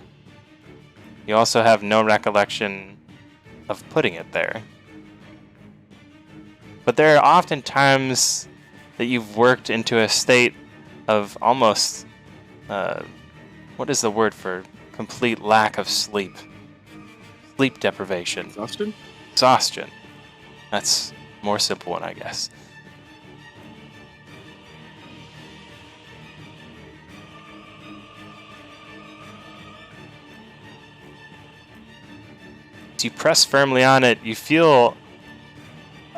A: You also have no recollection of putting it there. But there are often times that you've worked into a state of almost, what is the word for complete lack of sleep? Sleep deprivation.
E: Exhaustion?
A: Exhaustion. That's a more simple one, I guess. As you press firmly on it, you feel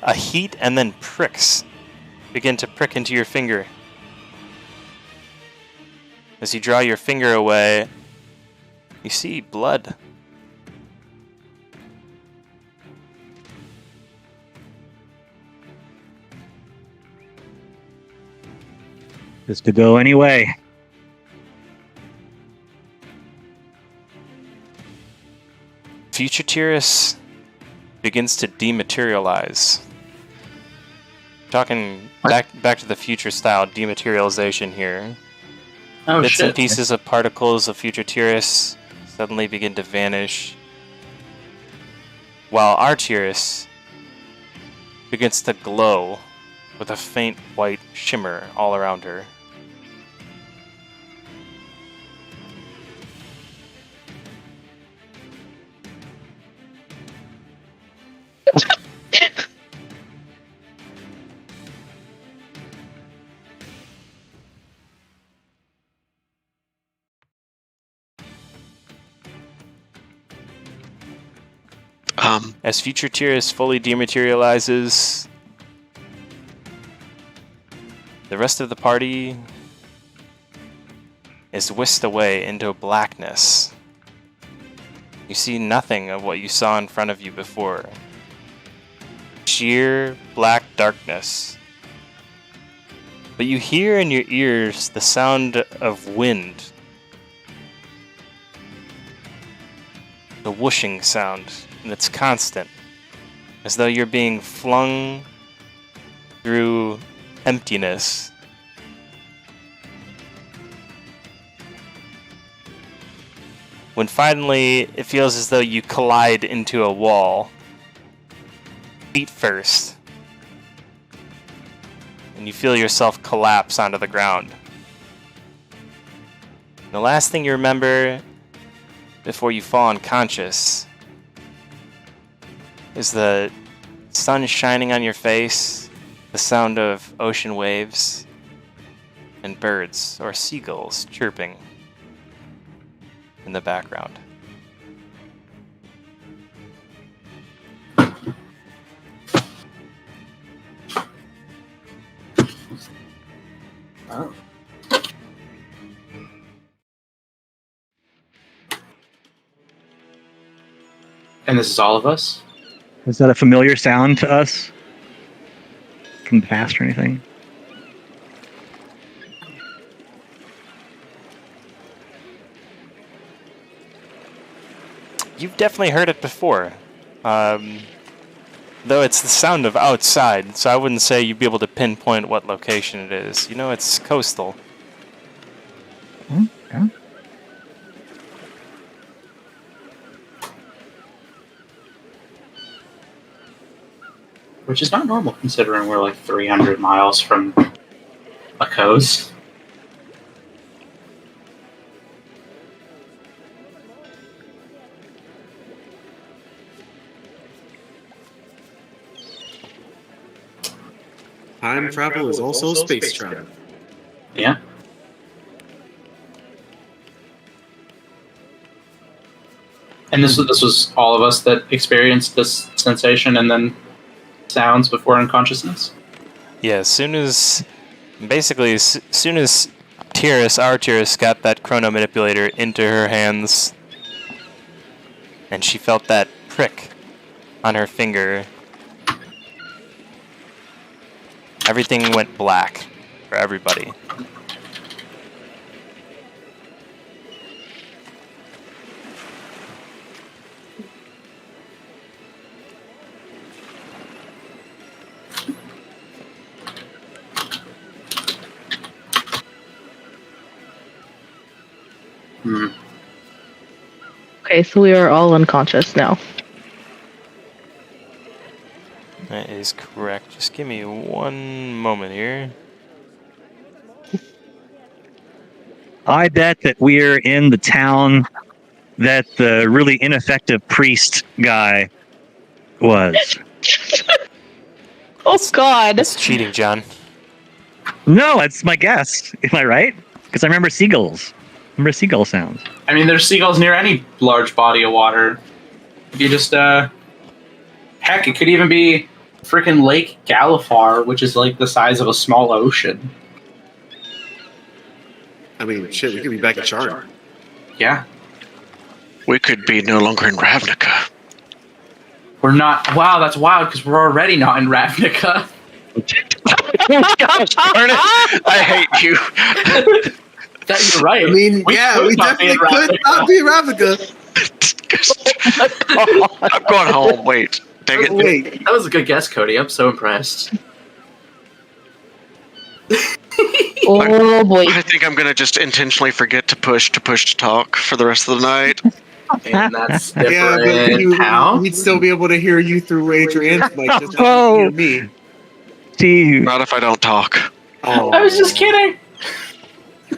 A: a heat and then pricks begin to prick into your finger. As you draw your finger away, you see blood.
F: Just to go anyway.
A: Future Tyrus begins to dematerialize. Talking back to the future style dematerialization here.
C: Oh,
A: Bits
C: shit.
A: and pieces of particles of future Tyrus suddenly begin to vanish, while our Tyrus begins to glow with a faint white shimmer all around her. As future Tyrus fully dematerializes, the rest of the party is whisked away into blackness. You see nothing of what you saw in front of you before. Sheer black darkness. But you hear in your ears the sound of wind. The whooshing sound, and it's constant, as though you're being flung through emptiness. When finally it feels as though you collide into a wall, feet first, and you feel yourself collapse onto the ground. The last thing you remember before you fall unconscious is the sun shining on your face, the sound of ocean waves, and birds or seagulls chirping in the background.
C: Oh. And this is all of us?
F: Is that a familiar sound to us from the past or anything?
A: You've definitely heard it before. Though it's the sound of outside, so I wouldn't say you'd be able to pinpoint what location it is. You know, it's coastal.
F: Okay.
C: Which is not normal considering we're like 300 miles from a coast.
E: Time travel is also space travel.
C: Yeah. And this was all of us that experienced this sensation and then sounds before unconsciousness.
A: Yeah, as soon as our Tyrus got that chrono manipulator into her hands, and she felt that prick on her finger, everything went black for everybody.
B: Okay, so we are all unconscious now.
A: That is correct. Just give me one moment here.
F: I bet that we're in the town that the really ineffective priest guy was.
B: Oh God!
A: That's cheating, John.
F: No, that's my guess. Am I right? Because I remember seagulls. Remember seagull sounds.
C: I mean, there's seagulls near any large body of water. If you just, heck, it could even be freaking Lake Galifar, which is like the size of a small ocean.
E: I mean, shit, we could be back at Char.
C: Yeah.
D: We could be no longer in Ravnica.
C: We're not. Wow, that's wild because we're already not in Ravnica.
D: Gosh darn it! I hate you.
C: You're right.
E: I mean, we definitely could not be Ravnica.
D: I'm going home. Wait. Dang it.
E: Wait.
C: That was a good guess, Cody. I'm so impressed.
B: Oh boy!
D: I think I'm going to just intentionally forget to push to talk for the rest of the night.
C: And that's different.
E: Yeah, but
C: How?
E: we'd still be able to hear you through Adrian's mic, just
F: Oh.
E: not hear me.
F: Steve,
D: Not if I don't talk.
E: Oh.
C: I was just kidding.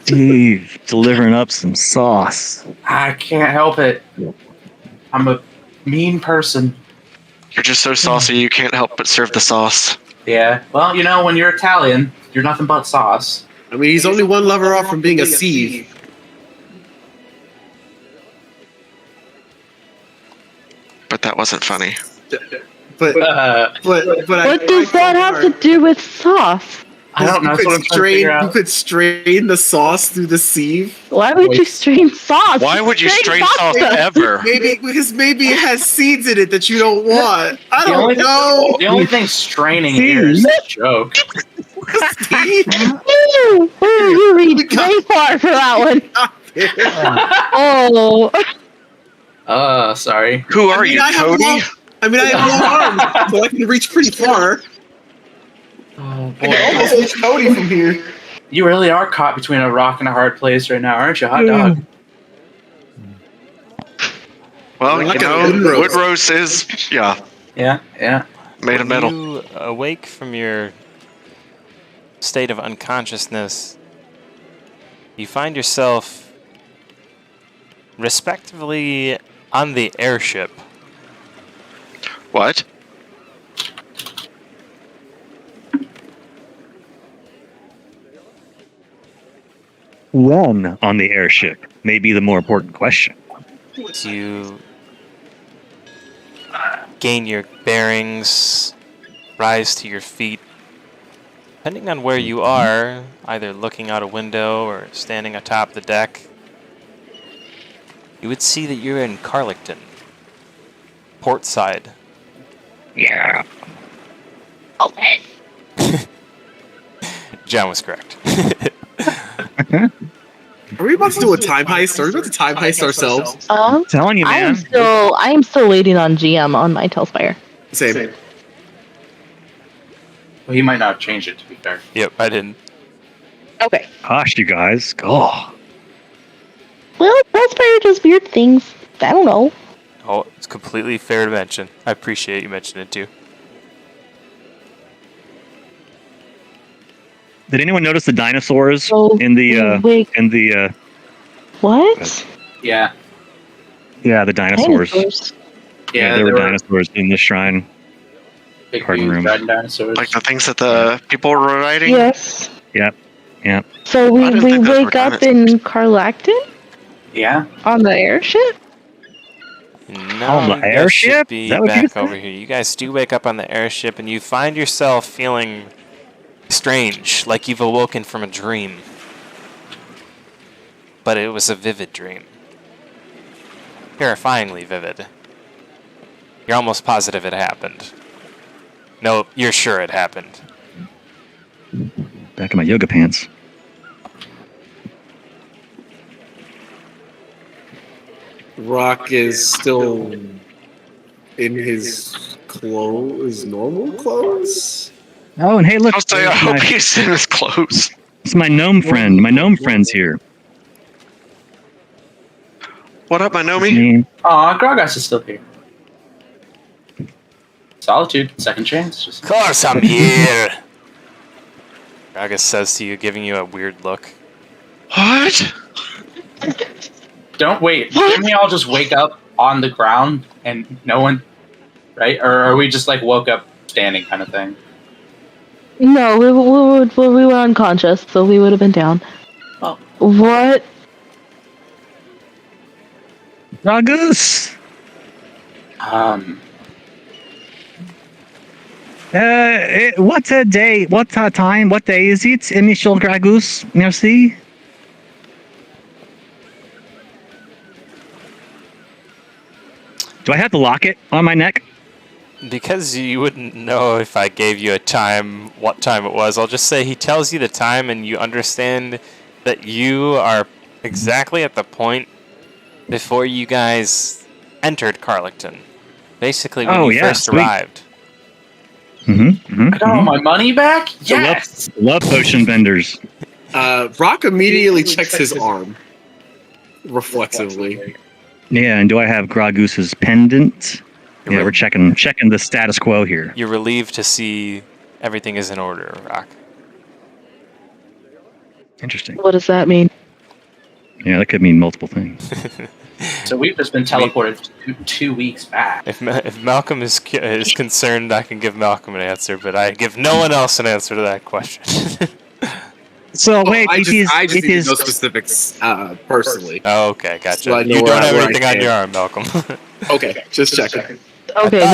F: Steve, delivering up some sauce.
C: I can't help it. I'm a mean person.
D: You're just so saucy you can't help but serve the sauce.
C: Yeah. Well, you know, when you're Italian, you're nothing but sauce.
E: I mean, he's only one lover off from being a sieve.
D: But that wasn't funny.
E: But
B: What does that have to do with sauce?
C: I don't know. That's what I'm trying to figure
E: You
C: out.
E: could strain the sauce through the sieve.
B: Why would you strain sauce?
D: Why would you strain sauce ever?
E: Maybe it has seeds in it that you don't want. I don't know.
C: The only thing straining here is a joke.
B: You reached way far for that one. Oh.
C: Sorry.
D: Who are you, Cody?
E: I have long arms, so I can reach pretty far.
C: Oh,
E: I can almost reach Cody from here.
C: You really are caught between a rock and a hard place right now, aren't you, hot dog?
D: Well,
E: Like
D: you
E: a
D: know,
E: wood roast.
D: wood roast is,
C: Yeah.
D: made of metal.
A: You awake from your state of unconsciousness, you find yourself respectively on the airship.
D: What?
F: When on the airship may be the more important question.
A: You gain your bearings, rise to your feet. Depending on where you are, either looking out a window or standing atop the deck, you would see that you're in Carlington, port side.
F: Yeah.
A: John was correct.
E: Are we about to do a time heist? Are we about to time heist ourselves?
F: Telling you,
B: I
F: man.
B: am still waiting on GM on my Telspire.
E: Same.
C: Well, he might not change it, to be fair.
A: Yep, I didn't.
B: Okay.
F: Gosh, you guys. Oh.
B: Well, Telspire does weird things. I don't know.
A: Oh, it's completely fair to mention. I appreciate you mentioning it too.
F: Did anyone notice the dinosaurs
B: Oh,
F: in the
B: wait. What?
C: Yeah.
F: the dinosaurs.
B: Dinosaurs.
F: Yeah, there were dinosaurs in the shrine.
C: Big
F: Pardon
C: dudes
F: room.
C: riding dinosaurs.
D: Like the things that the people were riding?
B: Yes.
F: Yep.
B: So
D: I didn't
B: we
D: think those were
B: wake up
D: dinosaurs.
B: in Carlacton
C: Yeah.
B: on the airship?
A: No,
F: the
A: you guys
F: airship?
A: should
F: Is
A: be
F: that what you
A: back
F: said?
A: over here. You guys do wake up on the airship, and you find yourself feeling strange, like you've awoken from a dream. But it was a vivid dream. Terrifyingly vivid. You're almost positive it happened. No, you're sure it happened.
F: Back in my yoga pants.
E: Rock is still in his normal clothes.
F: Oh, and hey, look.
D: I'll say I hope he's in his clothes.
F: It's my gnome friend. My gnome friend's here.
D: What up, my
F: His
D: Nomi?
F: name-
C: Aw, Gragas is still here. Solitude, second chance. Just
A: Of course I'm here! Gragas says to you, giving you a weird look.
D: What?
C: don't wait. Didn't we all just wake up on the ground and no one, right? Or are we just like woke up standing kind of thing?
B: No, we were unconscious, so we would have been down.
C: Oh.
B: What?
F: Ragus! What a day, what a time, what day is it, Michel Gragus? Merci. Do I have the locket on my neck?
A: Because you wouldn't know if I gave you a time, what time it was, I'll just say he tells you the time and you understand that you are exactly at the point before you guys entered Carlington. Basically when you first
F: sweet.
A: arrived.
C: I got all my money back? Yes!
F: Love potion vendors.
E: Rock immediately checks his arm reflexively.
F: Yeah, and do I have Gragus's pendant? Yeah, we're checking the status quo here.
A: You're relieved to see everything is in order, Rock.
F: Interesting.
B: What does that mean?
F: Yeah, that could mean multiple things.
C: So we've just been teleported 2 weeks back.
A: If Malcolm is concerned, I can give Malcolm an answer, but I give no one else an answer to that question.
F: So wait,
E: I
F: it
E: just
F: is
E: need no specifics personally.
A: Oh, okay, gotcha.
E: So I know
A: You
E: where
A: don't have
E: I
A: anything on
E: stand.
A: your arm, Malcolm.
E: Okay, just checking.
B: Okay,
A: I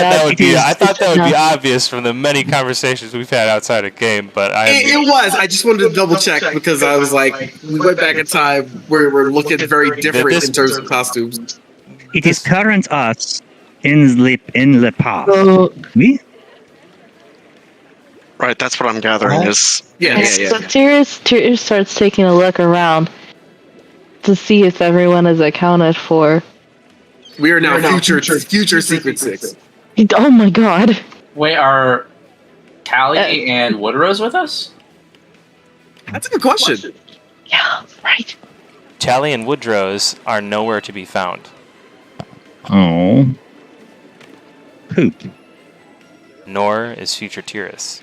A: thought that would be
B: no.
A: obvious from the many conversations we've had outside of game, but
E: It was. I just wanted to double check because I was like, we went back in time where we're looking very different in terms of costumes.
F: It is current us in the past.
B: So,
F: We?
D: Right, that's what I'm gathering is
B: so Tyrus starts taking a look around to see if everyone is accounted for.
E: We are now future Secret Six.
B: Oh my god.
C: Wait, are Callie and Woodrose with us?
E: That's a good question.
B: Yeah, right.
A: Tally and Woodrose are nowhere to be found.
F: Oh. Poop.
A: Nor is future Tyrus.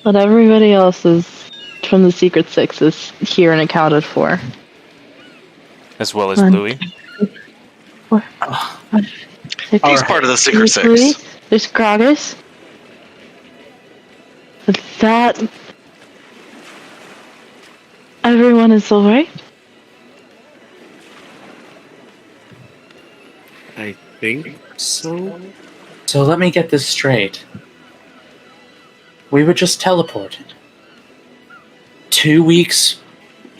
B: But everybody else is from the Secret Six is here and accounted for.
A: As well as
B: One,
A: Louis.
D: He's part of the Secret Six.
B: Louis, there's Gragas. But that everyone is alright?
E: I think so.
C: So let me get this straight. We were just teleported 2 weeks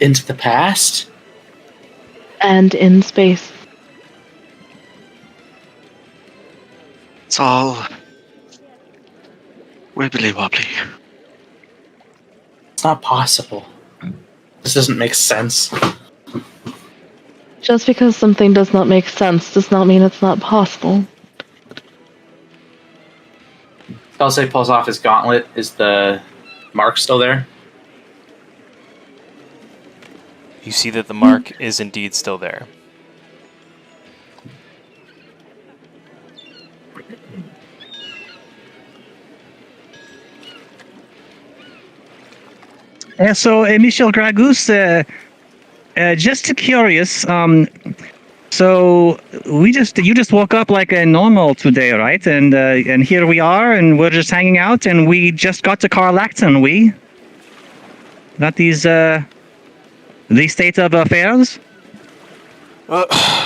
C: into the past?
B: And in space.
D: It's all wibbly wobbly.
C: It's not possible. This doesn't make sense.
B: Just because something does not make sense does not mean it's not possible.
C: Dulce pulls off his gauntlet. Is the mark still there?
A: You see that the mark is indeed still there.
F: So, Michel Gragus, just curious, So you just woke up like a normal today, right? And here we are, and we're just hanging out, and we just got to Carlacton. We got these state of affairs.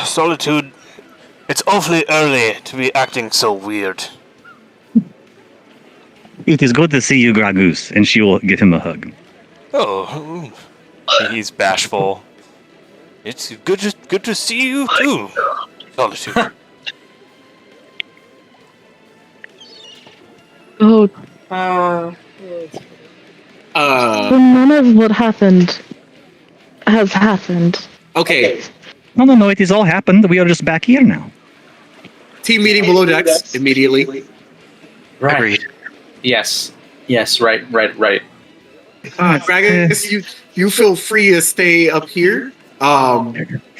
A: Solitude, it's awfully early to be acting so weird.
F: It is good to see you, Gragoose, and she will give him a hug.
A: Oh, he's bashful. It's good to see you too, Solitude.
B: Oh, none of what happened has happened.
E: Okay.
F: No, it is all happened. We are just back here now.
E: Team meeting below decks immediately.
C: Right.
D: Agreed.
C: Yes. Right.
E: Gragas, you feel free to stay up here.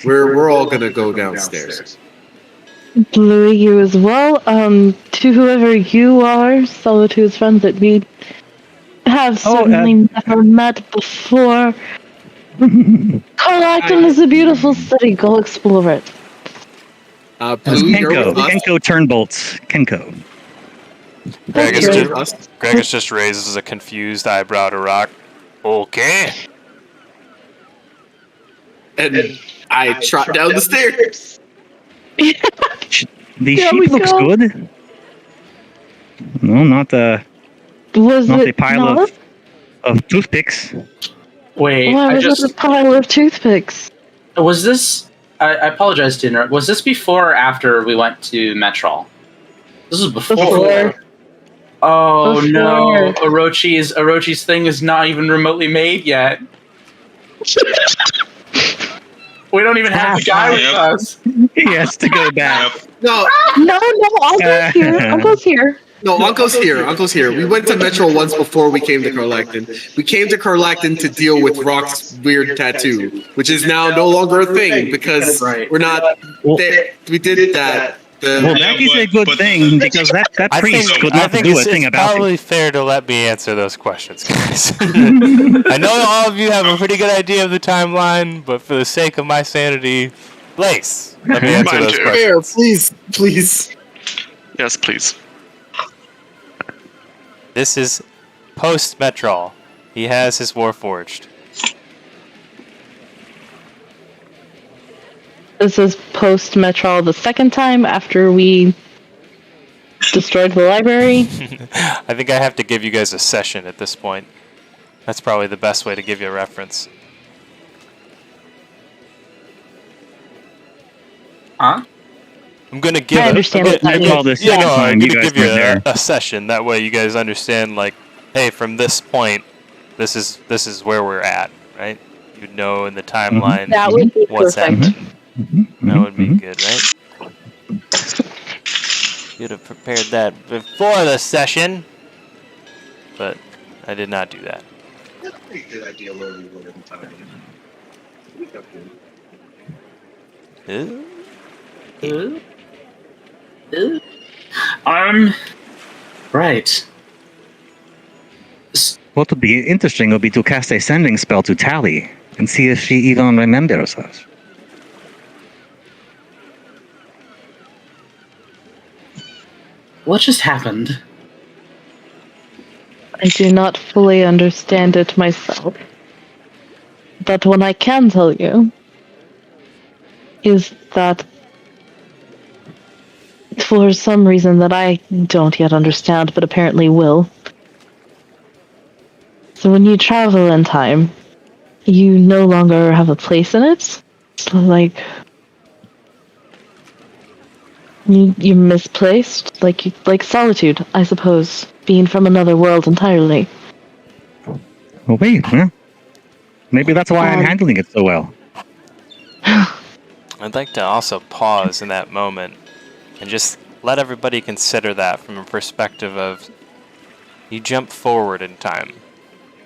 E: We're all gonna go downstairs.
B: Louis, you as well. To whoever you are, Solitude's friends that we have certainly never met before. Carlacton is a beautiful city. Go explore it.
E: Blue, you're with us.
F: Kenko turnbolts. Kenko.
A: Gregis just raises a confused eyebrow to Rock. Okay.
E: And I trot down the stairs.
F: The sheep looks good. No, not a pile of toothpicks.
C: Wait,
B: Why was it a pile of toothpicks?
C: Was this... I apologize to interrupt. Was this before or after we went to Metrol? This was before. Oh no, Orochi's thing is not even remotely made yet. We don't even have the guy with us.
F: He has to go back.
E: No,
B: Uncle's here. Uncle's here.
E: No, Uncle's here. We went to Metro once before we came to Carlacton. We came to Carlacton to deal with Rock's weird tattoo, which is now no longer a thing because we're not. We did that.
F: Well, that is a good thing because that priest could not do a thing about it.
A: It's probably fair to let me answer those questions, guys. I know all of you have a pretty good idea of the timeline, but for the sake of my sanity, Blaze, let me answer those questions.
E: Please.
D: Yes, please.
A: This is post-Metrol. He has his Warforged.
B: This is post-Metrol the second time after we destroyed the library.
A: I think I have to give you guys a session at this point. That's probably the best way to give you a reference.
C: Huh?
A: I'm gonna give
B: I understand what that means.
F: All this
A: I'm
F: time,
A: gonna
F: you guys
A: give you
F: were there.
A: a session. That way, you guys understand. Like, hey, from this point, this is where we're at, right? You know in the timeline
B: That would be
A: what's
B: perfect.
A: happening. That would be good, right? You'd have prepared that before the session, but I did not do that.
H: That's a pretty good idea learning one at a time.
C: Right.
F: What would be interesting would be to cast a sending spell to Tally and see if she even remembers us.
C: What just happened?
B: I do not fully understand it myself. But what I can tell you is that for some reason that I don't yet understand, but apparently will. So when you travel in time, you no longer have a place in it. So like you're misplaced, like solitude, I suppose, being from another world entirely.
F: Well, wait, maybe that's why I'm handling it so well.
A: I'd like to also pause in that moment and just let everybody consider that from a perspective of you jump forward in time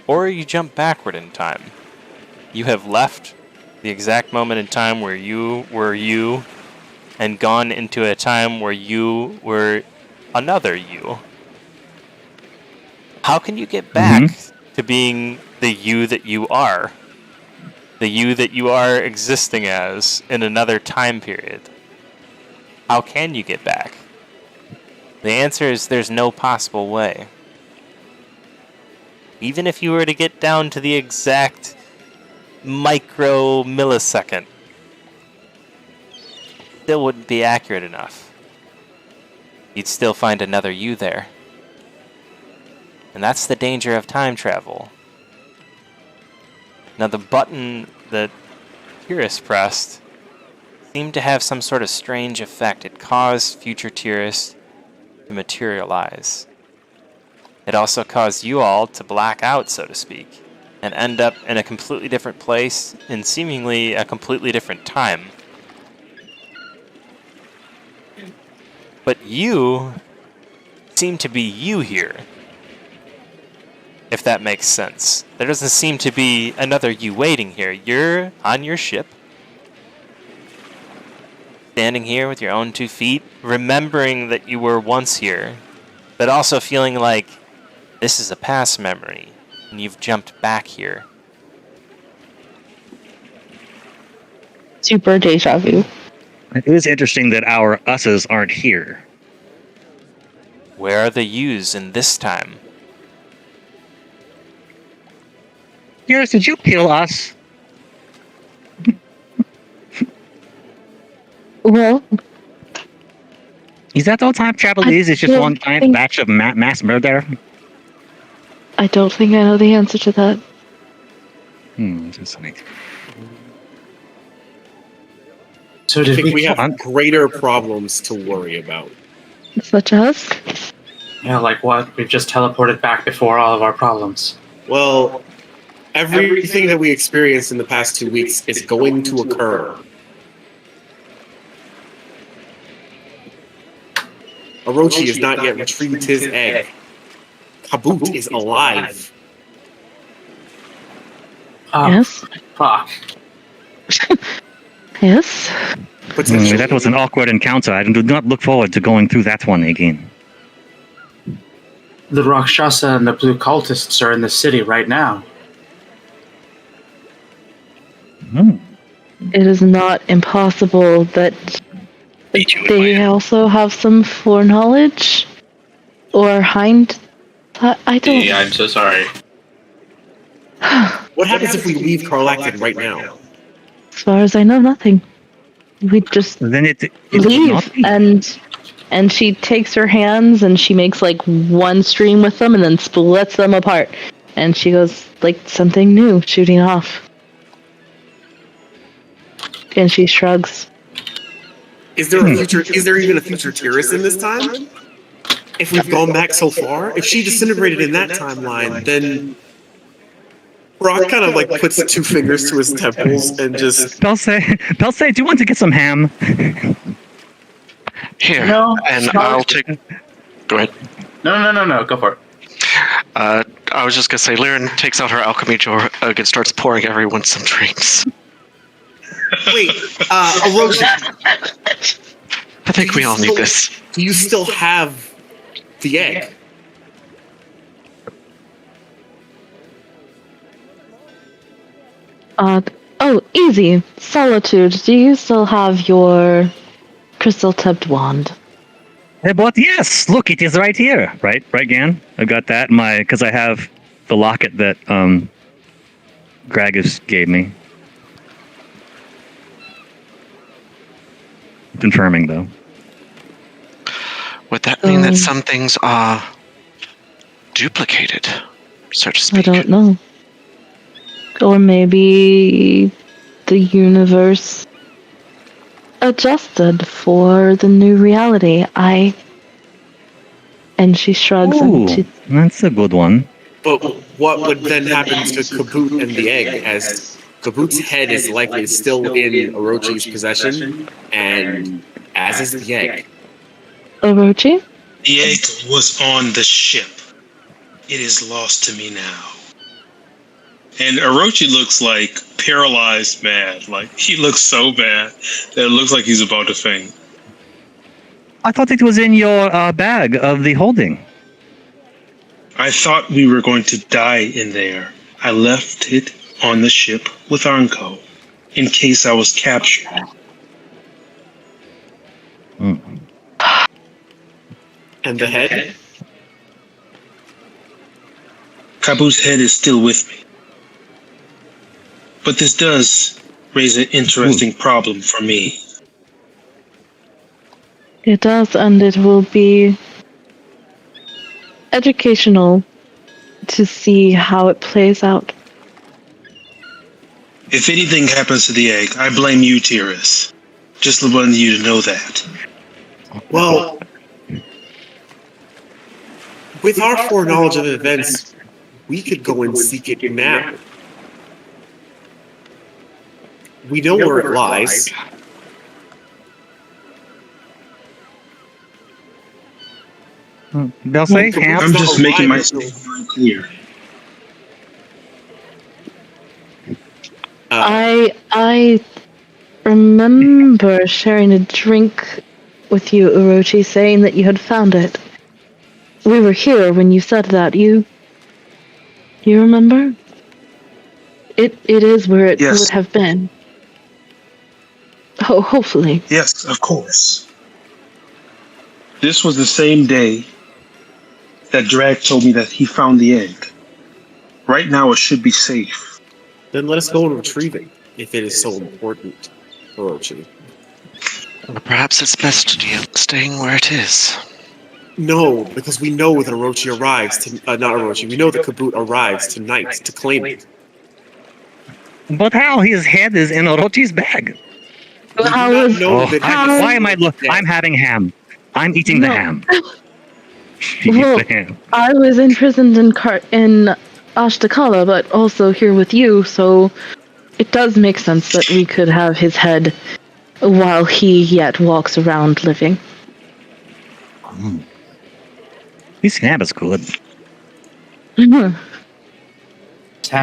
A: or you jump backward in time. You have left the exact moment in time where you were you and gone into a time where you were another you. How can you get back to being the you that you are? the you that you are existing as in another time period, how can you get back? The answer is there's no possible way. Even if you were to get down to the exact micro millisecond, still wouldn't be accurate enough. You'd still find another you there. And that's the danger of time travel. Now the button that Tyrus pressed seemed to have some sort of strange effect. It caused future Tyrus to materialize. It also caused you all to black out, so to speak, and end up in a completely different place in seemingly a completely different time. But you seem to be you here, if that makes sense. There doesn't seem to be another you waiting here. You're on your ship, standing here with your own 2 feet, remembering that you were once here, but also feeling like this is a past memory, and you've jumped back here.
B: Super deja vu.
F: It is interesting that our us's aren't here.
A: Where are the yous in this time?
F: Tyrus, did you kill us?
B: Well,
F: Is that all time travel is? It's just
B: don't
F: one giant
B: think-
F: batch of mass murder?
B: I don't think I know the answer to that.
F: Interesting.
C: So
E: I
C: did
E: think we
C: we?
E: have greater problems to worry about.
B: Such as?
C: Yeah, like what? We've just teleported back before all of our problems.
E: Well, everything that we experienced in the past 2 weeks is going to occur. Orochi has not yet retrieved his egg. Kaboot is alive.
C: Oh,
B: Yes.
C: fuck.
B: Yes.
E: Potentially.
F: That was an awkward encounter. I do not look forward to going through that one again.
C: The Rakshasa and the blue cultists are in the city right now.
B: It is not impossible that they also have some foreknowledge or hind. I don't.
C: Yeah, I'm so sorry.
E: What happens if we leave Karlakton right now?
B: As far as I know, nothing. We just
F: Then it would
B: leave,
F: not be.
B: and she takes her hands and she makes like one stream with them and then splits them apart, and she goes like something new shooting off, and she shrugs.
E: Is there a future? Is there even a future Tyrus in this time? If we've gone back so far, if she disintegrated in that timeline, then Brock kind of like puts 2 fingers to his temples and just.
F: Pelsay, do you want to get some ham?
D: Here,
C: No,
D: and
C: no.
D: I'll take. Go ahead.
C: No. Go for it.
D: I was just gonna say, Lyran takes out her alchemy jar and starts pouring everyone some drinks.
E: Wait, Orochi,
D: I think we all need this.
E: do you still have the egg?
B: Oh, easy. Solitude, do you still have your crystal-tipped wand?
F: But yes, look, it is right here. Right, Gan? I've got that in because I have the locket that Gragas gave me. Confirming, though.
D: Would that mean that some things are duplicated, so to
B: I
D: speak?
B: don't know. Or maybe the universe adjusted for the new reality. And she shrugs
F: Ooh,
B: and she,
F: that's a good one.
E: But what would then happen to Kaboot and the egg, as Kaboot's head is likely still in Orochi's possession, and as is the egg.
B: Orochi?
G: The egg was on the ship. It is lost to me now. And Orochi looks like paralyzed mad. Like, he looks so bad that it looks like he's about to faint.
F: I thought it was in your bag of the holding.
G: I thought we were going to die in there. I left it on the ship with Arnko in case I was captured.
E: And the head?
G: Kabu's head is still with me. But this does raise an interesting problem for me.
B: It does, and it will be educational to see how it plays out.
G: If anything happens to the egg, I blame you, Tyrus. Just wanted you to know that.
E: Well, with our foreknowledge of events, we could go and seek it now. We know where it lies.
F: They'll say ham.
G: I'm just making myself very clear.
B: I remember sharing a drink with you, Orochi, saying that you had found it. We were here when you said that. You remember? It is where it would have been. Oh, hopefully.
G: Yes, of course. This was the same day that Drag told me that he found the egg. Right now it should be safe.
E: Then let us go and retrieve it, if it is so important, Orochi.
D: Perhaps it's best staying where it is.
E: No, because we know that Orochi arrives not Orochi, we know that Kabut arrives tonight to claim it.
F: But how? His head is in Orochi's bag. Why am I I'm having ham. I'm eating the ham.
B: Well, I was imprisoned in Ashkatala, but also here with you, so it does make sense that we could have his head while he yet walks around living.
F: This ham is good.
C: Ham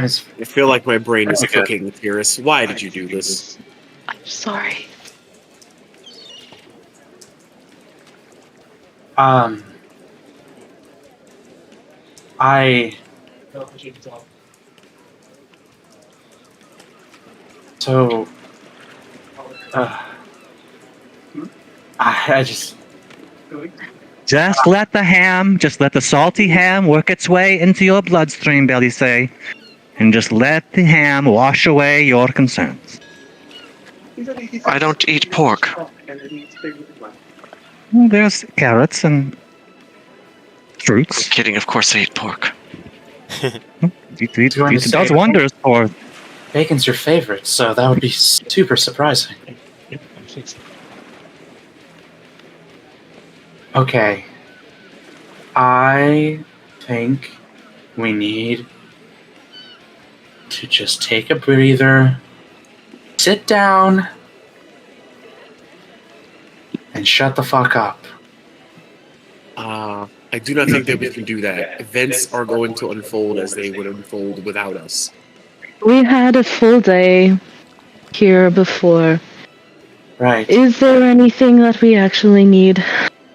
C: is.
E: I feel like my brain is cooking, Tyrus. Why did you do this?
B: I'm sorry.
C: I just
F: let the salty ham work its way into your bloodstream, Belisay, and just let the ham wash away your concerns.
D: I don't eat pork.
F: Well, there's carrots and fruits.
D: I'm kidding, of course I eat pork.
F: It does wonders for...
C: Bacon's your favorite, so that would be super surprising. Okay. I think we need to just take a breather, sit down, and shut the fuck up.
E: I do not think that we can do that. Events are going to unfold as they would unfold without us.
B: We had a full day here before.
C: Right.
B: Is there anything that we actually need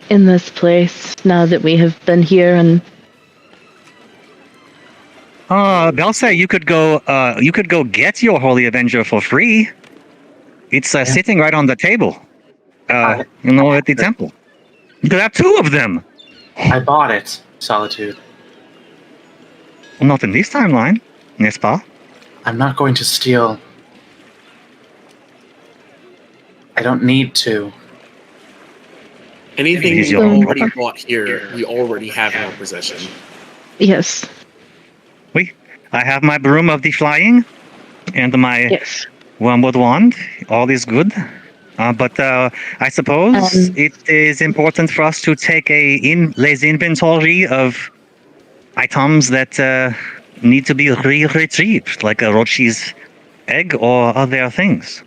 B: in this place now that we have been here and...
F: Belsa, you could go get your Holy Avenger for free. It's sitting right on the table. At the temple. You could have two of them.
C: I bought it, Solitude.
F: Well, not in this timeline, n'est-ce pas?
C: I'm not going to steal. I don't need to.
E: Anything we already bought here, we already have in our possession.
B: Yes.
F: I have my broom of the flying and my wormwood wand. All is good. But I suppose it is important for us to take les inventory of items that need to be retrieved, like Orochi's egg or other things.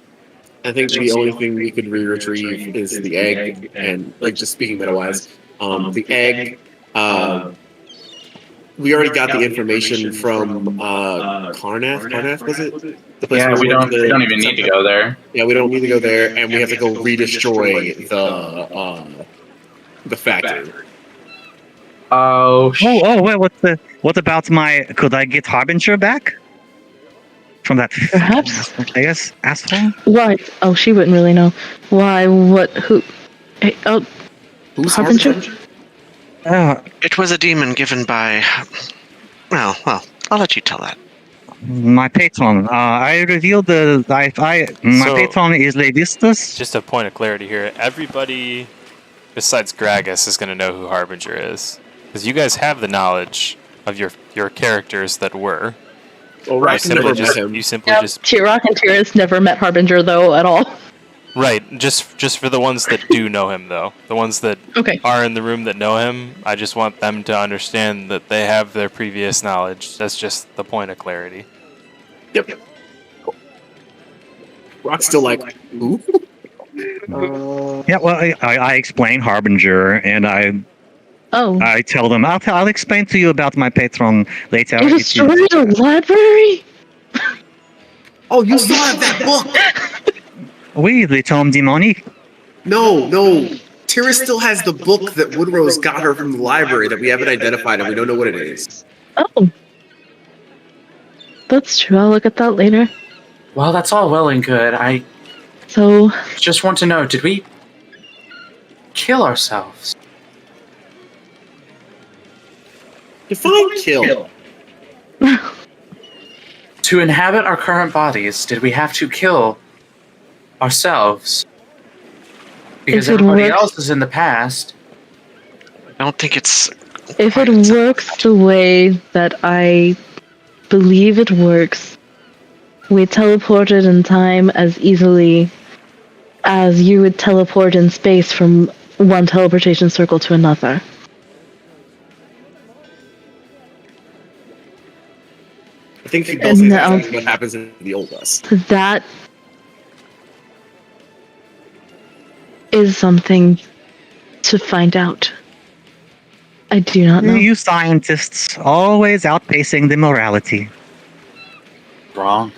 E: I think the only thing we could retrieve is the egg, and just speaking meta-wise, the egg. We already got the information from Karnath. Karnath, was it?
C: Yeah, we don't even need to go there.
E: Yeah, we don't need to go there, and we have to go redestroy the factory.
F: What about my... Could I get Harbinger back? from that.
B: Perhaps.
F: I guess asshole.
B: Why? Oh, she wouldn't really know. Why? What? Who? Hey, oh,
E: Who's
B: Harbinger?
D: It was a demon given by. Well, I'll let you tell that.
F: My patron. I revealed my
A: So-
F: patron is Levistus.
A: Just a point of clarity here. Everybody besides Gragas is going to know who Harbinger is. Because you guys have the knowledge of your characters that were.
E: Well,
A: You
E: Rax never
A: simply
E: met
A: just,
E: him.
A: you simply
B: Yeah,
A: just
B: Rock and Tyrus never met Harbinger though at all.
A: right. Just for the ones that do know him, though, the ones that
B: Okay.
A: are in the room that know him, I just want them to understand that they have their previous knowledge. That's just the point of clarity.
E: Yep. Rock's still like, who?
F: Yeah, well, I explain Harbinger, and
B: Oh.
F: I tell them I'll explain to you about my patron later.
B: You destroyed a library?
E: Oh, you still have that book?
F: Oui, the tome démonique.
E: No. Tira still has the book that Woodrose got her from the library that we haven't identified and we don't know what it is.
B: Oh. That's true. I'll look at that later.
C: Well, that's all well and good. I
B: So,
C: just want to know, did we kill ourselves?
E: Define kill.
C: To inhabit our current bodies, did we have to kill ourselves? Because
B: If it
C: everybody
B: works-
C: else is in the past.
D: I don't think it's.
B: if it works the way that I believe it works, we teleported in time as easily as you would teleport in space from one teleportation circle to another.
E: I think he does
B: No.
E: what happens in the old us.
B: That is something to find out. I do not know.
F: You scientists always outpacing the morality.
C: Wrong.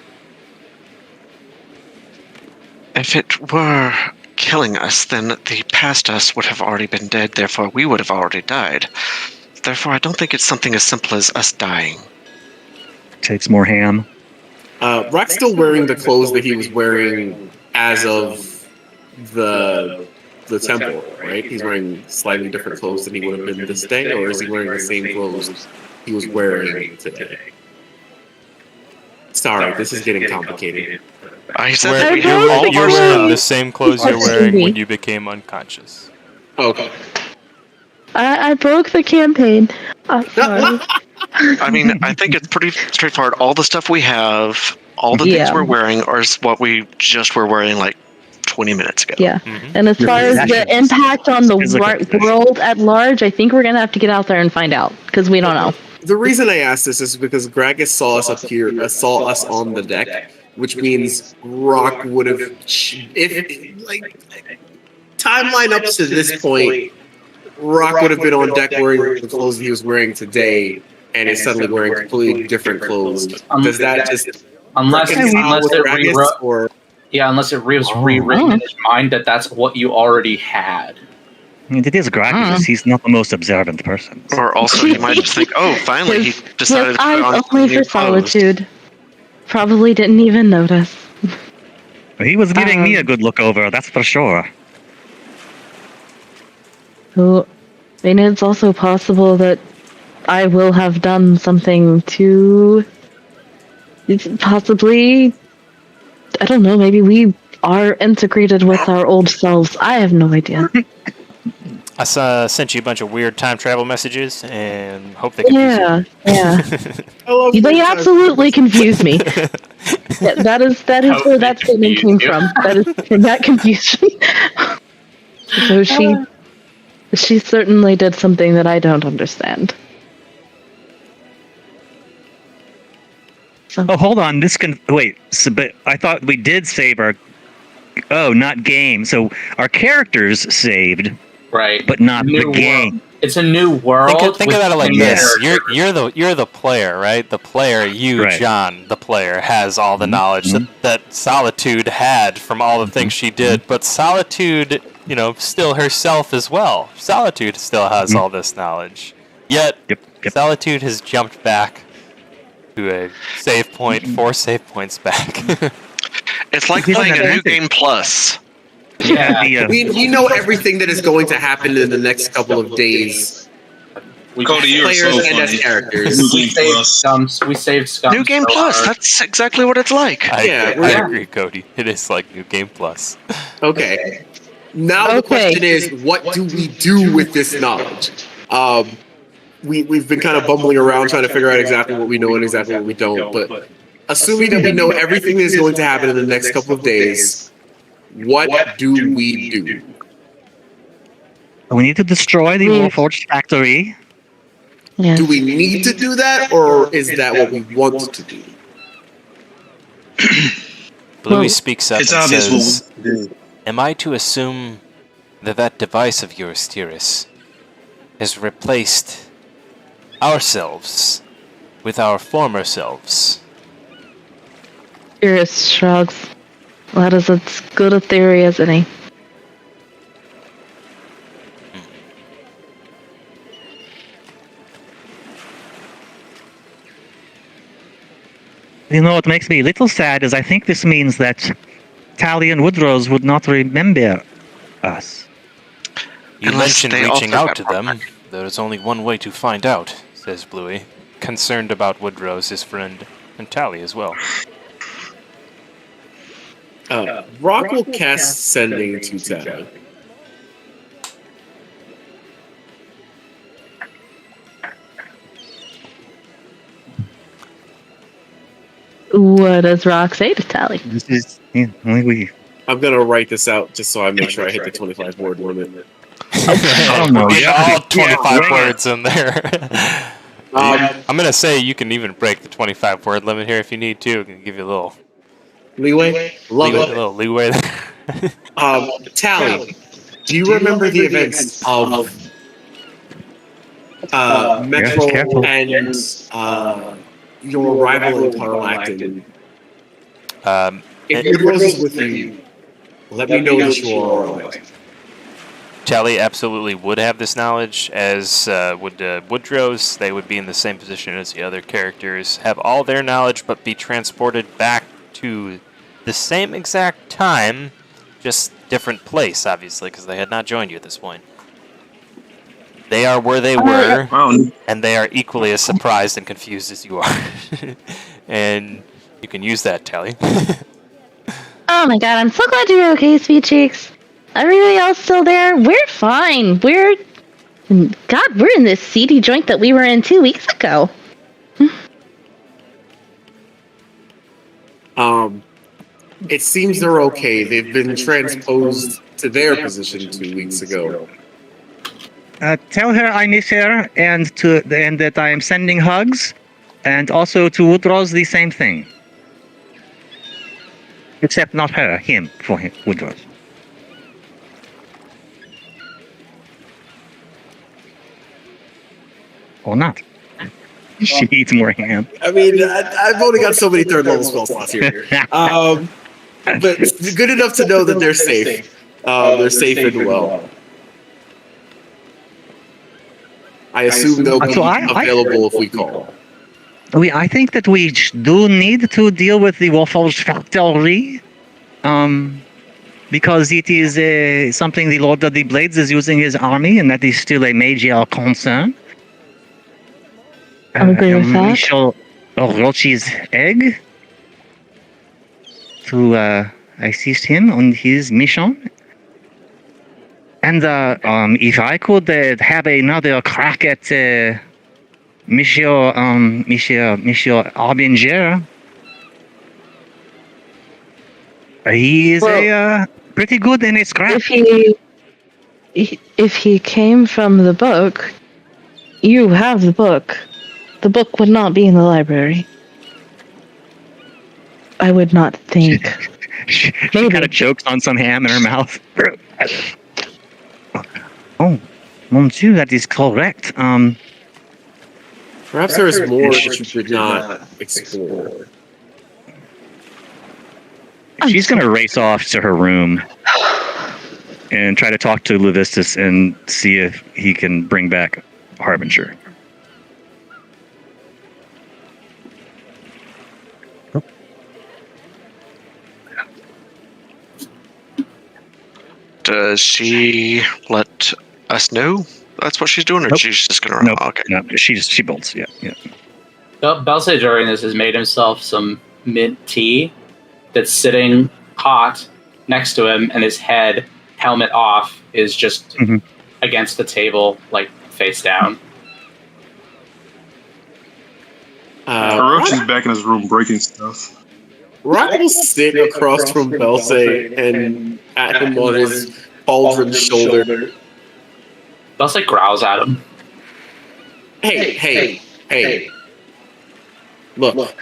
D: If it were killing us, then the past us would have already been dead, therefore we would have already died. Therefore, I don't think it's something as simple as us dying.
F: Takes more ham.
E: Rock's still wearing the clothes that he was wearing as of the temple, right? He's wearing slightly different clothes than he would have been this day, or is he wearing the same clothes he was wearing today? Sorry, this is getting complicated.
D: I said
A: Where
D: that we
B: You're-
D: have all of
A: you're
D: our
A: wearing
D: stuff.
A: the same clothes you're wearing when you became unconscious.
E: Okay.
B: I broke the campaign. I'm sorry.
D: I mean, I think it's pretty straightforward. All the stuff we have, all the things
B: Yeah.
D: we're wearing, are what we just were wearing like 20 minutes ago.
B: Yeah.
A: Mhm.
B: And as
F: Your
B: far as the
F: possessions.
B: impact on the
F: Physical possessions.
B: world at large, I think we're going to have to get out there and find out because we don't know.
E: The reason I asked this is because Gragas saw us up here, saw us on the deck, which means Rock would have, if like timeline up to this point, Rock would have been on deck wearing the clothes he was wearing today, and is suddenly wearing completely different clothes. Does that just
C: Unless
E: reconcile with
C: it
E: Gragas, or
C: unless it was
F: Oh.
C: rewritten in his mind that that's what you already had.
F: I mean, it is Gragas. He's not the most observant person.
D: Or also, he might just think, oh, finally, he
B: His
D: decided to put
B: eyes
D: on
B: only
D: new
B: for
D: clothes.
B: solitude. Probably didn't even notice.
F: He was giving me a good look over, that's for sure.
B: So, I mean, it's also possible that I will have done something to possibly, I don't know, maybe we are integrated with our old selves. I have no idea.
A: I sent you a bunch of weird time travel messages and hope they confuse
B: Yeah, yeah.
E: I love
B: They
E: that.
B: absolutely confuse me. That is where that statement came from. That is from that confusion. So she certainly did something that I don't understand. So
F: Oh, hold on. This can wait. So, but I thought we did save our. Oh, not game. So our characters saved,
C: Right.
F: but not
C: New
F: the
C: world.
F: game.
C: It's a new world.
A: Think
C: with
A: about it like
C: new
A: this:
C: characters.
A: you're the player, right? The player, you,
F: Right.
A: John, the player, has all the knowledge that Solitude had from all the things she did. But Solitude, still herself as well. Solitude still has all this knowledge. Yet
F: Yep.
A: Solitude has jumped back to a save point, 4 save points back.
D: It's like
F: He's
D: playing
F: an
D: a new
F: advantage.
D: game plus.
C: Yeah.
E: We know everything that is going to happen in the next couple of days.
G: Cody, you're
E: Players
G: so
E: and as
G: funny.
E: characters.
G: New
C: We
G: Game
C: saved
G: Plus.
C: scums. We saved scums.
D: New game
C: so
D: plus.
C: hard.
D: That's exactly what it's like.
A: I
E: Yeah,
A: agree, Cody. It is like New Game Plus.
E: Okay. Now the
B: Okay.
E: question is, what do we do with this knowledge? We've been kind of bumbling around trying to figure out exactly what we know and exactly what we don't. But assuming that we know everything that is going to happen in the next couple of days, what do we do?
F: We need to destroy the
B: Hmm.
F: Warforged factory.
B: Yes.
E: Do we need to do that, or is that what we want to do?
A: Bluey
B: Well,
A: speaks up
G: It's
A: and
G: obvious
A: says,
G: what we do.
A: "Am I to assume that that device of yours, Tyrus, has replaced ourselves with our former selves?"
B: Iris shrugs. That is as good a theory as any.
F: You know what makes me a little sad is I think this means that Tally and Woodrose would not remember us.
A: You
D: Unless
A: mentioned
D: they
A: reaching
D: also
A: out to
D: got
A: them. There is only one way to find out, says Bluey, concerned about Woodrose, his friend, and Tally as well.
E: Rock will cast Sending to Tally.
B: What does Rock say to Tally?
F: This is we.
E: I'm gonna write this out just so I make sure I hit the 25 word limit.
F: Oh no!
A: Get
F: Yeah,
A: all 25
F: yeah,
A: words in there. I'm gonna say you can even break the 25 word limit here if you need to. I can give you a little
E: Leeway? Love
A: leeway,
E: it.
A: a little leeway there.
E: Tally, do you remember the events of Metro
F: careful.
E: and your arrival in Tarlacton? If Woodrose is with you, let me know that you are alright.
A: Tally absolutely would have this knowledge, as would Woodrose. They would be in the same position as the other characters, have all their knowledge, but be transported back to the same exact time, just different place, obviously, because they had not joined you at this point. They are where they were,
G: Wow.
A: and they are equally as surprised and confused as you are. And you can use that, Tally.
B: Oh my god, I'm so glad you're okay, sweet cheeks. Everybody else still there? We're fine. We're in this seedy joint that we were in 2 weeks ago.
E: It seems they're okay. They've been transposed to their position 2 weeks ago.
F: Tell her I miss her, and that I am sending hugs, and also to Woodrose the same thing. Except not her, him, for him, Woodrose. Or not. She eats more ham.
E: I mean, I've only got so many third level spell slots here. But good enough to know that they're safe. They're safe and well. I assume they'll be
F: So I-
E: available if we call.
F: I think that we do need to deal with the Warforged factory, because it is something the Lord of the Blades is using his army, and that is still a major concern.
B: I agree with that.
F: We shall roach his egg to assist him on his mission. And if I could have another crack at Monsieur Arbinger, he is pretty good in his craft.
B: If he came from the book, you have the book. The book would not be in the library. I would not think.
F: She
B: Maybe.
F: kind of chokes on some ham in her mouth. Oh, mon Dieu, that is correct.
E: Perhaps there is more that you did not explore.
F: She's going to race off to her room and try to talk to Levistus and see if he can bring back Harbinger.
D: Does she let us know that's what she's doing, or
F: Nope.
D: she's just gonna run?
F: Nope.
D: Oh, okay.
F: No, she bolts. Yeah.
C: Belsay during this has made himself some mint tea that's sitting hot next to him, and his head, helmet off, is just against the table, like face down.
G: Hirochi's back in his room breaking stuff.
E: Rock will sit across from Belsay and at him on his pauldron shoulder.
C: Belsay growls at him.
E: Hey. Look.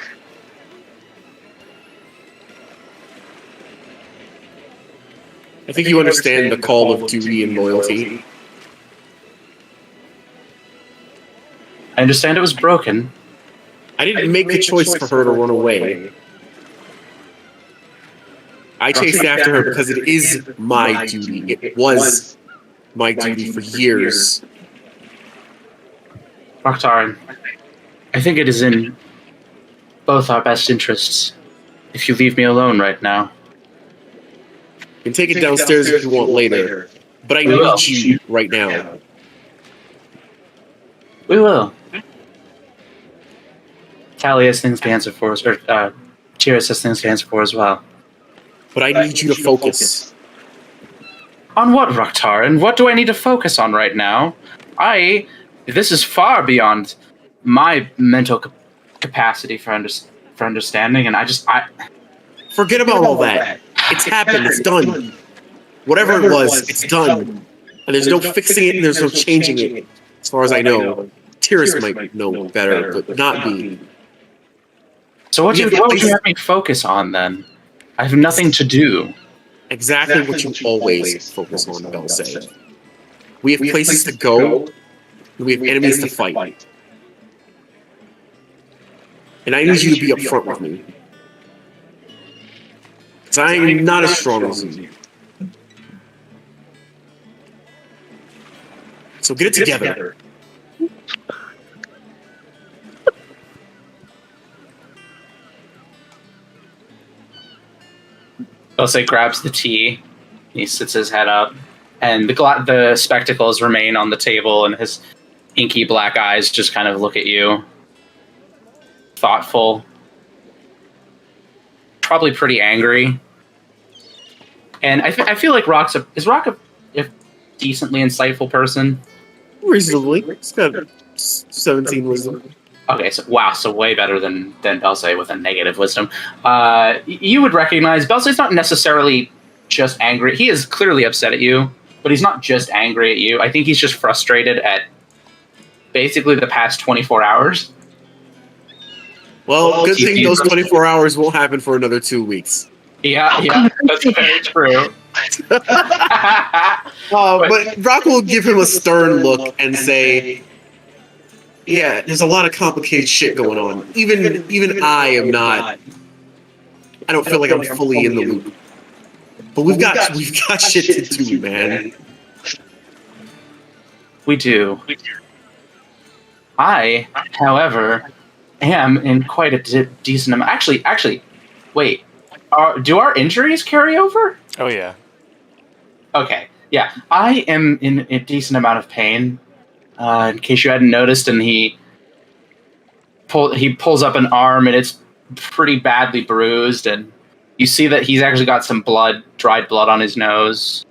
E: I think you understand the call of duty and loyalty.
C: I understand it was broken.
E: I didn't make the choice for her to run away. I chased after her because it is my duty. It was my duty for years.
C: Raktarin, I think it is in both our best interests if you leave me alone right now.
E: You can take it downstairs if you want later, but I need you right now.
C: We will. Callie has things to answer for us, or Tyrus has things to answer for as well.
E: But I need you to focus.
C: On what, Raktarin? What do I need to focus on right now? This is far beyond my mental capacity for understanding, and I
E: forget about all that. It's happened. It's done. Whatever it was, it's done. And there's no fixing it, and there's no changing it. As far as I know. Tyrus might know better, but not me.
C: So what would you have me focus on, then? I have nothing to do.
E: Exactly what you always focus on, Belsay. We have places to go, and we have enemies to fight. And I need you to be upfront with me. Because I am not as strong as you. So get it together.
C: Belsay grabs the tea. He sits his head up, and the spectacles remain on the table, and his inky black eyes just kind of look at you. Thoughtful. Probably pretty angry. And I feel like Rock a decently insightful person?
E: Reasonably. He's got 17 wisdom.
C: Okay, so way better than Belsay with a negative wisdom. You would recognize Belsay's not necessarily just angry. He is clearly upset at you, but he's not just angry at you. I think he's just frustrated at basically the past 24 hours.
E: Well, good thing those 24 hours won't happen for another 2 weeks.
C: Yeah, that's very true.
E: But Rock will give him a stern look and say, yeah, there's a lot of complicated shit going on. Even I am not. I don't feel like I'm fully in the loop. But we've got shit to do, man.
C: We do. I, however, am in quite a decent amount. Actually, wait. Do our injuries carry over?
A: Oh yeah.
C: Okay. Yeah, I am in a decent amount of pain. In case you hadn't noticed, and he pulls up an arm, and it's pretty badly bruised, and you see that he's actually got some dried blood on his nose,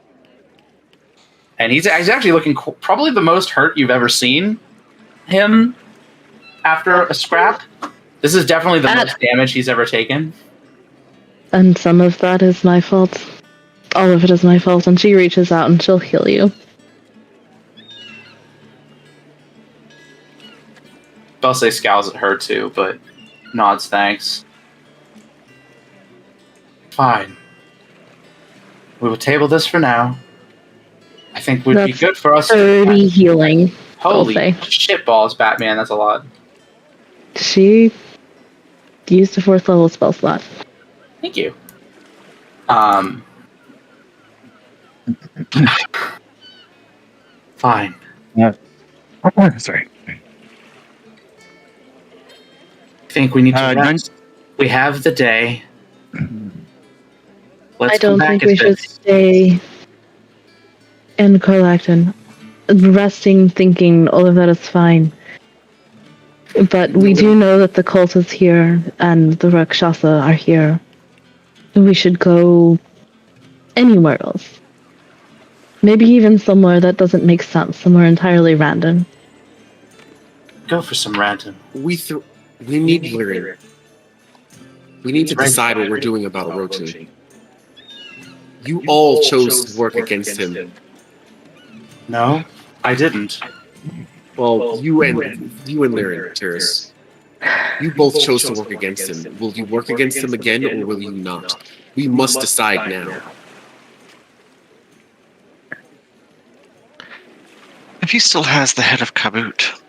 C: and he's actually looking probably the most hurt you've ever seen him after a scrap. This is definitely the most damage he's ever taken.
B: And some of that is my fault. All of it is my fault, and she reaches out and she'll heal you.
C: Belsay scowls at her too, but nods thanks. Fine. We will table this for now. I think would be good for us.
B: 30 healing.
C: Holy shitballs, Batman! That's a lot.
B: She used a 4th level spell slot.
C: Thank you. Fine.
F: Sorry.
C: I think we need to rest. We have the day.
B: I don't think we should stay And Carlacton, resting, thinking, all of that is fine. But we do know that the cult is here and the Rakshasa are here. We should go anywhere else. Maybe even somewhere that doesn't make sense, somewhere entirely random.
C: Go for some random.
E: We need Lyrian. We need to decide what we're doing about Orochi. You all chose to work against him.
C: No, I didn't.
E: Well, you and Lyrian, Terrace. You both chose to work against him. Will you work against him again, or will you not? We must decide now.
D: If he still has the head of Kaboot,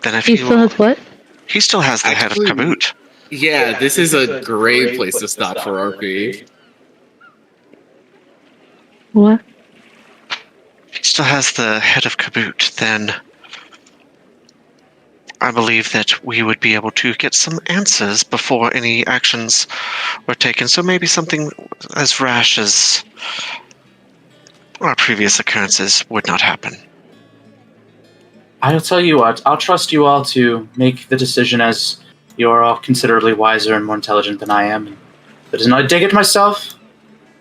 D: then if
B: He still has what?
D: he still has the head of Kaboot.
E: Yeah, this is a great place to stop for RP.
B: What?
D: If he still has the head of Kaboot, then I believe that we would be able to get some answers before any actions were taken. So maybe something as rash as our previous occurrences would not happen.
C: I'll tell you what, I'll trust you all to make the decision, as you are all considerably wiser and more intelligent than I am. That is not a dig at myself,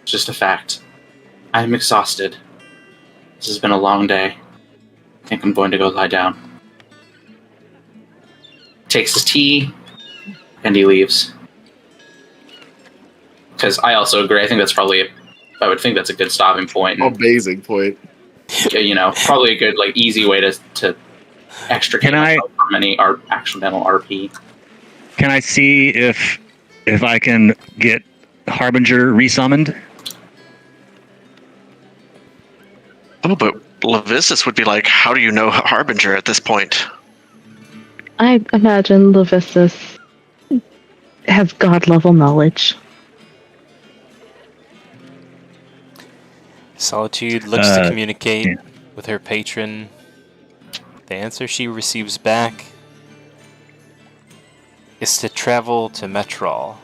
C: it's just a fact. I am exhausted. This has been a long day. I think I'm going to go lie down. Takes his tea, and he leaves. Because I also agree, I would think that's a good stopping point. And,
E: Amazing point.
C: probably a good, easy way to extricate myself from any accidental RP.
F: Can I see if I can get Harbinger resummoned?
D: Oh, but Levistus would be like, how do you know Harbinger at this point?
B: I imagine Levistus has god-level knowledge.
A: Solitude looks to communicate with her patron. The answer she receives back is to travel to Metrol.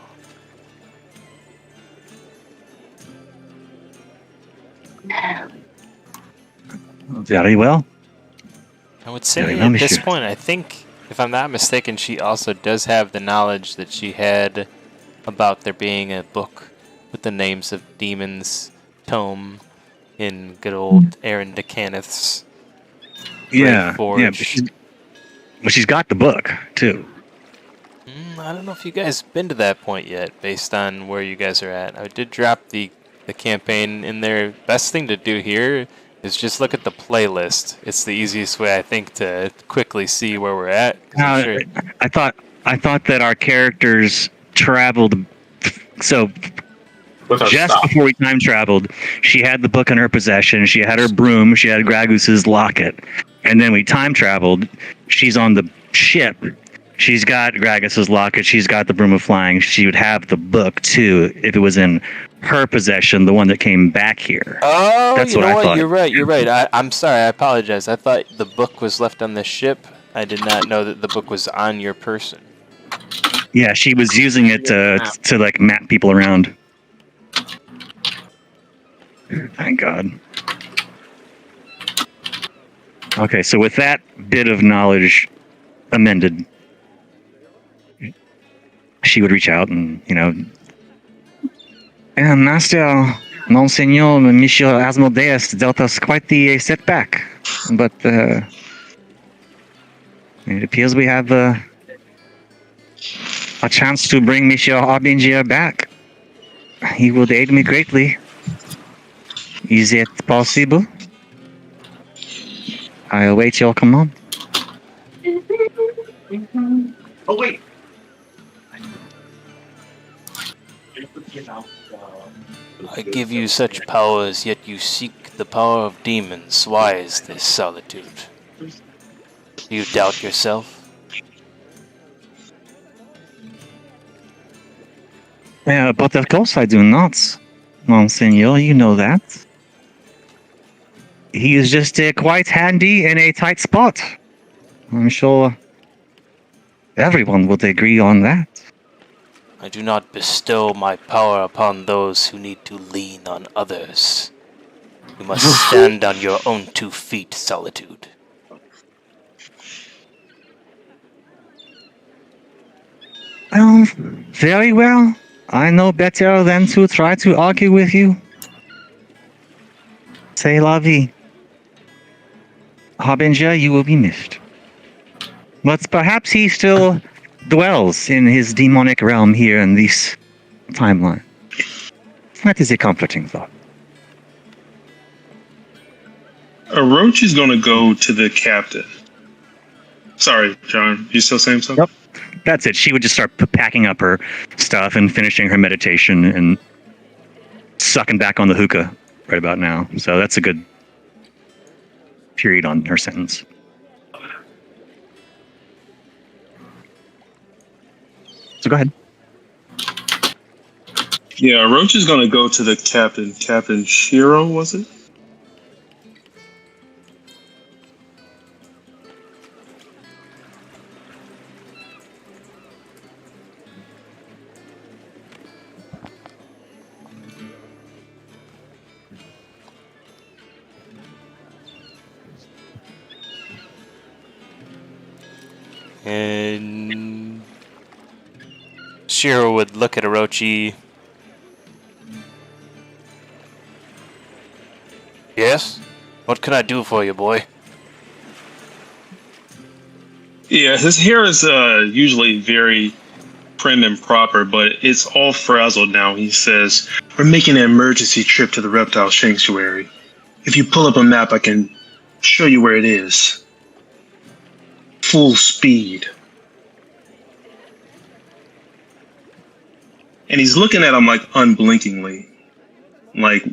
F: Very well.
A: I would say at this point, I think, if I'm not mistaken, she also does have the knowledge that she had about there being a book with the names of demons tome in good old Aaron DeCanith's.
F: Yeah, but she's got the book too.
A: I don't know if you guys been to that point yet, based on where you guys are at. I did drop the campaign in there. Best thing to do here is just look at the playlist. It's the easiest way, I think, to quickly see where we're at.
F: Sure. I thought that our characters traveled. So just before we time traveled, she had the book in her possession. She had her broom. She had Gragus's locket. And then we time traveled. She's on the ship. She's got Gragus's locket. She's got the broom of flying. She would have the book too if it was in her possession, the one that came back here.
A: Oh,
F: that's
A: you know
F: what I thought.
A: You're right. I'm sorry. I apologize. I thought the book was left on the ship. I did not know that the book was on your person.
F: Yeah, she was using it to map people around. Thank God. Okay, so with that bit of knowledge amended, she would reach out and, Master, Monsignor, Monsieur Asmodeus dealt us quite the setback, but it appears we have a chance to bring Monsieur Harbinger back. He would aid me greatly. Is it possible? I await your command.
H: Oh, wait.
A: I give you such powers, yet you seek the power of demons. Why is this, Solitude? You doubt yourself?
F: Yeah, but of course I do not, Monseigneur. You know that. He is just quite handy in a tight spot. I'm sure everyone would agree on that.
A: I do not bestow my power upon those who need to lean on others. You must stand on your own 2 feet, Solitude.
F: Very well. I know better than to try to argue with you. C'est la vie. Harbinger, you will be missed. But perhaps he still dwells in his demonic realm here in this timeline. That is a comforting thought.
G: Roach is going to go to the captain. Sorry, John. You still saying something?
F: Yep. That's it. She would just start packing up her stuff and finishing her meditation and sucking back on the hookah right about now. So that's a good period on her sentence. So go ahead.
G: Yeah, Roach is going to go to the captain. Captain Shiro, was it?
A: And Shiro would look at Orochi. Yes? What can I do for you, boy?
G: Yeah, his hair is usually very prim and proper, but it's all frazzled now. He says, "We're making an emergency trip to the reptile sanctuary. If you pull up a map, I can show you where it is. Full speed." And he's looking at him like unblinkingly. Like,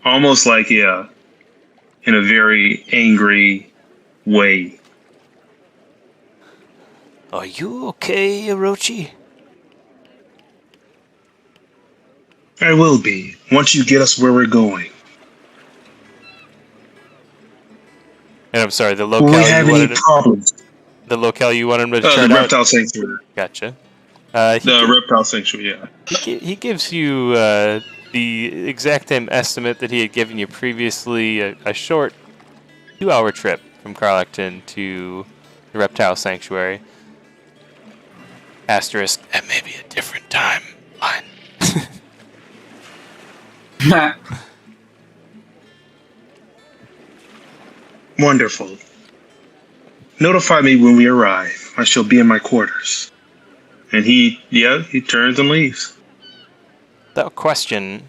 G: almost like, yeah, in a very angry way.
A: Are you okay, Orochi?
G: I will be, once you get us where we're going.
A: And I'm sorry, the
G: Will
A: locale
G: we have
A: you
G: any
A: wanted
G: problems?
A: the locale you wanted him to
G: The
A: chart out?
G: reptile sanctuary.
A: Gotcha.
G: Reptile sanctuary, yeah.
A: He gives you the exact same estimate that he had given you previously, a short 2-hour trip from Carlecton to the Reptile Sanctuary. Asterisk, at maybe a different time line.
G: Wonderful. Notify me when we arrive. I shall be in my quarters. And he turns and leaves.
A: Without question,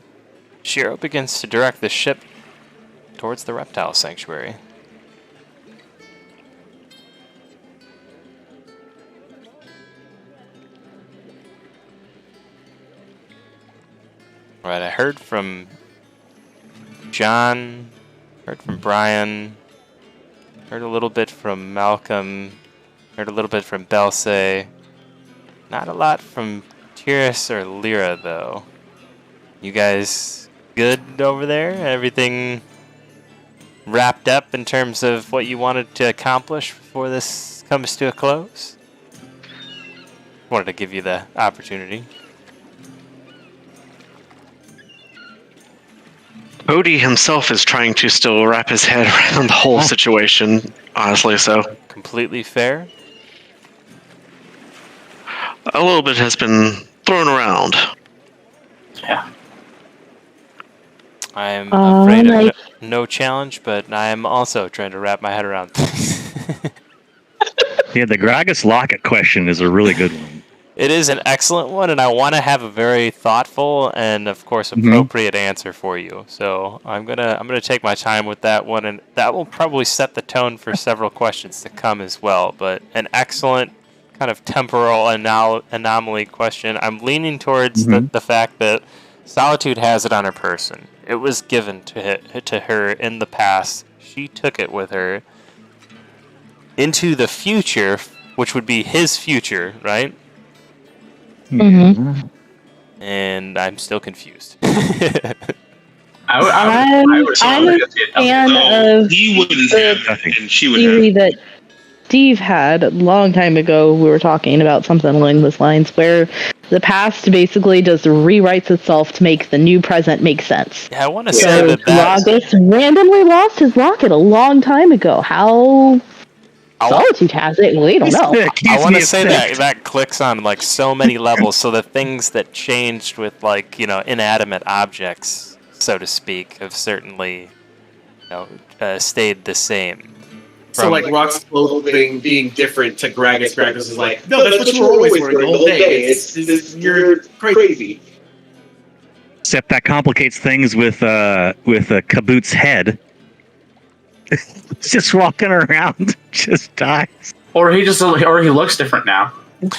A: Shiro begins to direct the ship towards the Reptile Sanctuary. Alright, I heard from John, heard from Brian, heard a little bit from Malcolm, heard a little bit from Belsay. Not a lot from Tiris or Lyra, though. You guys good over there? Everything wrapped up in terms of what you wanted to accomplish before this comes to a close? Wanted to give you the opportunity.
D: Odie himself is trying to still wrap his head around the whole situation, honestly, so.
A: Completely fair.
D: A little bit has been thrown around.
C: Yeah.
A: I'm afraid of no challenge, but I am also trying to wrap my head around things.
F: Yeah, the Gragas Locket question is a really good one.
A: It is an excellent one, and I want to have a very thoughtful and, of course, appropriate answer for you. So I'm gonna take my time with that one, and that will probably set the tone for several questions to come as well. But an excellent kind of temporal anomaly question. I'm leaning towards the fact that Solitude has it on her person. It was given to her in the past. She took it with her into the future, which would be his future, right?
B: Mm-hmm.
A: And I'm still confused.
B: I'm a fan of
G: he wouldn't have that, and she would
B: theory
G: have.
B: that Steve had a long time ago. We were talking about something along those lines where The past basically just rewrites itself to make the new present make sense.
A: Yeah, I want to say that
B: Gragas randomly lost his locket a long time ago. How Solitude has it, we don't know.
A: I want to say that clicks on like so many levels. So the things that changed with like inanimate objects, so to speak, have certainly stayed the same.
E: So like Rock's clothing being different to Gragas. Gragas is like, no, that's what you were always wearing the whole day. You're crazy.
F: Except that complicates things with Kaboot's head. Just walking around, just dies.
C: Or he looks different now.
A: Oh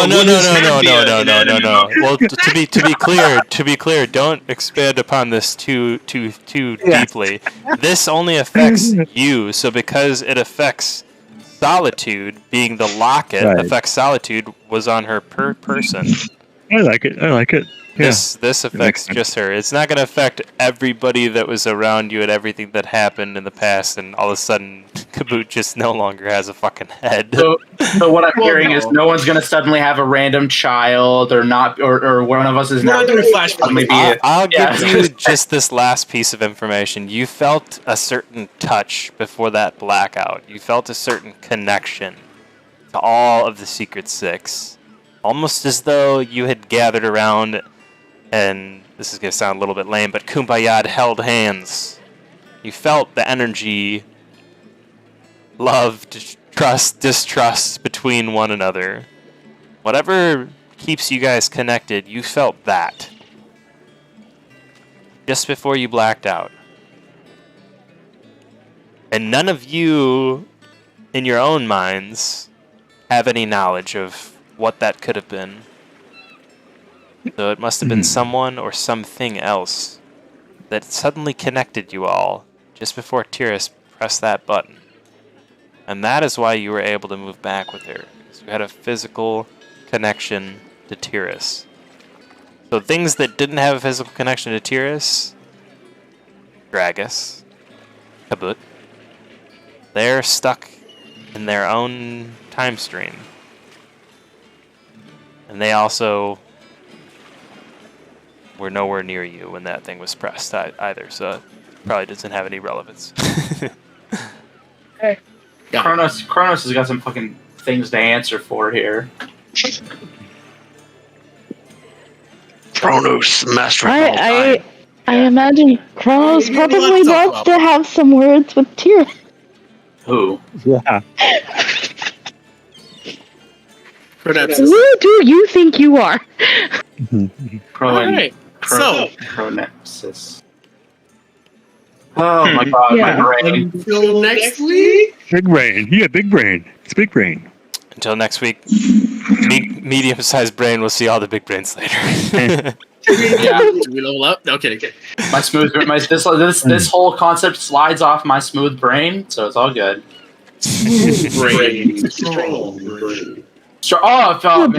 A: no! Well, to be clear, don't expand upon this too deeply. This only affects you, so because it affects Solitude, being the locket affects Solitude, was on her per person.
F: I like it. Yeah.
A: This affects just her. It's not going to affect everybody that was around you and everything that happened in the past, and all of a sudden, Kaboot just no longer has a fucking head.
C: So what I'm hearing is no one's going to suddenly have a random child, or one of us is not
E: doing flashbacks.
A: I'll give you just this last piece of information. You felt a certain touch before that blackout. You felt a certain connection to all of the Secret Six. Almost as though you had gathered around, and this is going to sound a little bit lame, but Kumbaya held hands. You felt the energy, love, trust, distrust between one another. Whatever keeps you guys connected, you felt that. Just before you blacked out. And none of you, in your own minds, have any knowledge of what that could have been. So it must have been someone or something else that suddenly connected you all just before Tiras pressed that button. And that is why you were able to move back with her. Because you had a physical connection to Tiras. So things that didn't have a physical connection to Tiras, Gragas, Kaboot, they're stuck in their own time stream. And they also were nowhere near you when that thing was pressed either, so it probably doesn't have any relevance.
C: Hey. Kronos has got some fucking things to answer for here.
D: Kronos, master of all time.
B: I imagine Kronos probably wants to have some words with Tyr.
C: Who?
F: Yeah.
B: Who do you think you are?
C: Pronepsis. Oh my god, my brain.
E: Until next week?
F: Big brain. Yeah, big brain. It's big brain.
A: Until next week, medium-sized brain. We'll see all the big brains later.
E: Yeah. Do we level up? No, kidding.
C: My smooth brain. This whole concept slides off my smooth brain, so it's all good.
E: Brain. Strong brain.
C: Oh, I felt